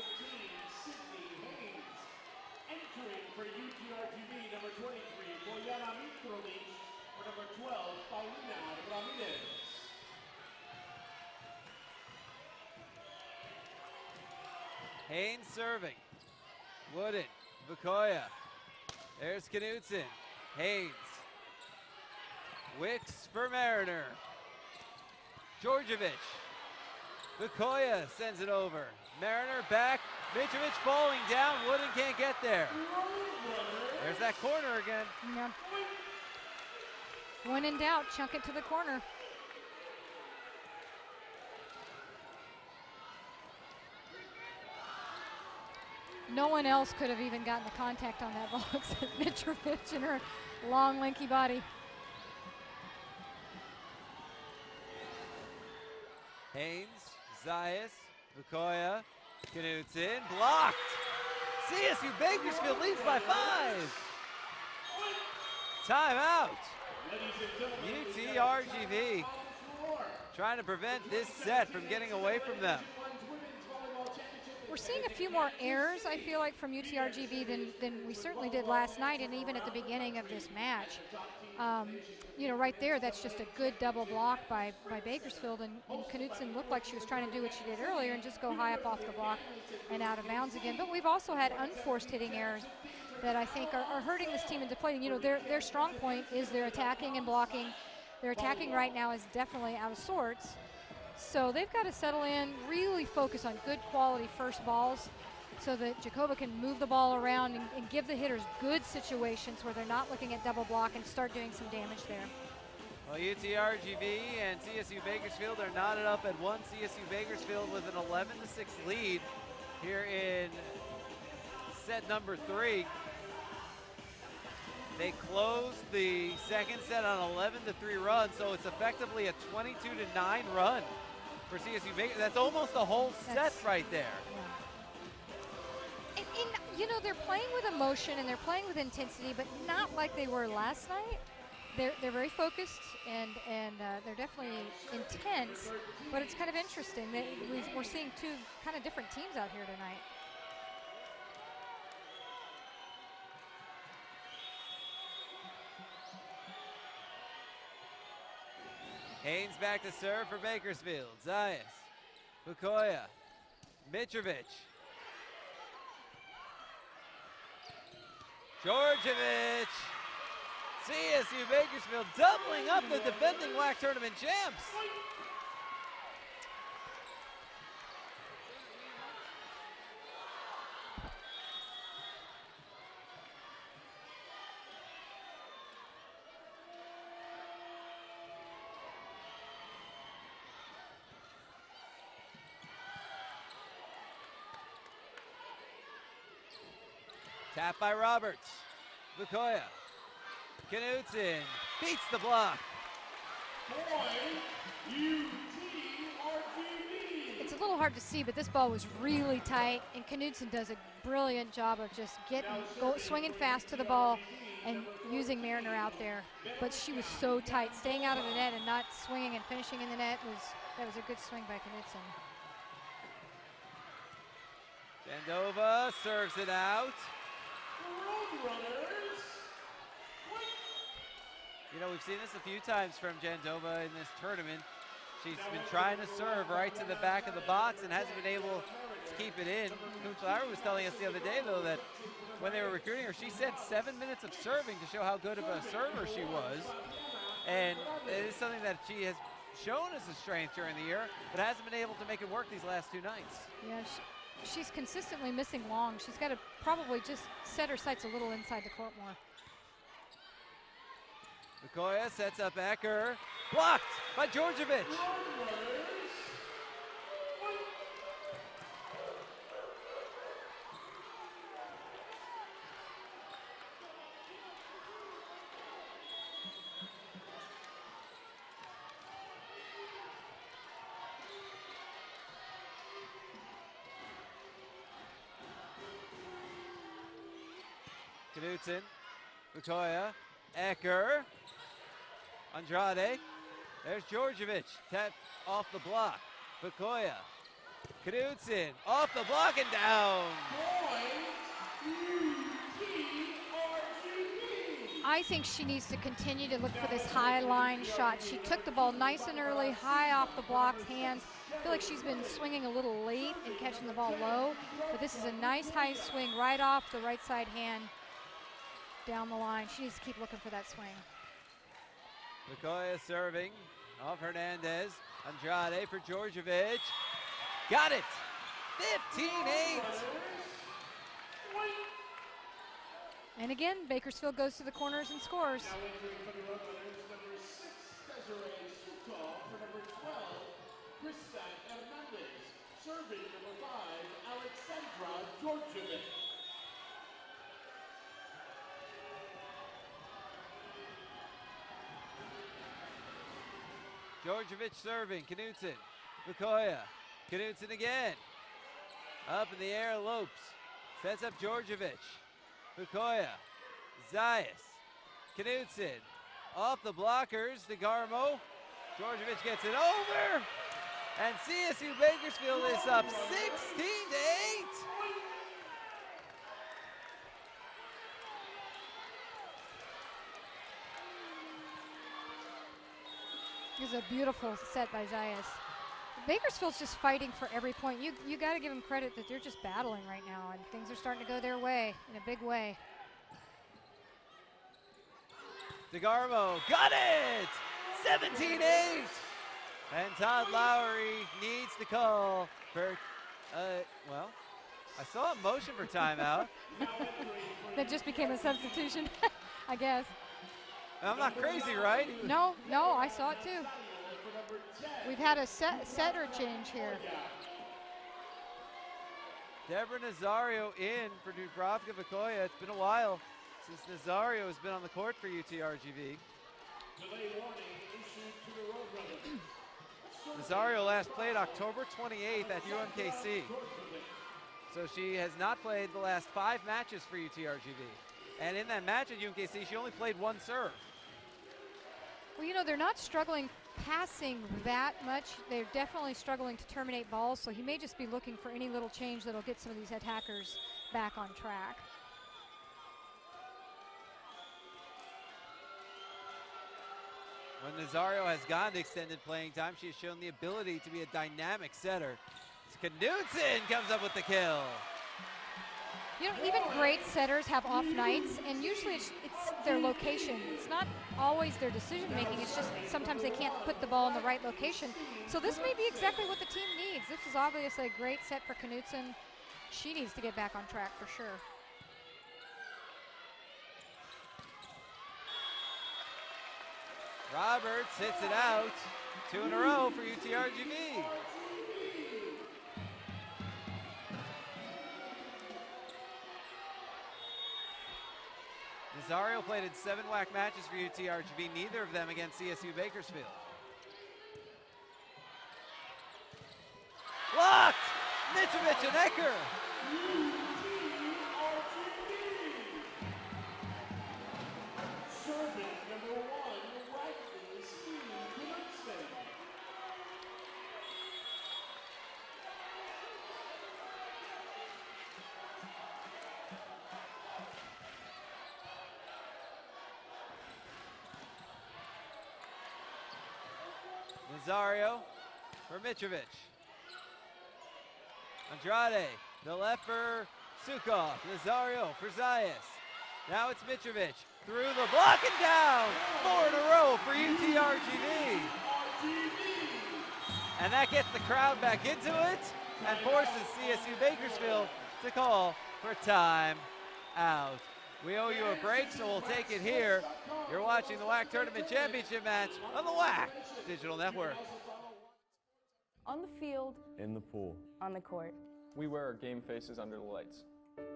Sydney Haynes. Entering for UTRGV, number 23, Boyana Mitrovic, or number 12, Paulina Ramirez. Haynes serving. Wooden, Bukoya. There's Knudsen. Haynes. Wicks for Mariner. Djordjevic. Bukoya sends it over. Mariner back. Mitrovic falling down. Wooden can't get there. There's that corner again. Yeah. When in doubt, chunk it to the corner. No one else could have even gotten the contact on that ball except Mitrovic and her long, lanky body. Haynes, Zayas, Bukoya, Knudsen, blocked. CSU Bakersfield leads by 5. Timeout. UTRGV trying to prevent this set from getting away from them. We're seeing a few more errors, I feel like, from UTRGV than we certainly did last night and even at the beginning of this match. You know, right there, that's just a good double block by Bakersfield, and Knudsen looked like she was trying to do what she did earlier and just go high up off the block and out of bounds again. But we've also had unforced hitting errors that I think are hurting this team and deflating. You know, their strong point is their attacking and blocking. Their attacking right now is definitely out of sorts. So they've got to settle in, really focus on good quality first balls so that Jakova can move the ball around and give the hitters good situations where they're not looking at double block and start doing some damage there. Well, UTRGV and CSU Bakersfield are knotted up at 1. CSU Bakersfield with an 11-6 lead here in set number 3. They closed the second set on 11-3 run, so it's effectively a 22-9 run for CSU Bakersfield. That's almost a whole set right there. Yeah. And, you know, they're playing with emotion and they're playing with intensity, but not like they were last night. They're very focused and they're definitely intense, but it's kind of interesting that we're seeing two kind of different teams out here tonight. Haynes back to serve for Bakersfield. Zayas, Bukoya, Mitrovic. Djordjevic. CSU Bakersfield doubling up the defending WAC tournament champs. Tap by Roberts. Bukoya. Knudsen beats the block. It's a little hard to see, but this ball was really tight, and Knudsen does a brilliant job of just swinging fast to the ball and using Mariner out there. But she was so tight, staying out of the net and not swinging and finishing in the net that was a good swing by Knudsen. Jandova serves it out. You know, we've seen this a few times from Jandova in this tournament. She's been trying to serve right to the back of the box and hasn't been able to keep it in. Coach Lowry was telling us the other day, though, that when they were recruiting her, she said 7 minutes of serving to show how good of a server she was. And it is something that she has shown as a strength during the year, but hasn't been able to make it work these last 2 nights. Yeah, she's consistently missing long. She's got to probably just set her sights a little inside the court more. Bukoya sets up Ecker. Blocked by Djordjevic. Knudsen, Bukoya, Ecker, Andrade. There's Djordjevic, tap off the block. Bukoya, Knudsen, off the block and down. I think she needs to continue to look for this high line shot. She took the ball nice and early, high off the block's hands. I feel like she's been swinging a little late and catching the ball low, but this is a nice high swing right off the right side hand down the line. She needs to keep looking for that swing. Bukoya serving off Hernandez. Andrade for Djordjevic. Got it. 15-8. And again, Bakersfield goes to the corners and scores. Serving number 5, Alexandra Djordjevic. Djordjevic serving, Knudsen, Bukoya, Knudsen again. Up in the air, Lopes, sets up Djordjevic, Bukoya, Zayas, Knudsen, off the blockers, DeGarmo, Djordjevic gets it over, and CSU Bakersfield is up 16-8. This is a beautiful set by Zayas. Bakersfield's just fighting for every point. You got to give them credit that they're just battling right now, and things are starting to go their way in a big way. DeGarmo got it! 17-8! And Todd Lowry needs to call for, well, I saw a motion for timeout. That just became a substitution, I guess. I'm not crazy, right? No, I saw it too. We've had a setter change here. Deborah Nazario in for Dubravka Bukoya. It's been a while since Nazario has been on the court for UTRGV. Nazario last played October 28th at UMKC. So she has not played the last 5 matches for UTRGV. And in that match at UMKC, she only played 1 serve. Well, you know, they're not struggling passing that much. They're definitely struggling to terminate balls, so he may just be looking for any little change that'll get some of these attackers back on track. When Nazario has gone to extended playing time, she has shown the ability to be a dynamic setter. Knudsen comes up with the kill. You know, even great setters have off nights, and usually it's their location. It's not always their decision making. It's just sometimes they can't put the ball in the right location. So this may be exactly what the team needs. This is obviously a great set for Knudsen. She needs to get back on track for sure. Roberts hits it out. 2 in a row for UTRGV. Nazario played in 7 WAC matches for UTRGV, neither of them against CSU Bakersfield. Blocked! Mitrovic and Ecker. Serving number 1, Ragnar Steve Knudsen. Nazario for Mitrovic. Andrade, the left for Sukov. Nazario for Zayas. Now it's Mitrovic through the block and down. 4 in a row for UTRGV. And that gets the crowd back into it and forces CSU Bakersfield to call for time out. We owe you a break, so we'll take it here. You're watching the WAC Tournament Championship match on the WAC Digital Network. On the field, In the pool. on the court. We wear our game faces under the lights.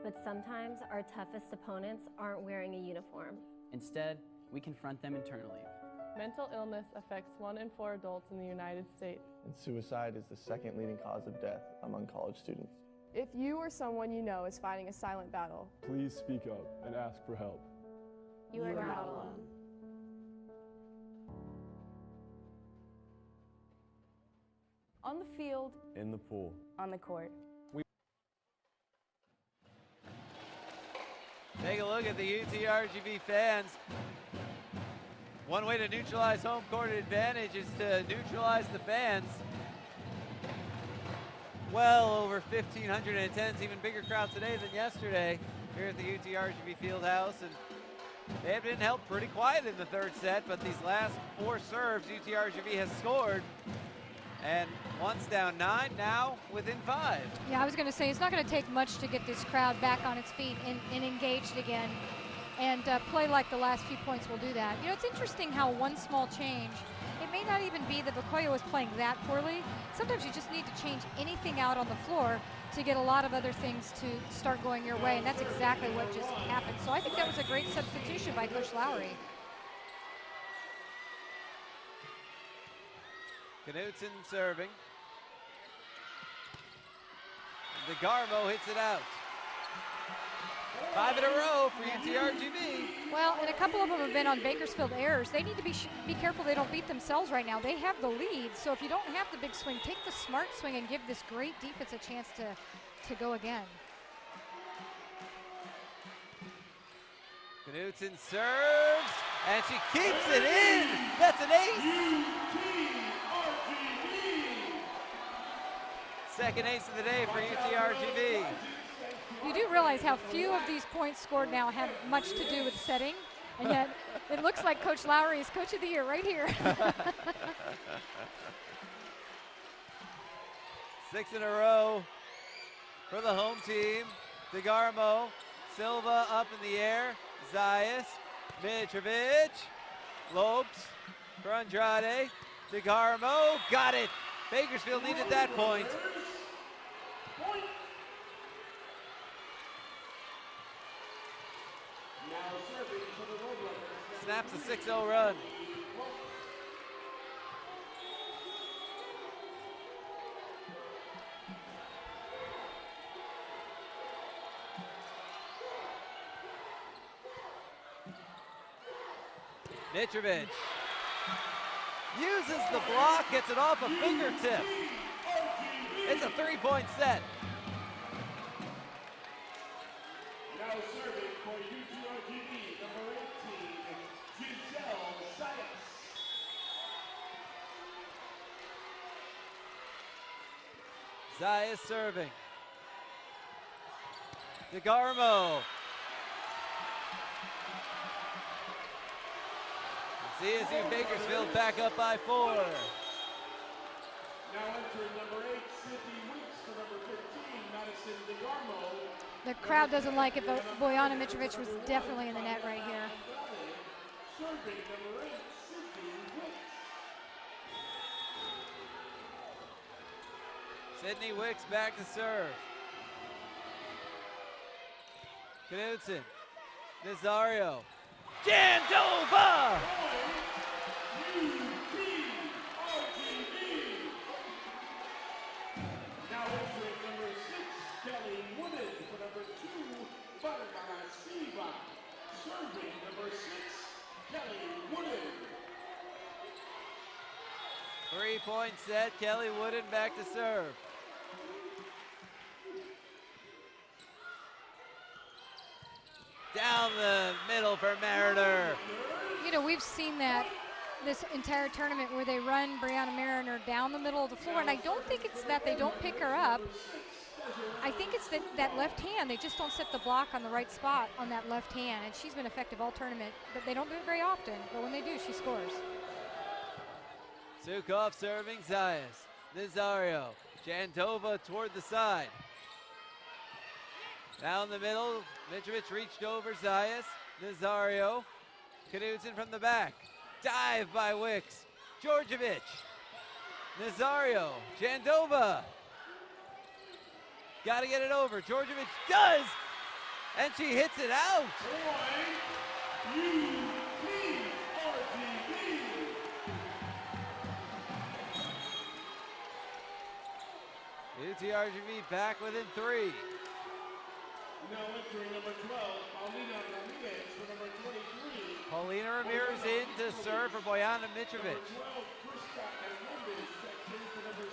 But sometimes our toughest opponents aren't wearing a uniform. Instead, we confront them internally. Mental illness affects 1 in 4 adults in the United States. And suicide is the 2nd leading cause of death among college students. If you or someone you know is fighting a silent battle, Please speak up and ask for help. You are not alone. On the field, In the pool. on the court. Take a look at the UTRGV fans. One way to neutralize home court advantage is to neutralize the fans. Well over 1,500 in attendance, even bigger crowd today than yesterday here at the UTRGV Fieldhouse. And they have been held pretty quiet in the 3rd set, but these last 4 serves UTRGV has scored. And once down 9, now within 5. Yeah, I was going to say, it's not going to take much to get this crowd back on its feet and engaged again. And play like the last few points will do that. You know, it's interesting how one small change, it may not even be that Bakoya was playing that poorly. Sometimes you just need to change anything out on the floor to get a lot of other things to start going your way, and that's exactly what just happened. So I think that was a great substitution by Coach Lowry. Knutson serving. DeGarmo hits it out. 5 in a row for UTRGV. Well, and a couple of them have been on Bakersfield errors. They need to be careful they don't beat themselves right now. They have the lead, so if you don't have the big swing, take the smart swing and give this great defense a chance to go again. Knutson serves, and she keeps it in. That's an ace. Second ace of the day for UTRGV. You do realize how few of these points scored now have much to do with setting, and yet it looks like Coach Lowry is Coach of the Year right here. 6 in a row for the home team. DeGarmo, Silva up in the air, Zayas, Mitrovic, Lopes for Andrade, DeGarmo, got it. Bakersfield needed that point. Snaps a 6-0 run. Mitrovic uses the block, gets it off a fingertip. It's a 3-point set. Now serving for UTRGV, number 18, Giselle Zayas. Zayas serving. DeGarmo. CSU Bakersfield back up by 4. Now entering number 8, Sydney Weeks for number 15, Madison DeGarmo. The crowd doesn't like it, but Bojana Mitrovic was definitely in the net right here. Serving number 8, Sydney Wicks. Sydney Wicks back to serve. Knutson, Nazario, Jandova! Now entering number 6, Kelly Wooden for number 2, Barbara Siva. Serving number 6, Kelly Wooden. 3-point set, Kelly Wooden back to serve. Down the middle for Mariner. You know, we've seen that this entire tournament where they run Brianna Mariner down the middle of the floor, and I don't think it's that they don't pick her up. I think it's that left hand, they just don't set the block on the right spot on that left hand, and she's been effective all tournament, but they don't do it very often, but when they do, she scores. Sukov serving Zayas. Nazario, Jandova toward the side. Down the middle, Mitrovic reached over Zayas. Nazario, Knutson from the back. Dive by Wicks. Djordjevic. Nazario, Jandova. Got to get it over. Djordjevic does, and she hits it out. UTRGV back within 3. Now entering number 12, Paulina Ramirez for number 23. Paulina Ramirez in to serve for Bojana Mitrovic. Number 12, Krista Hernandez section for number 6,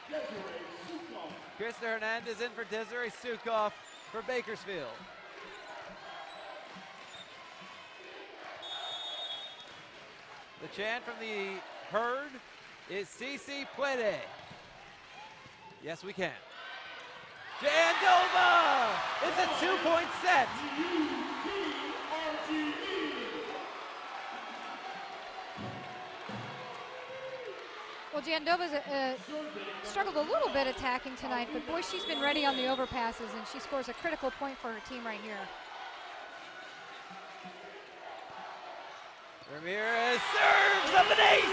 Desiree Sukov. Krista Hernandez in for Desiree Sukov for Bakersfield. The chant from the herd is Cici Puede. Yes, we can. Jandova! It's a 2-point set. Well, Jandova's struggled a little bit attacking tonight, but boy, she's been ready on the overpasses, and she scores a critical point for her team right here. Ramirez serves up an ace!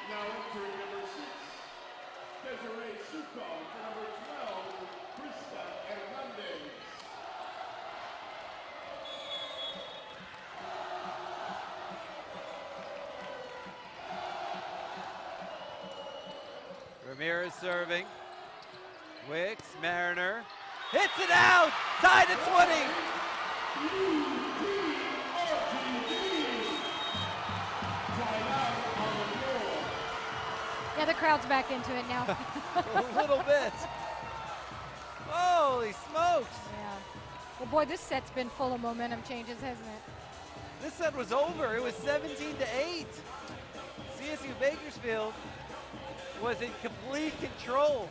Now entering number 6, Desiree Sukov for number 12, Krista Hernandez. Ramirez serving. Wicks, Mariner, hits it out! Tied at 20! Yeah, the crowd's back into it now. A little bit. Holy smokes! Yeah. Well, boy, this set's been full of momentum changes, hasn't it? This set was over. It was 17-8. CSU Bakersfield was in complete control.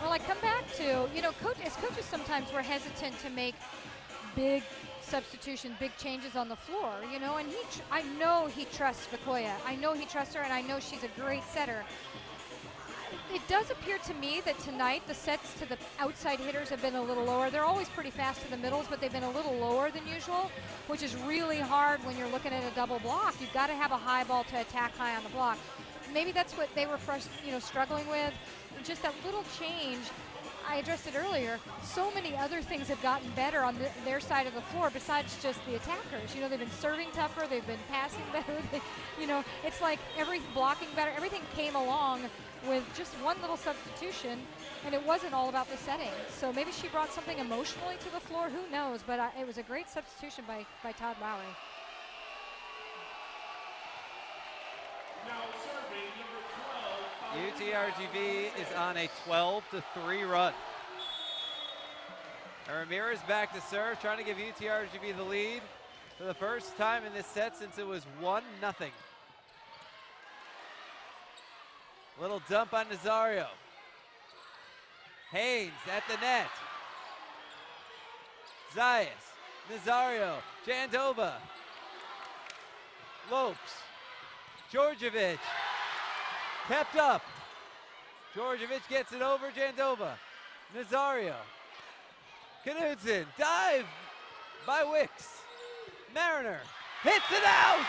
Well, I come back to, you know, as coaches sometimes we're hesitant to make big substitution, big changes on the floor, you know, and I know he trusts Vakoya. I know he trusts her, and I know she's a great setter. It does appear to me that tonight the sets to the outside hitters have been a little lower. They're always pretty fast to the middles, but they've been a little lower than usual, which is really hard when you're looking at a double block. You've got to have a high ball to attack high on the block. Maybe that's what they were struggling with. Just that little change. I addressed it earlier. So many other things have gotten better on their side of the floor besides just the attackers. You know, they've been serving tougher, they've been passing better. You know, it's like blocking better. Everything came along with just one little substitution, and it wasn't all about the setting. So maybe she brought something emotionally to the floor. Who knows? But it was a great substitution by Todd Lowry. Now serving number 12. UTRGV is on a 12-3 run. Ramirez back to serve, trying to give UTRGV the lead for the first time in this set since it was 1-0. Little dump on Nazario. Haynes at the net. Zayas, Nazario, Jandova, Lopes, Georgievich, kept up. Georgievich gets it over Jandova. Nazario, Knudsen, dive by Wicks. Mariner hits it out!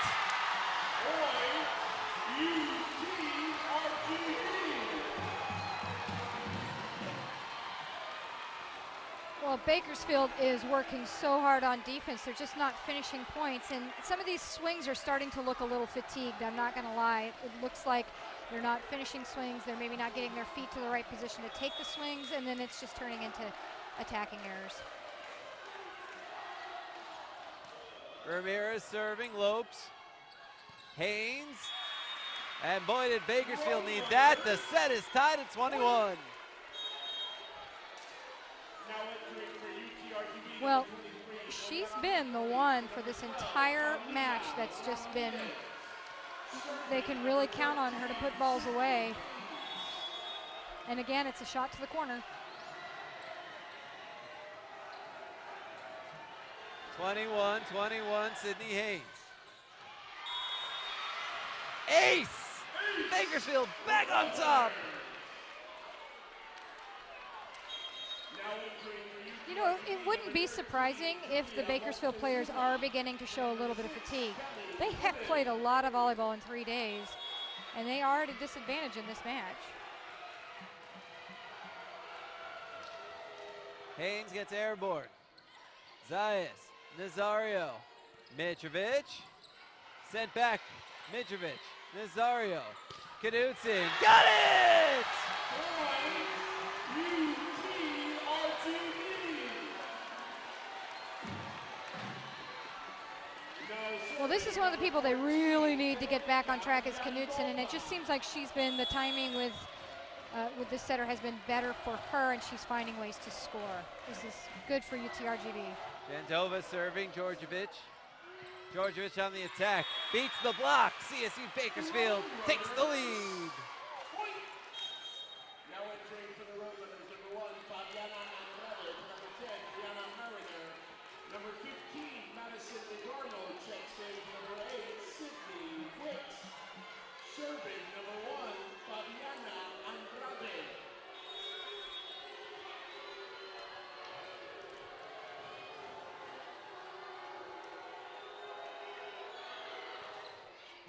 Well, Bakersfield is working so hard on defense. They're just not finishing points. And some of these swings are starting to look a little fatigued. I'm not going to lie. It looks like they're not finishing swings. They're maybe not getting their feet to the right position to take the swings. And then it's just turning into attacking errors. Ramirez serving, Lopes, Haynes. And boy, did Bakersfield need that. The set is tied at 21. Well, she's been the one for this entire match that's just been, they can really count on her to put balls away. And again, it's a shot to the corner. 21-21, Sydney Haynes. Ace! Bakersfield back on top. You know, it wouldn't be surprising if the Bakersfield players are beginning to show a little bit of fatigue. They have played a lot of volleyball in 3 days, and they are at a disadvantage in this match. Haynes gets airborne. Zayas, Nazario, Mitrovic, sent back, Mitrovic, Nazario, Knudsen, got it! Well, this is one of the people they really need to get back on track is Knudsen, and it just seems like she's been, the timing with this setter has been better for her, and she's finding ways to score. This is good for UTRGV. Jandova serving, Georgievich. Georgievich on the attack, beats the block. CSU Bakersfield takes the lead. Now entering for the road runners, number 1, Fabiana Andrade, number 10,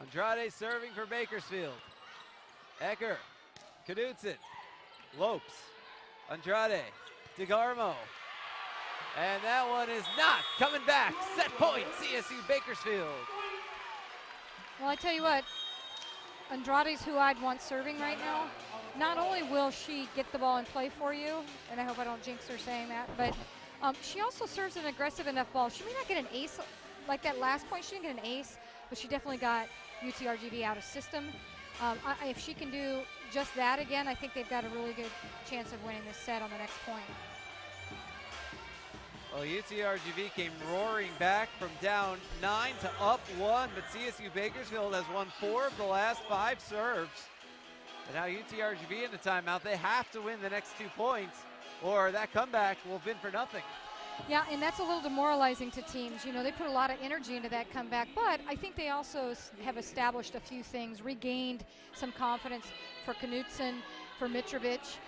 Andrade serving for Bakersfield. Ecker, Knudsen, Lopes, Andrade, DeGarmo. And that one is not coming back. Set point, CSU Bakersfield. Well, I tell you what, Andrade's who I'd want serving right now. Not only will she get the ball and play for you, and I hope I don't jinx her saying that, but she also serves an aggressive enough ball. She may not get an ace like that last point. She didn't get an ace, but she definitely got UTRGV out of system. If she can do just that again, I think they've got a really good chance of winning this set on the next point. Well, UTRGV came roaring back from down 9 to up 1, but CSU Bakersfield has won 4 of the last 5 serves. And now UTRGV in the timeout. They have to win the next 2 points, or that comeback will have been for nothing. Yeah, and that's a little demoralizing to teams. You know, they put a lot of energy into that comeback, but I think they also have established a few things, regained some confidence for Knudsen, for Mitrovic.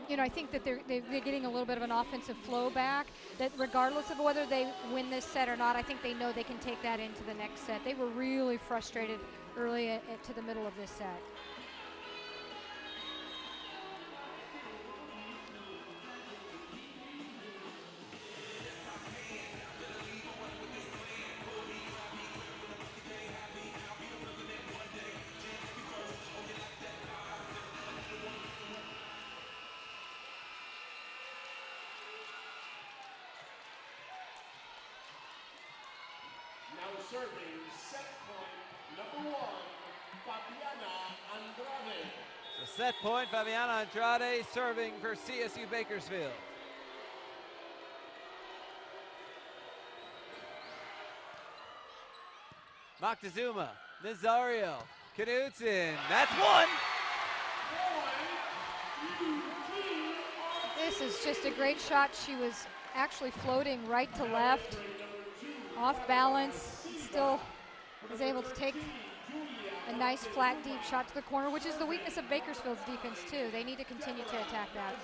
You know, I think that they're getting a little bit of an offensive flow back, that regardless of whether they win this set or not, I think they know they can take that into the next set. They were really frustrated early to the middle of this set. Now serving set point number 1, Fabiana Andrade. So set point, Fabiana Andrade serving for CSU Bakersfield. Moctezuma, Nazario, Knudsen, that's one! This is just a great shot. She was actually floating right to left, off balance, still was able to take a nice flat deep shot to the corner, which is the weakness of Bakersfield's defense too. They need to continue to attack that.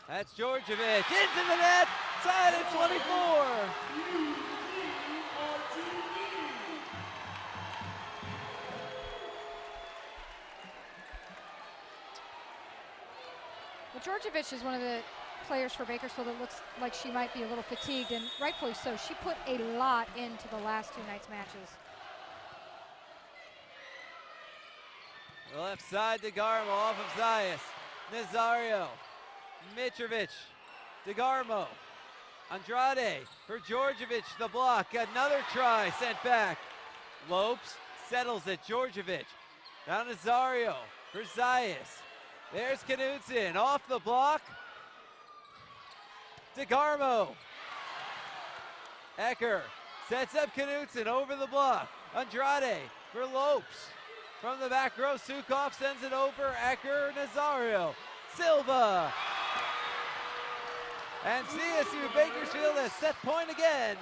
That's Djordjevic into the net, tied at 24. Well, Djordjevic is one of the players for Bakersfield that looks like she might be a little fatigued, and rightfully so. She put a lot into the last 2 nights' matches. The left side, DeGarmo off of Zayas. Nazario, Mitrovic, DeGarmo, Andrade for Djordjevic, the block. Another try sent back. Lopes settles it, Djordjevic. Now Nazario for Zayas. There's Knudsen off the block. DeGarmo. Ecker sets up Knudsen over the block. Andrade for Lopes. From the back row, Sukov sends it over. Ecker, Nazario, Silva. And CSU Bakersfield has set point again.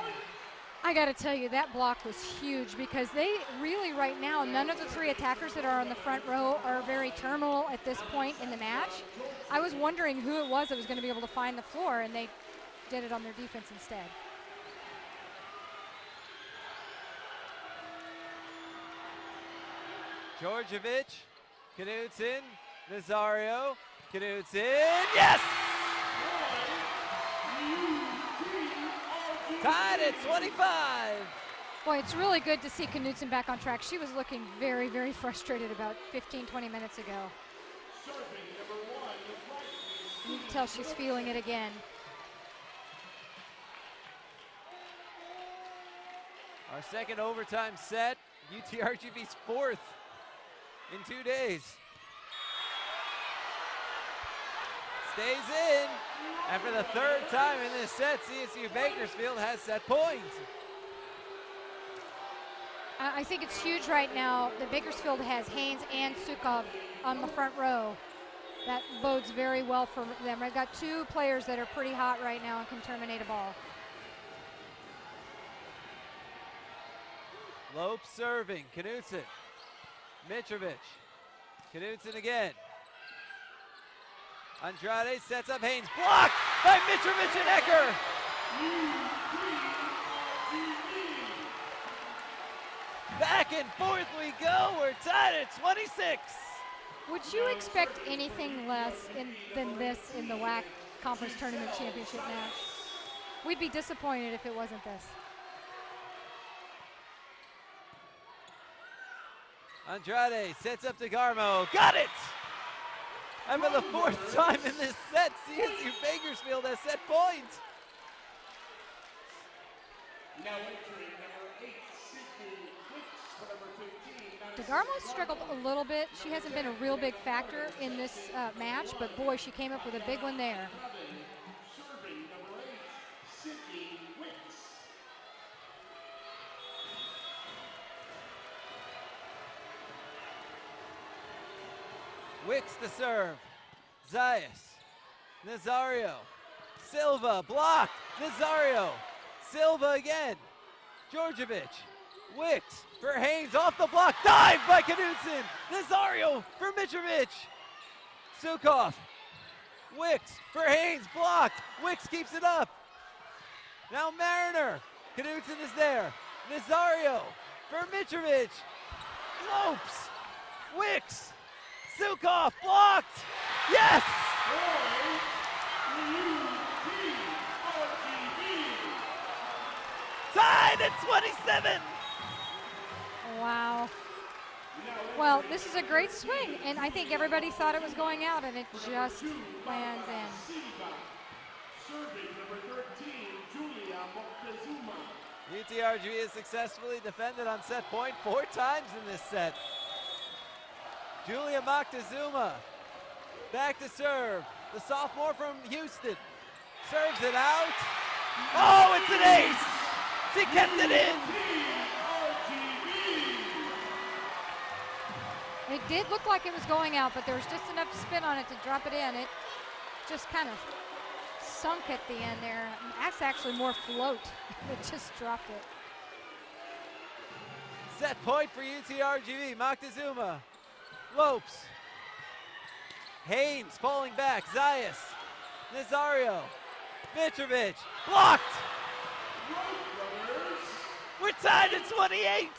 I got to tell you, that block was huge because they really right now, none of the 3 attackers that are on the front row are very terminal at this point in the match. I was wondering who it was that was going to be able to find the floor, and they did it on their defense instead. Djordjevic, Knudsen, Nazario, Knudsen, yes! Tied at 25. Boy, it's really good to see Knudsen back on track. She was looking very, very frustrated about 15, 20 minutes ago. You can tell she's feeling it again. Our second overtime set, UTRGV's 4th in 2 days. Stays in, and for the 3rd time in this set, CSU Bakersfield has set points. I think it's huge right now that Bakersfield has Haynes and Sukov on the front row. That bodes very well for them. I've got 2 players that are pretty hot right now and can terminate a ball. Lopes serving, Knudsen, Mitrovic, Knudsen again. Andrade sets up Haynes, blocked! by Mitrovic and Ecker. Back and forth we go. We're tied at 26. Would you expect anything less than this in the WAC Conference Tournament Championship match? We'd be disappointed if it wasn't this. Andrade sets up to Garmo. Got it! And for the fourth time in this set, CSU Bakersfield has set point. Now entering number 8, Sydney Wicks for number 15. DeGarmo struggled a little bit. She hasn't been a real big factor in this match, but boy, she came up with a big one there. Serving number 8, Sydney Wicks. Wicks to serve. Zayas. Nazario. Silva blocked. Nazario. Silva again. Djordjevic. Wicks for Haynes off the block. Dive by Knudsen. Nazario for Mitrovic. Sukov. Wicks for Haynes. Blocked. Wicks keeps it up. Now Mariner. Knudsen is there. Nazario for Mitrovic. Lopes. Wicks. Sukov blocked. Yes! Tied at 27. Wow. Well, this is a great swing, and I think everybody thought it was going out, and it just lands in. Serving number 13, Julia Moctezuma. UTRGV has successfully defended on set point 4 times in this set. Julia Moctezuma back to serve. The sophomore from Houston serves it out. Oh, it's an ace! She kept it in. It did look like it was going out, but there was just enough spin on it to drop it in. It just kind of sunk at the end there. That's actually more float. It just dropped it. Set point for UTRGV. Moctezuma. Lopes. Haynes falling back. Zayas. Nazario. Mitrovic. Blocked. We're tied at 28.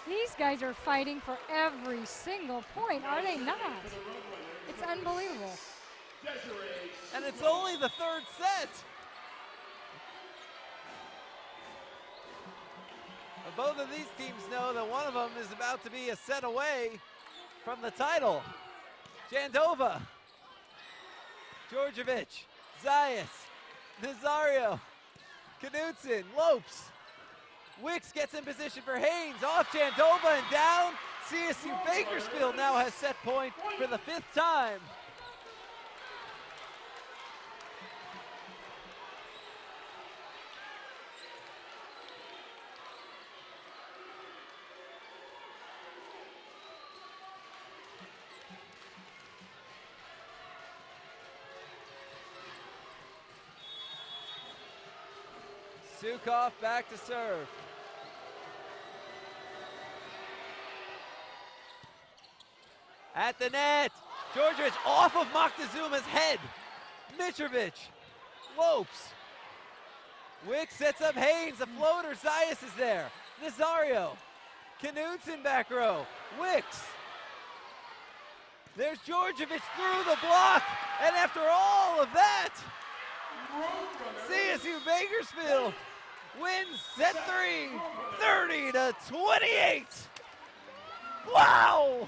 These guys are fighting for every single point, are they not? It's unbelievable. And it's only the 3rd set. But both of these teams know that one of them is about to be a set away from the title. Jandova. Djordjevic. Zayas. Nazario. Knudsen. Lopes. Wicks gets in position for Haynes. Off Jandova and down. CSU Bakersfield now has set point for the 5th time. Sukov back to serve. At the net. Djordjevic off of Moctezuma's head. Mitrovic. Lopes. Wicks sets up Haynes. The floater. Zayas is there. Nazario. Knudsen back row. Wicks. There's Djordjevic through the block. And after all of that, CSU Bakersfield wins set 3, 30-28. Wow!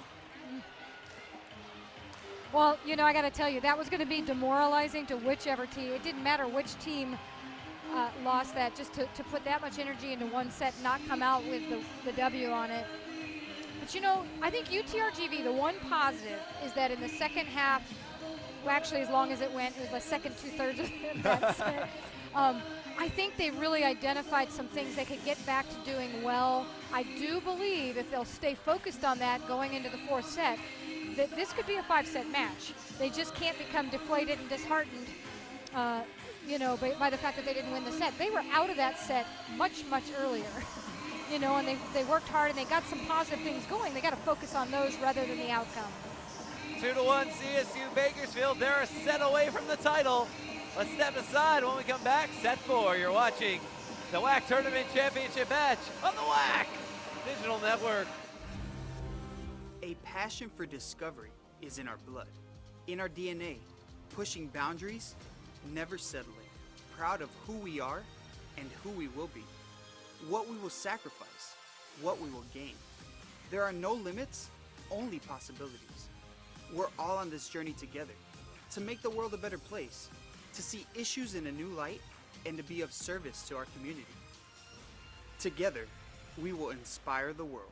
Well, you know, I got to tell you, that was going to be demoralizing to whichever team. It didn't matter which team lost that, just to put that much energy into one set, not come out with the W on it. But, you know, I think UTRGV, the one positive is that in the second half, well, actually, as long as it went, it was the second 2/3 of that set. I think they really identified some things they could get back to doing well. I do believe if they'll stay focused on that going into the 4th set, that this could be a 5-set match. They just can't become deflated and disheartened, you know, by the fact that they didn't win the set. They were out of that set much, much earlier, you know, and they worked hard and they got some positive things going. They got to focus on those rather than the outcome. 2-1 CSU Bakersfield. They're a set away from the title. Let's step aside when we come back. Set 4. You're watching the WAC Tournament Championship match on the WAC Digital Network. A passion for discovery is in our blood, in our DNA, pushing boundaries, never settling, proud of who we are and who we will be, what we will sacrifice, what we will gain. There are no limits, only possibilities. We're all on this journey together to make the world a better place, to see issues in a new light, and to be of service to our community. Together, we will inspire the world.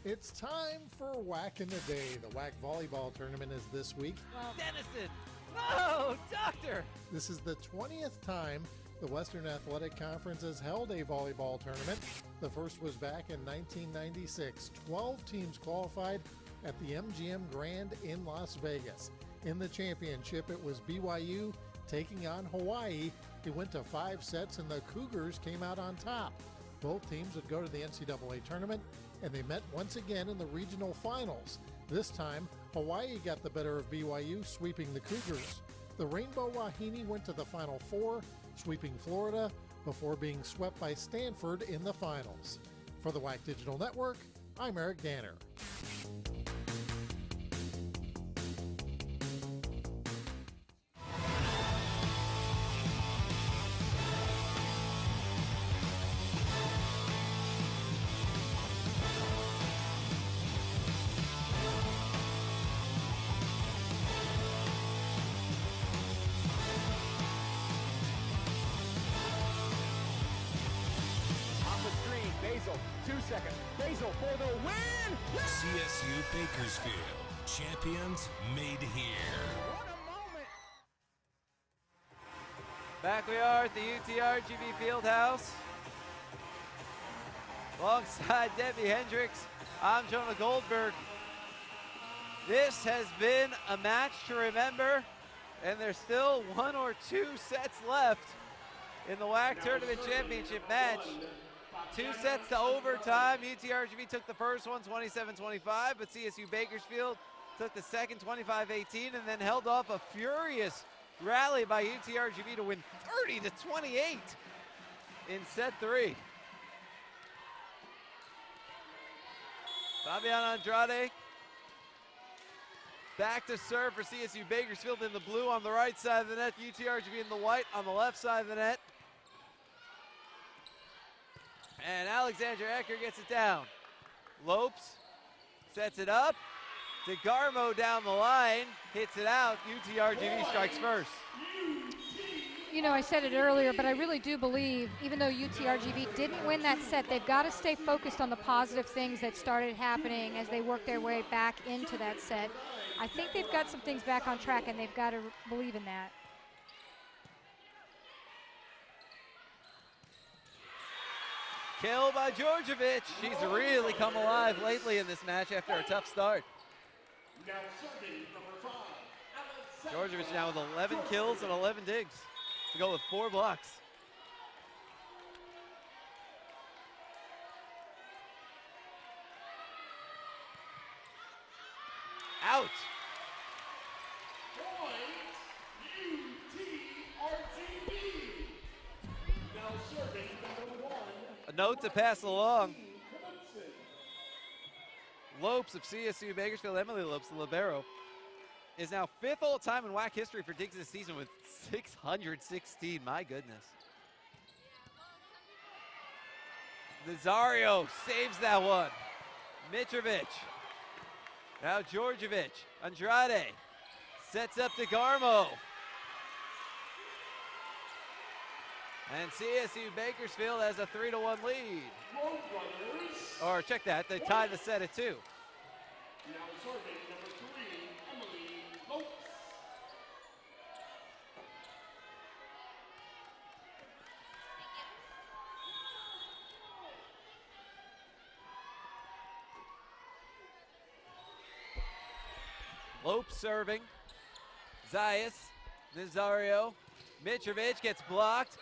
It's time for WAC in the Day. The WAC volleyball tournament is this week. Denison! No, doctor! This is the 20th time the Western Athletic Conference has held a volleyball tournament. The first was back in 1996. 12 teams qualified at the MGM Grand in Las Vegas. In the championship, it was BYU taking on Hawaii. It went to 5 sets, and the Cougars came out on top. Both teams would go to the NCAA tournament, and they met once again in the regional finals. This time, Hawaii got the better of BYU, sweeping the Cougars. The Rainbow Wahine went to the Final Four, sweeping Florida, before being swept by Stanford in the finals. For the WAC Digital Network, I'm Eric Danner. Basil for the win! CSU Bakersfield, champions made here. What a moment! Back we are at the UTRGV Fieldhouse. Alongside Debbie Hendricks, I'm Jonah Goldberg. This has been a match to remember, and there's still 1 or 2 sets left in the WAC Tournament Championship match. 2 sets to overtime. UTRGV took the first one 27-25, but CSU Bakersfield took the second 25-18 and then held off a furious rally by UTRGV to win 30-28 in set 3. Fabian Andrade back to serve for CSU Bakersfield in the blue on the right side of the net. UTRGV in the white on the left side of the net. And Alexandra Ecker gets it down. Lopes sets it up. DeGarmo down the line, hits it out. UTRGV strikes first. You know, I said it earlier, but I really do believe, even though UTRGV didn't win that set, they've got to stay focused on the positive things that started happening as they work their way back into that set. I think they've got some things back on track, and they've got to believe in that. Kill by Djordjevic. She's really come alive lately in this match after a tough start. Now serving number 5. Djordjevic now with 11 kills and 11 digs to go with 4 blocks. Out. Note to pass along. Lopes of CSU Bakersfield, Emily Lopes, the libero, is now 5th all-time in WAC history for digs this season with 616. My goodness. Nazario saves that one. Mitrovic. Now Djordjevic. Andrade sets up DeGarmo. And CSU Bakersfield has a 3-1 lead. Or check that, they tie the set at 2. Now serving number 3, Emily Lopes. Lopes serving. Zayas, Nazario, Mitrovic gets blocked.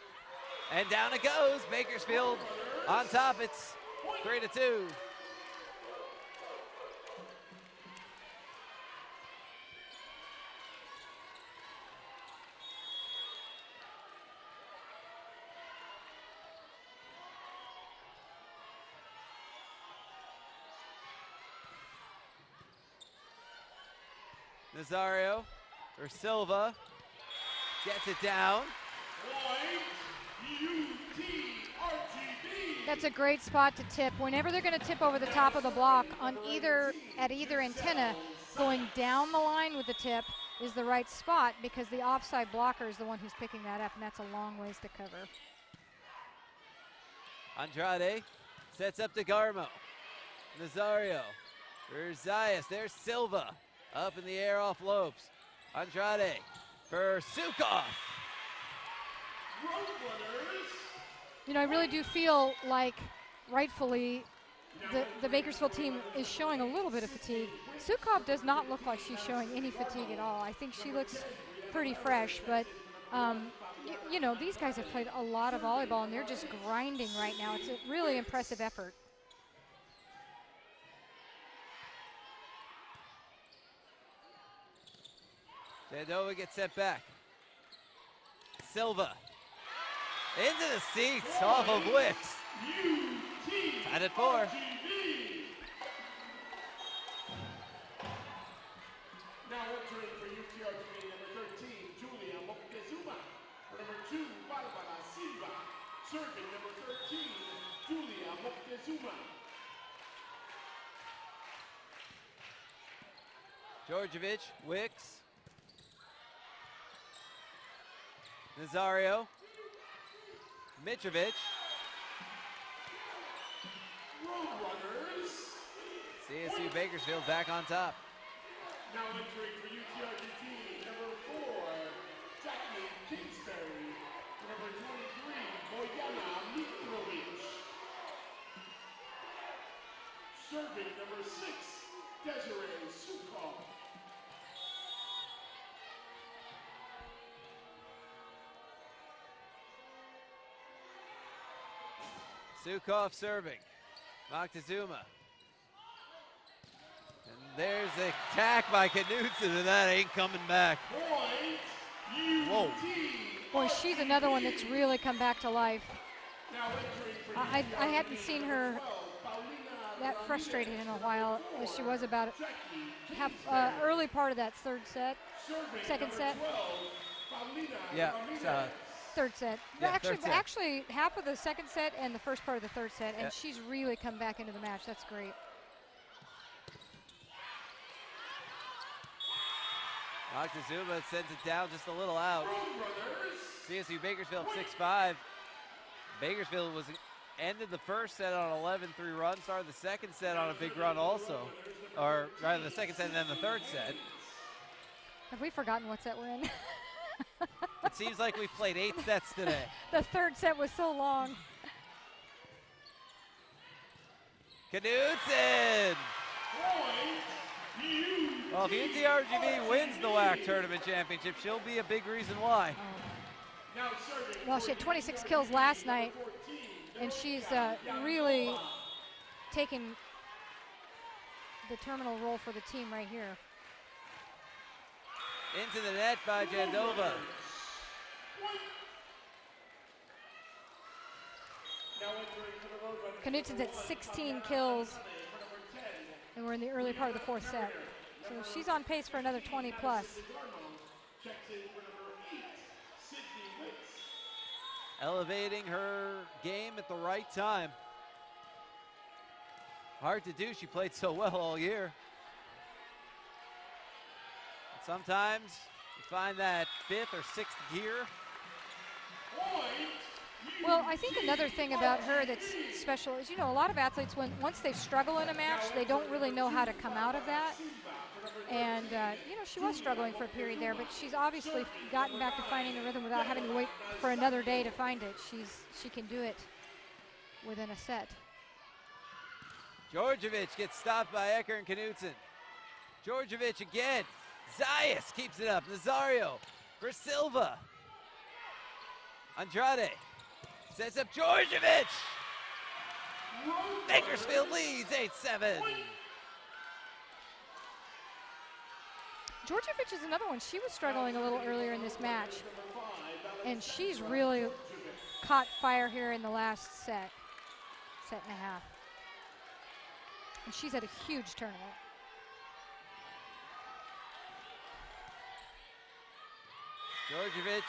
And down it goes. Bakersfield on top. It's 3-2. Nazario for Silva. Gets it down. That's a great spot to tip. Whenever they're going to tip over the top of the block on either antenna, going down the line with the tip is the right spot because the offside blocker is the one who's picking that up, and that's a long ways to cover. Andrade sets up to Garmo. Nazario for Zayas. There's Silva. Up in the air off Lopes. Andrade for Sukov. You know, I really do feel like rightfully the Bakersfield team is showing a little bit of fatigue. Sukov does not look like she's showing any fatigue at all. I think she looks pretty fresh, but you know, these guys have played a lot of volleyball and they're just grinding right now. It's a really impressive effort. Jandova gets set back. Silva into the seats off of Wicks. Tied at 4. Now entering for UTRGV number 13, Julia Moctezuma. Number 2, Barbara Silva. Serving number 13, Julia Moctezuma. Georgievich, Wicks. Nazario. Mitrovic. CSU Bakersfield back on top. Now entering for UTRGV number 4, Jacqueline Kingsbury. Number 23, Boyana Mitrovic. Serving number 6, Desiree Sukov. Sukov serving. Moctezuma. And there's the attack by Knudsen, and that ain't coming back. Whoa. Boy, she's another one that's really come back to life. I hadn't seen her that frustrated in a while as she was about early part of that second set. Yeah. Third set. Yeah, actually, half of the second set and the first part of the third set, and yeah. she's really come back into the match. That's great. Moctezuma sends it down just a little out. CSU Bakersfield 6-5. Bakersfield ended the first set on 11-3 run, started the second set on a big run also. Or rather the second set and then the third set. Have we forgotten what set we're in? It seems like we've played 8 sets today. The third set was so long. Knudsen! Well, if UTRGV wins the WAC tournament championship, she'll be a big reason why. Well, she had 26 kills last night, and she's really taken the terminal role for the team right here. Into the net by Jandova. Knudsen's at 16 kills, and we're in the early part of the fourth set. So she's on pace for another 20 plus. Elevating her game at the right time. Hard to do, she played so well all year. Sometimes you find that 5th or 6th gear. Well, I think another thing about her that's special is, you know, a lot of athletes, once they struggle in a match, they don't really know how to come out of that. And, you know, she was struggling for a period there, but she's obviously gotten back to finding the rhythm without having to wait for another day to find it. She can do it within a set. Georgievich gets stopped by Ecker and Knudsen. Georgievich again. Zayas keeps it up. Nazario for Silva. Andrade. Sets up Djordjevic. Bakersfield leads 8-7. Djordjevic is another one. She was struggling a little earlier in this match, and she's really caught fire here in the last set and a half. And she's had a huge tournament. Djordjevic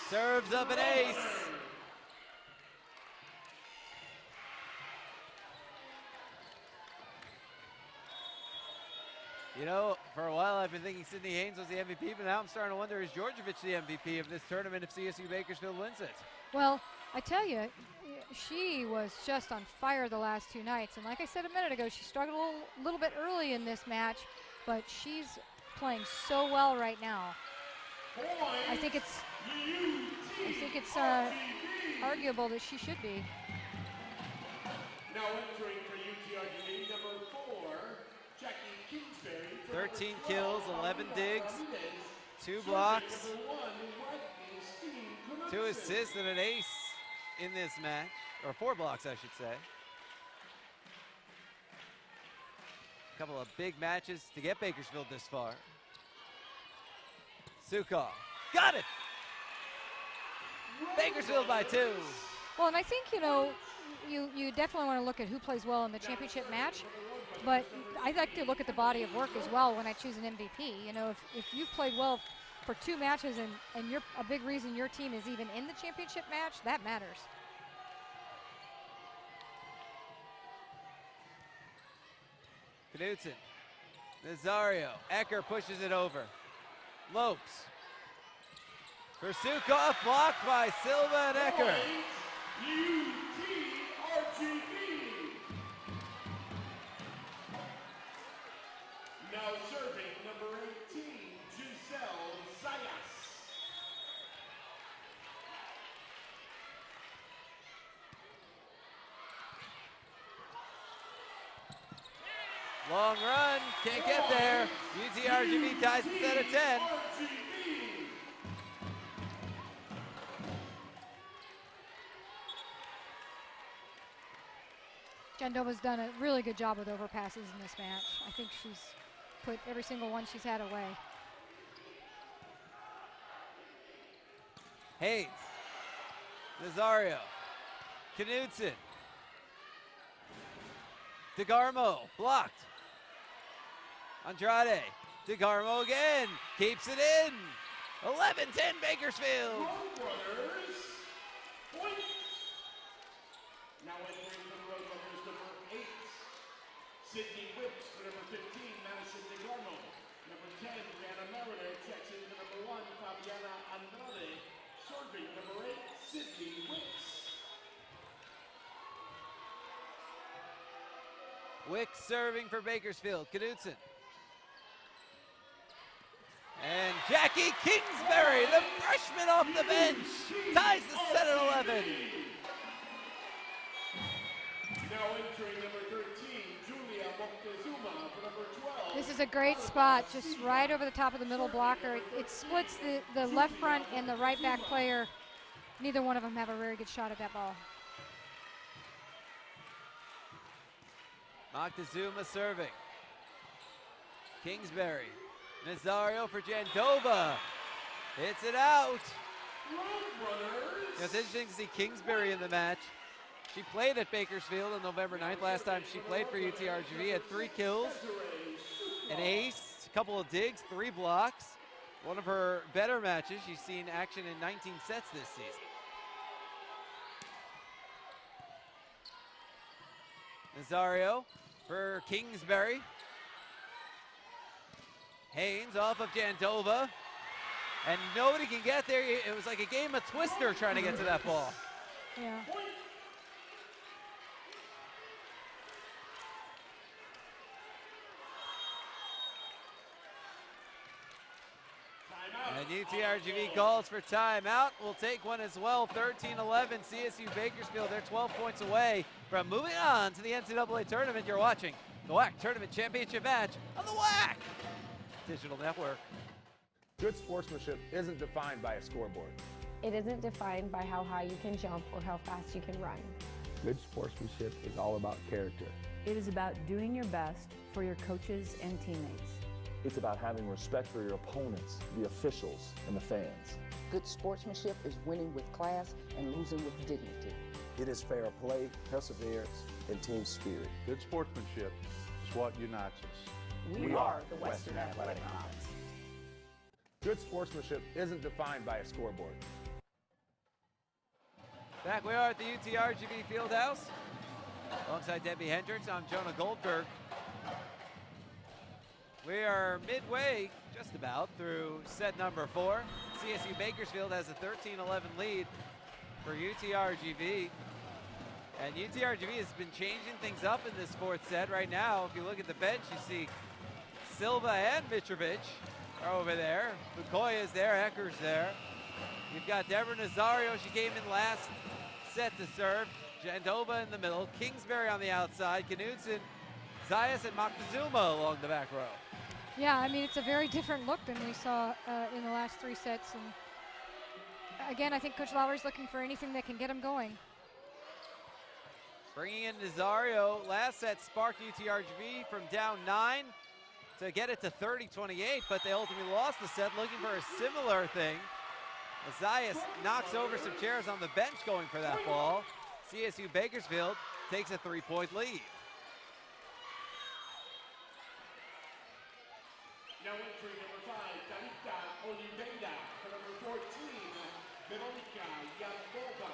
serves up an ace. You know, for a while I've been thinking Sydney Haynes was the MVP, but now I'm starting to wonder, is Djordjevic the MVP of this tournament if CSU Bakersfield wins it? Well, I tell you, she was just on fire the last 2 nights. And like I said a minute ago, she struggled a little bit early in this match, but she's playing so well right now. I think it's arguable that she should be. Now entering for UTRGV, number 4, Jackie Kingsbury. 13 kills, 11 digs, 2 blocks, 2 assists, and an ace in this match, or 4 blocks, I should say. A couple of big matches to get Bakersfield this far. Sukov, got it! Bakersfield by 2. Well, and I think, you know, you definitely want to look at who plays well in the championship match, but I like to look at the body of work as well when I choose an MVP. You know, if you've played well for 2 matches and you're a big reason your team is even in the championship match, that matters. Knudsen, Nazario, Ecker pushes it over. Lopes. For Sukov, blocked by Silva and Ecker. UTRGV. Now serving number 18, Giselle Zayas. Long run, can't get there. UTRGV ties the set at 10. Jandova's done a really good job with overpasses in this match. I think she's put every single one she's had away. Hayes, Nazario, Knudsen, DeGarmo, blocked. Andrade, DeGarmo again, keeps it in. 11-10 Bakersfield. Now entering the Roadrunners, number 8, Sydney Whips for number 15, Madison DeGarmo. Number 10, Brianna Mariner checks into number 1, Fabiana Andrade. Serving number 8, Sydney Whips. Wicks serving for Bakersfield, Knudsen. And Jackie Kingsbury, the freshman off the bench, ties the set at 11. Now entering number 13, Julia Moctezuma for number 12. This is a great spot, just right over the top of the middle blocker. It splits the left front and the right back player. Neither one of them have a very good shot at that ball. Moctezuma serving. Kingsbury. Nazario for Jandova. Hits it out. It's interesting to see Kingsbury in the match. She played at Bakersfield on November 9th. Last time she played for UTRGV, had 3 kills, an ace, a couple of digs, 3 blocks. One of her better matches. She's seen action in 19 sets this season. Nazario for Kingsbury. Haynes off of Jandova. And nobody can get there. It was like a game of Twister trying to get to that ball. Yeah. And UTRGV calls for timeout. We'll take one as well. 13-11 CSU Bakersfield. They're 12 points away from moving on to the NCAA tournament. You're watching the WAC Tournament Championship match on the WAC Digital Network. Good sportsmanship isn't defined by a scoreboard. It isn't defined by how high you can jump or how fast you can run. Good sportsmanship is all about character. It is about doing your best for your coaches and teammates. It's about having respect for your opponents, the officials, and the fans. Good sportsmanship is winning with class and losing with dignity. It is fair play, perseverance, and team spirit. Good sportsmanship is what unites us. We are the Western Athletic Conference. Good sportsmanship isn't defined by a scoreboard. Back we are at the UTRGV Fieldhouse. Alongside Debbie Hendricks, I'm Jonah Goldberg. We are midway, just about, through set number 4. CSU Bakersfield has a 13-11 lead for UTRGV. And UTRGV has been changing things up in this 4th set. Right now, if you look at the bench, you see Silva and Mitrovic are over there. Bukoya is there, Ecker's there. You've got Deborah Nazario, she came in last set to serve. Jandova in the middle, Kingsbury on the outside, Knudsen, Zayas, and Moctezuma along the back row. Yeah, I mean, it's a very different look than we saw in the last 3 sets. And again, I think Coach Lowry's looking for anything that can get him going. Bringing in Nazario, last set sparked UTRGV from down 9 to get it to 30-28, but they ultimately lost the set, looking for a similar thing. Zayas knocks over some chairs on the bench going for that ball. CSU Bakersfield takes a 3-point lead. Now entering number 5, Danita Oliveira. For number 14, Veronica Yabova.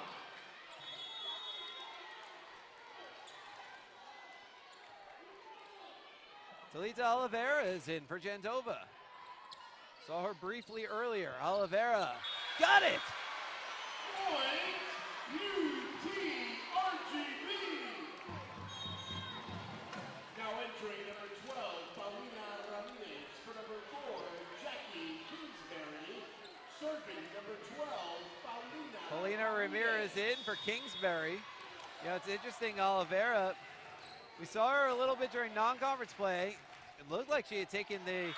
Talita Oliveira is in for Jandova. Saw her briefly earlier. Oliveira got it! Point, UTRGV. Now entering number 12, Paulina Ramirez. For number 4, Jackie Kingsbury. Serving number 12, Paulina Ramirez in for Kingsbury. You know, it's interesting, Oliveira, we saw her a little bit during non-conference play. It looked like she had taken the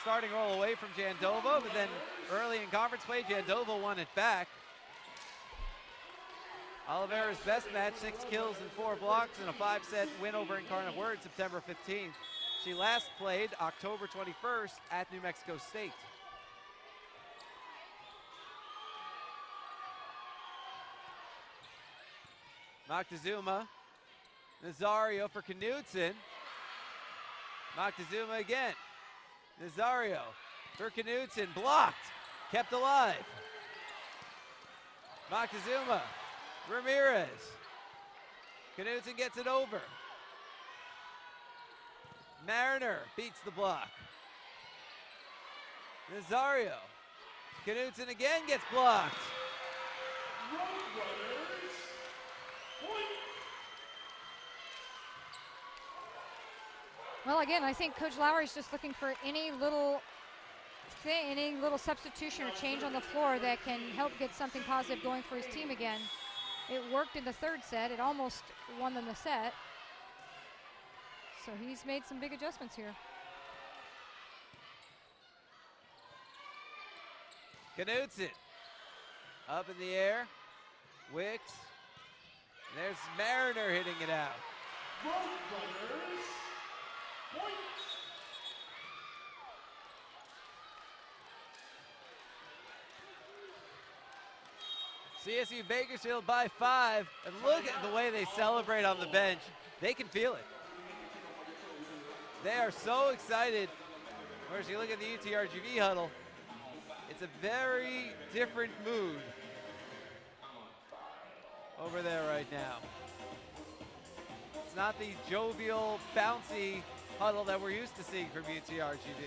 starting role away from Jandova, but then early in conference play, Jandova won it back. Oliveira's best match, 6 kills and 4 blocks in a 5-set win over Incarnate Word September 15th. She last played October 21st at New Mexico State. Moctezuma, Nazario for Knudsen. Moctezuma again. Nazario for Knudsen, blocked, kept alive. Moctezuma, Ramirez. Knudsen gets it over. Mariner beats the block. Nazario. Knudsen again gets blocked. Well, again, I think Coach Lowry's just looking for any little thing, any little substitution or change on the floor that can help get something positive going for his team again. It worked in the 3rd set. It almost won them the set. So he's made some big adjustments here. Knudsen up in the air. Wicks. There's Mariner hitting it out. CSU Bakersfield by 5, and look at the way they celebrate on the bench. They can feel it. They are so excited. Whereas you look at the UTRGV huddle, it's a very different mood over there right now. It's not the jovial, bouncy huddle that we're used to seeing from UTRGV.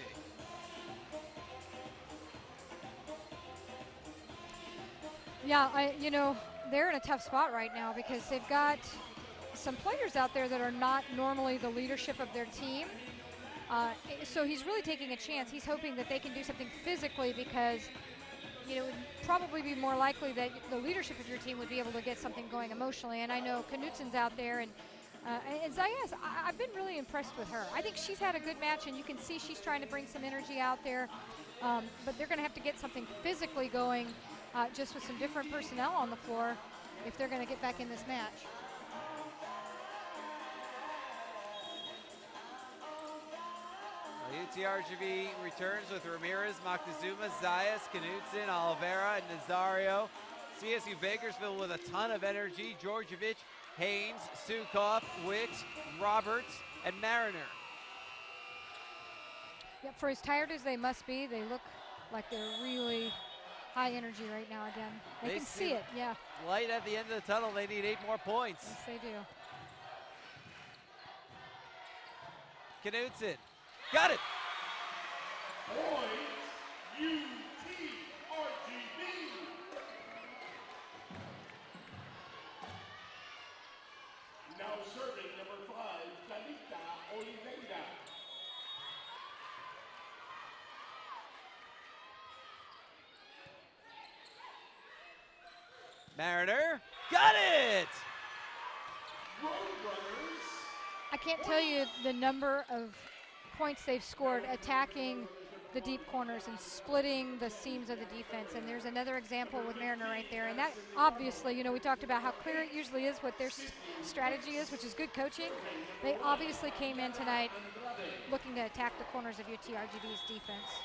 Yeah, you know, they're in a tough spot right now because they've got some players out there that are not normally the leadership of their team. So he's really taking a chance. He's hoping that they can do something physically because, you know, it would probably be more likely that the leadership of your team would be able to get something going emotionally. And I know Knudsen's out there, and Zayas, I've been really impressed with her. I think she's had a good match, and you can see she's trying to bring some energy out there. But they're going to have to get something physically going just with some different personnel on the floor if they're going to get back in this match. UTRGV returns with Ramirez, Moctezuma, Zayas, Knudsen, Oliveira, and Nazario. CSU Bakersfield with a ton of energy. Georgievich, Haynes, Sukoff, Witt, Roberts, and Mariner. Yeah, for as tired as they must be, they look like they're really high energy right now again. They can see it, yeah. Light at the end of the tunnel. They need 8 more points. Yes, they do. Knudsen. Got it. Point, UTRGV. Now serving number 5, Talita Oliveira. Mariner. Got it. I can't tell you the number of points they've scored attacking the deep corners and splitting the seams of the defense. And there's another example with Mariner right there. And that obviously, you know, we talked about how clear it usually is what their strategy is, which is good coaching. They obviously came in tonight looking to attack the corners of UTRGV's defense.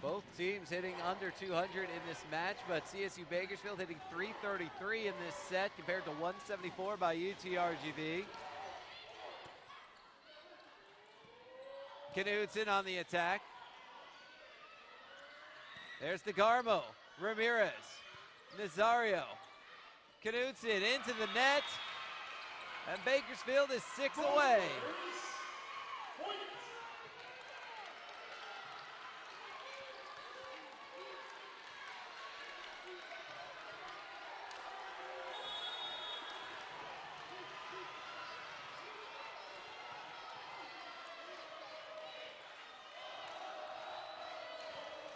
Both teams hitting under 200 in this match, but CSU Bakersfield hitting 333 in this set compared to 174 by UTRGV. Knudsen on the attack. There's DeGarmo, Ramirez, Nazario, Knudsen into the net, and Bakersfield is 6 away.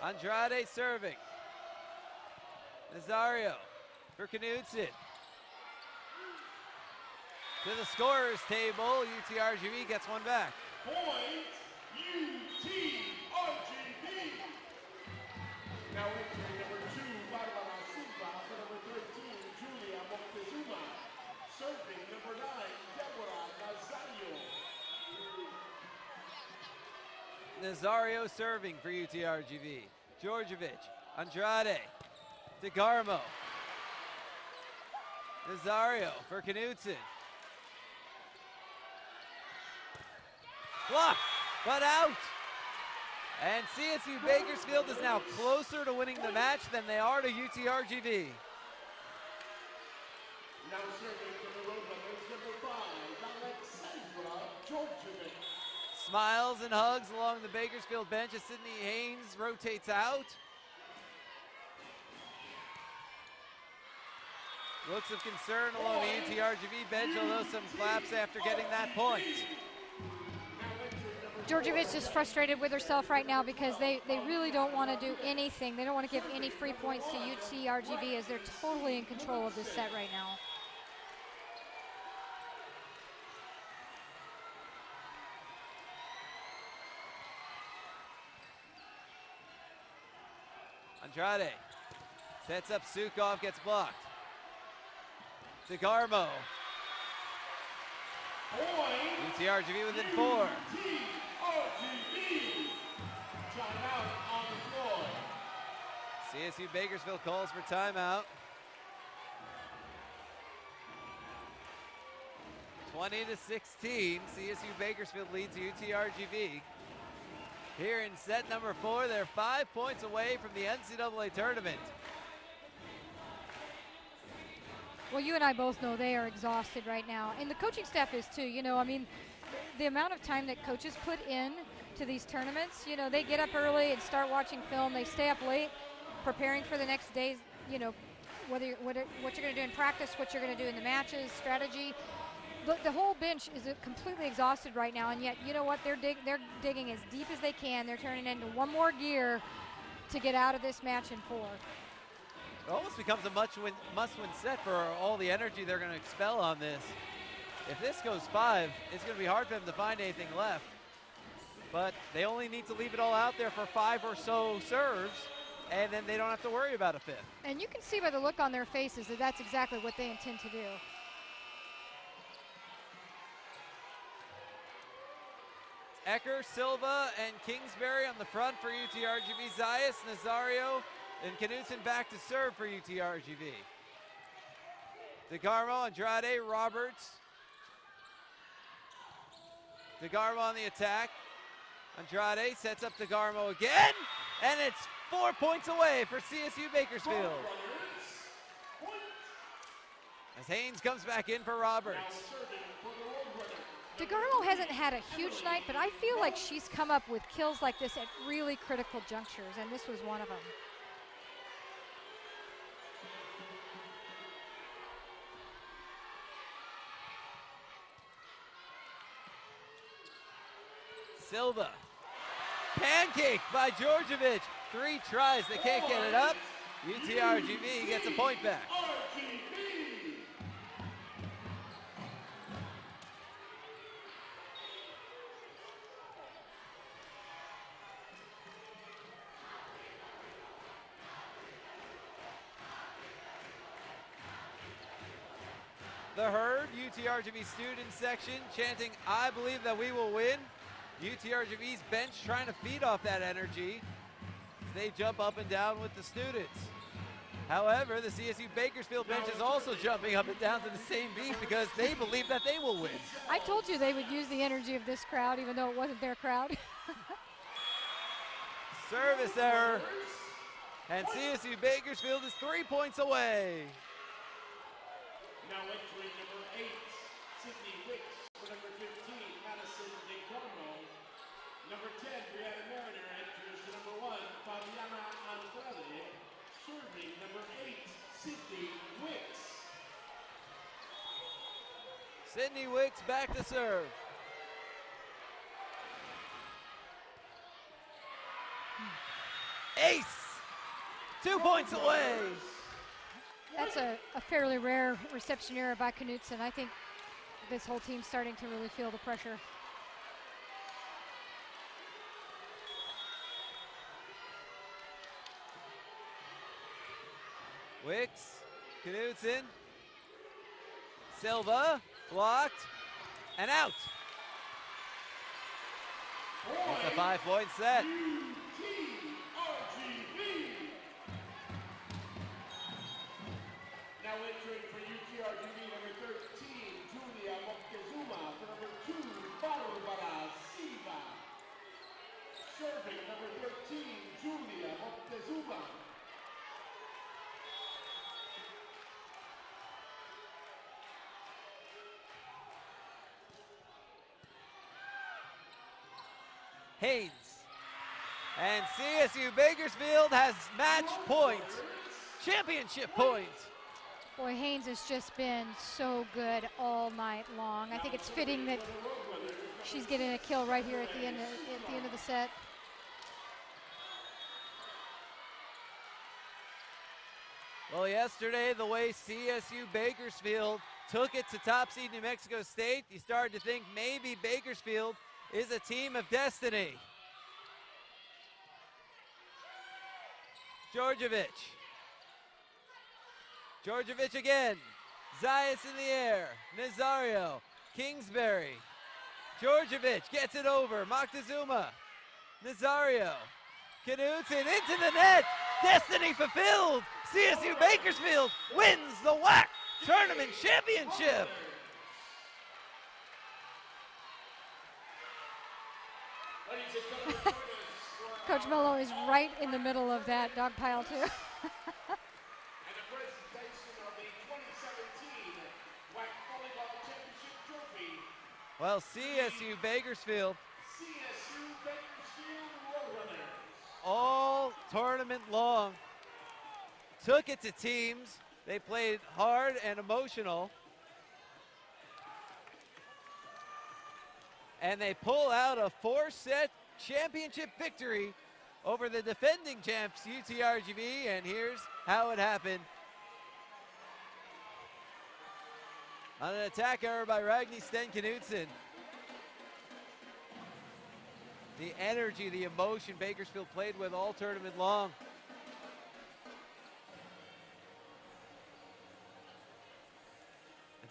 Andrade serving. Nazario for Knudsen. To the scorer's table, UTRGV gets one back. Point, UTRGV. Now entering number 2, Barbara Silva, for number 13, Julia Moctezuma. Serving number 9, Deborah Nazario. Nazario serving for UTRGV. Georgievich, Andrade, DeGarmo. Nazario for Knudsen. Blocked, but out. And CSU Bakersfield is now closer to winning the match than they are to UTRGV. Now serving for the Roadrunners, number 5, Alexandra Georgievich. Smiles and hugs along the Bakersfield bench as Sydney Haynes rotates out. Looks of concern along the UTRGV bench, although some claps after getting that point. Georgievich is frustrated with herself right now because they really don't want to do anything. They don't want to give any free points to UTRGV as they're totally in control of this set right now. Andrade sets up Sukoff, gets blocked. DeGarmo. UTRGV within 4. Timeout on the floor. CSU Bakersfield calls for timeout. 20-16, CSU Bakersfield leads UTRGV. Here in set number 4, they're 5 points away from the NCAA tournament. Well, you and I both know they are exhausted right now, and the coaching staff is too. You know, I mean, the amount of time that coaches put in to these tournaments, you know, they get up early and start watching film. They stay up late preparing for the next day's, you know, what you're going to do in practice, what you're going to do in the matches, strategy. The whole bench is completely exhausted right now, and yet, you know what, they're digging as deep as they can. They're turning into one more gear to get out of this match in 4. It almost becomes a must-win set for all the energy they're going to expel on this. If this goes 5, it's going to be hard for them to find anything left. But they only need to leave it all out there for 5 or so serves and then they don't have to worry about a fifth. And you can see by the look on their faces that that's exactly what they intend to do. Ecker, Silva, and Kingsbury on the front for UTRGV. Zayas, Nazario, and Knudsen back to serve for UTRGV. DeGarmo, Andrade, Roberts. DeGarmo on the attack. Andrade sets up DeGarmo again, and it's 4 points away for CSU Bakersfield. As Haynes comes back in for Roberts. DeGarmo hasn't had a huge night, but I feel like she's come up with kills like this at really critical junctures, and this was one of them. Silva. Pancake by Djordjevic. 3 tries, they can't get it up. UTRGV gets a point back. The herd, UTRGV student section, chanting, "I believe that we will win." UTRGV's bench trying to feed off that energy as they jump up and down with the students. However, the CSU Bakersfield bench is also jumping up and down to the same beat because they believe that they will win. I told you they would use the energy of this crowd even though it wasn't their crowd. Service error, and CSU Bakersfield is 3 points away. Now entering number 8, Sydney Wicks. For number 15, Madison DeGarmo. Number 10, Brianna Mariner enters for number 1, Fabiana Andrade. Serving number 8, Sydney Wicks. Sydney Wicks back to serve. Ace! 2 points away. That's a fairly rare reception error by Knudsen. I think this whole team's starting to really feel the pressure. Wicks, Knudsen, Silva, blocked, and out. It's a 5-point set. Now entering for UTRGV number 13, Julia Moctezuma. For number 2, Barbara Silva. Serving number 13, Julia Moctezuma. Haynes. And CSU Bakersfield has match point, championship point. Boy, Haynes has just been so good all night long. I think it's fitting that she's getting a kill right here at the end of the set. Well, yesterday, the way CSU Bakersfield took it to top seed New Mexico State, you started to think maybe Bakersfield is a team of destiny. Djordjevic. Djordjevic again. Zayas in the air. Nazario. Kingsbury. Djordjevic gets it over. Moctezuma. Nazario. Knudsen into the net. Destiny fulfilled. CSU Bakersfield wins the WAC Tournament Championship. Coach Mello is right in the middle of that dog pile too. And the presentation of the 2017 WAC Volleyball Championship Trophy. Well, CSU Bakersfield Roadrunners. all tournament long took it to teams. They played hard and emotional. And they pull out a 4-set championship victory over the defending champs UTRGV, and here's how it happened. On an attack error by Ragni Sten-Knudsen. The energy, the emotion Bakersfield played with all tournament long.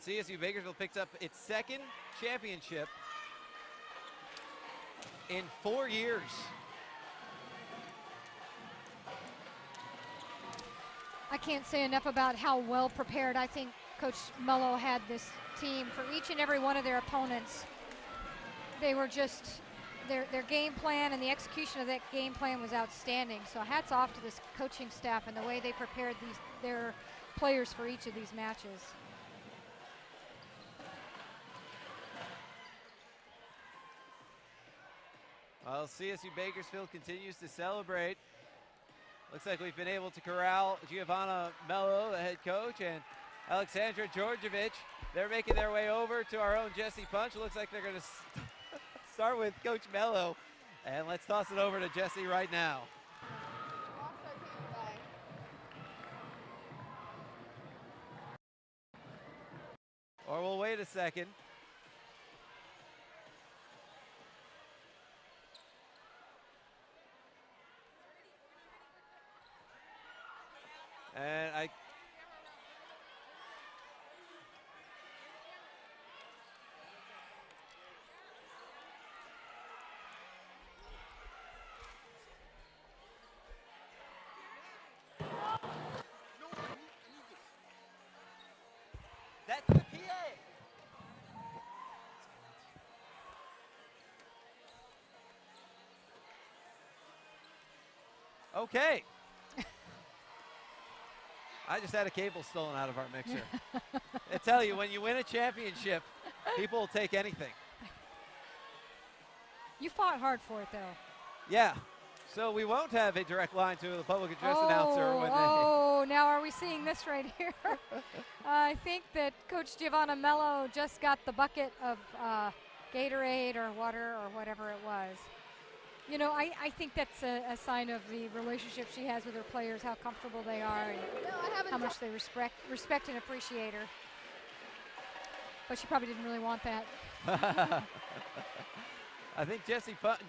CSU Bakersfield picks up its second championship in 4 years. I can't say enough about how well prepared I think Coach Mello had this team for each and every one of their opponents. They were just, their game plan and the execution of that game plan was outstanding. So hats off to this coaching staff and the way they prepared their players for each of these matches. Well, CSU Bakersfield continues to celebrate. Looks like we've been able to corral Giovanna Mello, the head coach, and Alexandra Georgievich. They're making their way over to our own Jessie Punch. Looks like they're going to start with Coach Mello. And let's toss it over to Jessie right now. Or we'll wait a second. And that's the PA. Okay. I just had a cable stolen out of our mixer. I tell you, when you win a championship, people will take anything. You fought hard for it, though. Yeah. So we won't have a direct line to the public address announcer. When Now are we seeing this right here? I think that Coach Giovanna Mello just got the bucket of Gatorade or water or whatever it was. You know, I think that's a sign of the relationship she has with her players, how comfortable they are, and how much they respect and appreciate her. But she probably didn't really want that. I think Jessie Punch,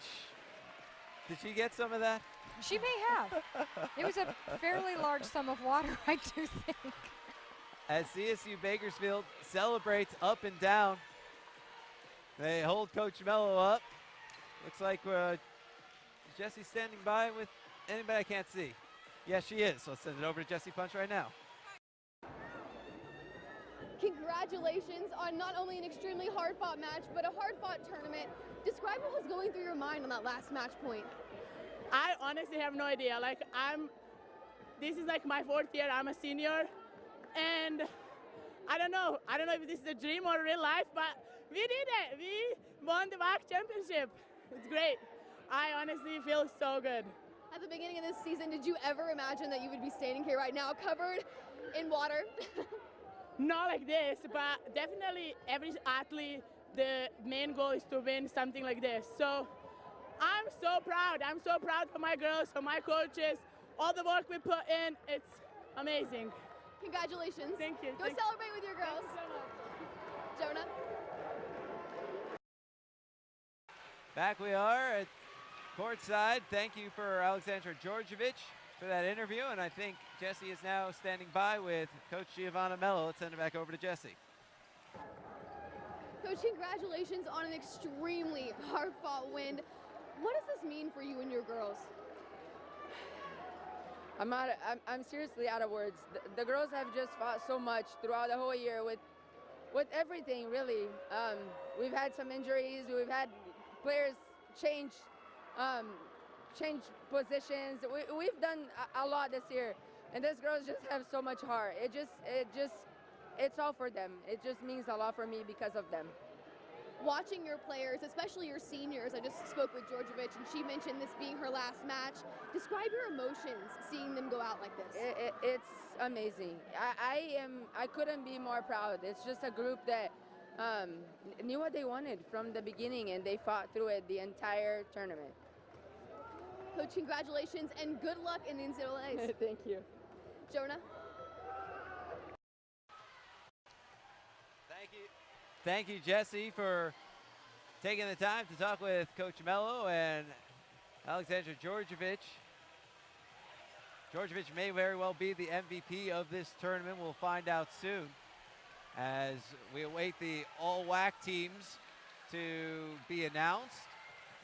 did she get some of that? She may have. It was a fairly large sum of water, I do think. As CSU Bakersfield celebrates up and down, they hold Coach Mello up. Looks like Jessie standing by with anybody I can't see. Yes, she is. So let's send it over to Jessie Punch right now. Congratulations on not only an extremely hard-fought match, but a hard-fought tournament. Describe what was going through your mind on that last match point. I honestly have no idea. This is like my 4th year. I'm a senior, and I don't know if this is a dream or real life, but we did it. We won the WAC championship. It's great. I honestly feel so good. At the beginning of this season, did you ever imagine that you would be standing here right now covered in water? Not like this, but definitely every athlete, the main goal is to win something like this. So I'm so proud. I'm so proud for my girls, for my coaches, all the work we put in. It's amazing. Congratulations. Thank you. Go celebrate with your girls. Thank you so much. Jonah. Back we are at courtside. Thank you for Alexandra Georgievich for that interview, and I think Jessie is now standing by with Coach Giovanna Mello. Let's send it back over to Jessie. Coach, congratulations on an extremely hard-fought win. What does this mean for you and your girls? I'm seriously out of words. The girls have just fought so much throughout the whole year with everything, really. We've had some injuries. We've had players change positions. We've done a lot this year, and these girls just have so much heart. It's all for them. It just means a lot for me because of them. Watching your players, especially your seniors, I just spoke with Georgievich, and she mentioned this being her last match. Describe your emotions seeing them go out like this. It's amazing. I couldn't be more proud. It's just a group that knew what they wanted from the beginning, and they fought through it the entire tournament. Coach, congratulations and good luck in the NCAAs. Thank you. Jonah? Thank you, Jessie, for taking the time to talk with Coach Mello and Alexandra Georgievich. Georgievich may very well be the MVP of this tournament. We'll find out soon. as we await the all WAC teams to be announced,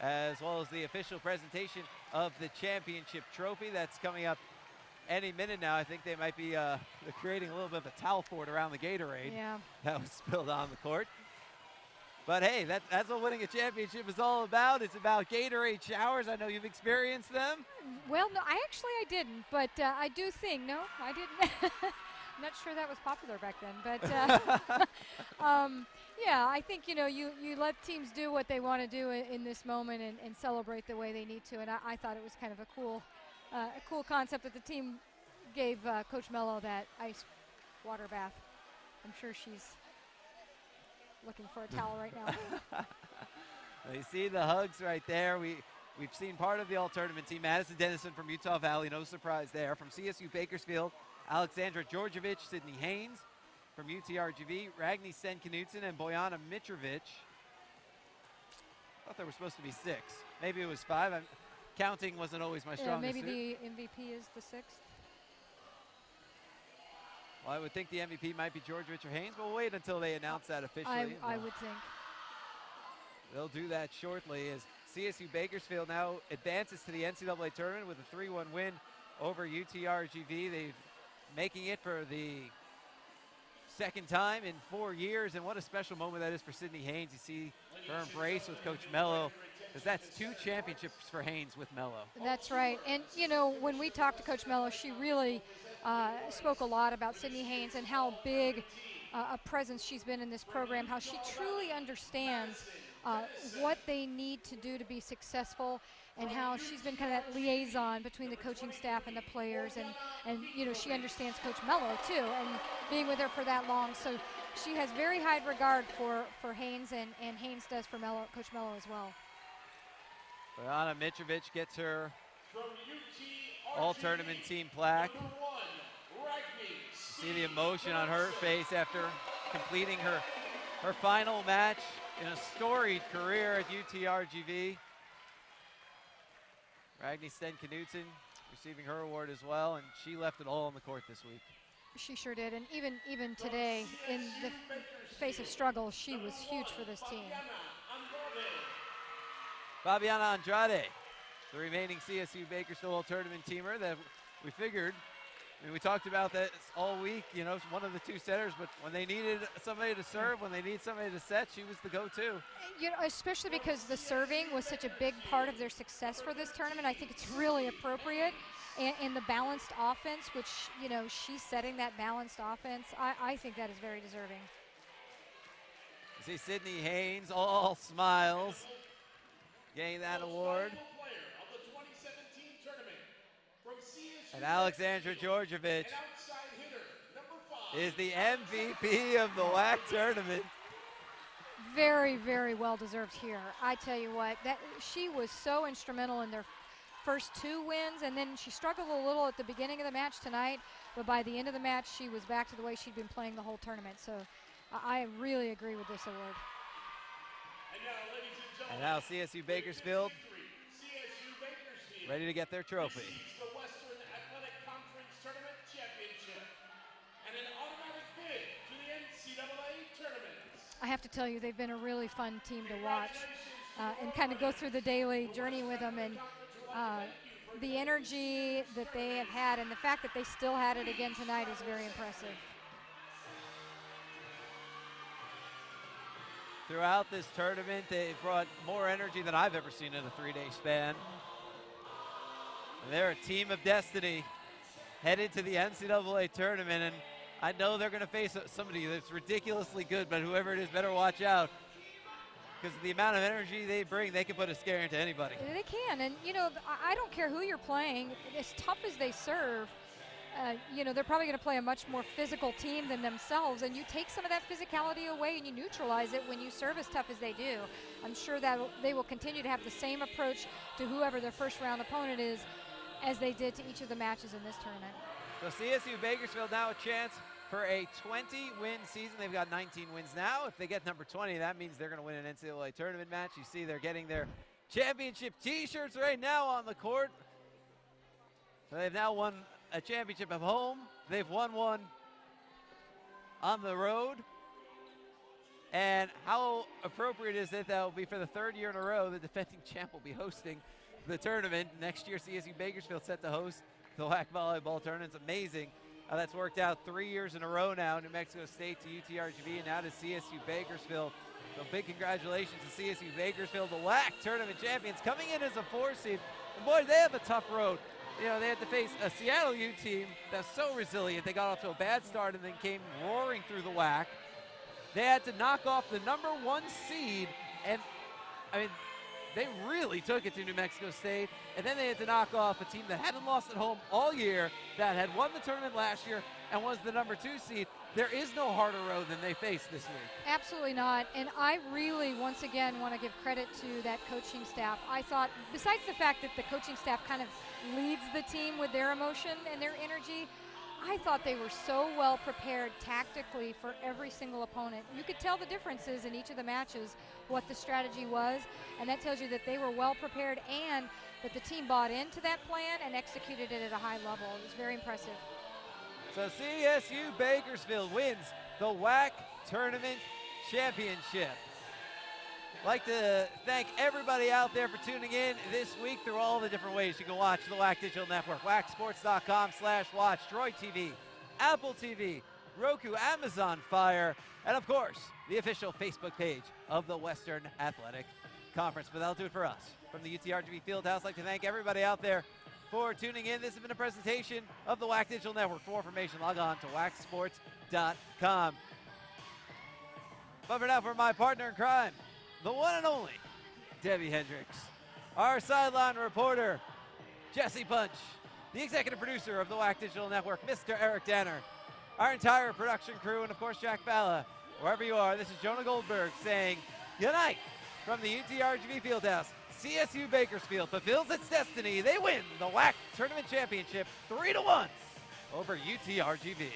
as well as the official presentation of the championship trophy that's coming up any minute now. I think they might be they're creating a little bit of a towel fort around the Gatorade that was spilled on the court. But hey, that's what winning a championship is all about. It's about Gatorade showers. I know you've experienced them. Well, no, I didn't, but I do think, no, I didn't. I'm not sure that was popular back then, but yeah, I think, you let teams do what they want to do in this moment and celebrate the way they need to, and I thought it was kind of a cool concept that the team gave Coach Mello that ice water bath. I'm sure she's looking for a towel right now. You see the hugs right there. We've seen part of the all-tournament team. Madison Dennison from Utah Valley, no surprise there. From CSU Bakersfield, Alexandra Georgievich, Sydney Haynes. From UTRGV, Ragni Sen-Knudsen and Bojana Mitrovic. I thought there were supposed to be 6. Maybe it was 5. Counting wasn't always my strongest maybe suit. The MVP is the 6th. Well, I would think the MVP might be Georgievich or Haynes. We'll wait until they announce that officially. I would think. They'll do that shortly as CSU Bakersfield now advances to the NCAA tournament with a 3-1 win over UTRGV. They're making it for the second time in 4 years, and what a special moment that is for Sydney Haynes. You see her embrace with Coach Mello, because that's 2 championships for Haynes with Mello. That's right. And, when we talked to Coach Mello, she really spoke a lot about Sydney Haynes and how big a presence she's been in this program, how she truly understands what they need to do to be successful, and how she's been kind of that liaison between the coaching staff and the players, and she understands Coach Mello too, and being with her for that long. So she has very high regard for Haynes, and Haynes does for Coach Mello as well. Bojana Mitrovic gets her all-tournament team plaque. You see the emotion on her face after completing her final match in a storied career at UTRGV. Ragni Sen-Knudsen receiving her award as well, and she left it all on the court this week. She sure did, and even today, in the face of struggle, she was huge for this team. Fabiana Andrade, the remaining CSU Bakersfield all-tournament teamer that we figured. We talked about that all week, one of the 2 setters, but when they needed somebody to serve, when they need somebody to set, she was the go-to. Especially because the serving was such a big part of their success for this tournament. I think it's really appropriate. And the balanced offense, which, she's setting that balanced offense, I think that is very deserving. You see Sydney Haynes, all smiles, getting that award. And Alexandra Georgievich is the MVP of the WAC tournament. Very, very well deserved here. I tell you what, she was so instrumental in their first 2 wins, and then she struggled a little at the beginning of the match tonight, but by the end of the match, she was back to the way she'd been playing the whole tournament. So I really agree with this award. And now CSU Bakersfield ready to get their trophy. I have to tell you, they've been a really fun team to watch and kind of go through the daily journey with them. And the energy that they have had and the fact that they still had it again tonight is very impressive. Throughout this tournament, they've brought more energy than I've ever seen in a 3-day span. And they're a team of destiny headed to the NCAA tournament, and I know they're going to face somebody that's ridiculously good, but whoever it is better watch out, because the amount of energy they bring, they can put a scare into anybody. They can, and I don't care who you're playing, as tough as they serve, they're probably going to play a much more physical team than themselves, and you take some of that physicality away and you neutralize it when you serve as tough as they do. I'm sure that they will continue to have the same approach to whoever their first round opponent is as they did to each of the matches in this tournament. So CSU Bakersfield now a chance for a 20-win season. They've got 19 wins now. If they get number 20, that means they're going to win an NCAA tournament match. You see they're getting their championship T-shirts right now on the court. So they've now won a championship at home. They've won one on the road. And how appropriate is it that will be for the 3rd year in a row the defending champ will be hosting the tournament. Next year, CSU Bakersfield set to host the WAC volleyball tournament. It's amazing how that's worked out 3 years in a row now. New Mexico State to UTRGV and now to CSU Bakersfield. So big congratulations to CSU Bakersfield, the WAC tournament champions, coming in as a 4 seed. And boy, they have a tough road. You know, they had to face a Seattle U team that's so resilient. They got off to a bad start and then came roaring through the WAC. They had to knock off the #1 seed, and I mean, they really took it to New Mexico State, and then they had to knock off a team that hadn't lost at home all year, that had won the tournament last year and was the #2 seed. There is no harder road than they faced this week. Absolutely not, and I really, once again, want to give credit to that coaching staff. I thought, besides the fact that the coaching staff kind of leads the team with their emotion and their energy, I thought they were so well prepared tactically for every single opponent. You could tell the differences in each of the matches, what the strategy was, and that tells you that they were well prepared and that the team bought into that plan and executed it at a high level. It was very impressive. So CSU Bakersfield wins the WAC Tournament Championship. I'd like to thank everybody out there for tuning in this week through all the different ways you can watch the WAC Digital Network, wacsports.com/watch, Droid TV, Apple TV, Roku, Amazon Fire, and of course, the official Facebook page of the Western Athletic Conference. But that'll do it for us. From the UTRGV Fieldhouse, I'd like to thank everybody out there for tuning in. This has been a presentation of the WAC Digital Network. For more information, log on to wacsports.com. But for now, for my partner in crime, the one and only Debbie Hendricks, our sideline reporter, Jesse Punch, the executive producer of the WAC Digital Network, Mr. Eric Danner, our entire production crew, and of course Jack Balla. Wherever you are, this is Jonah Goldberg saying good night from the UTRGV Fieldhouse. CSU Bakersfield fulfills its destiny. They win the WAC Tournament Championship 3-1 over UTRGV.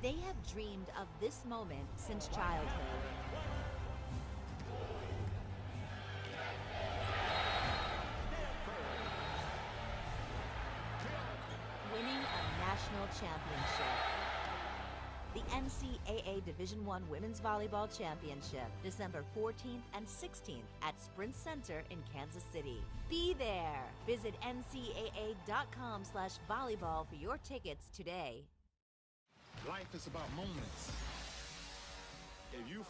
They have dreamed of this moment since childhood. Winning a national championship. The NCAA Division I Women's Volleyball Championship, December 14th and 16th at Sprint Center in Kansas City. Be there. Visit ncaa.com/volleyball for your tickets today. Life is about moments. If you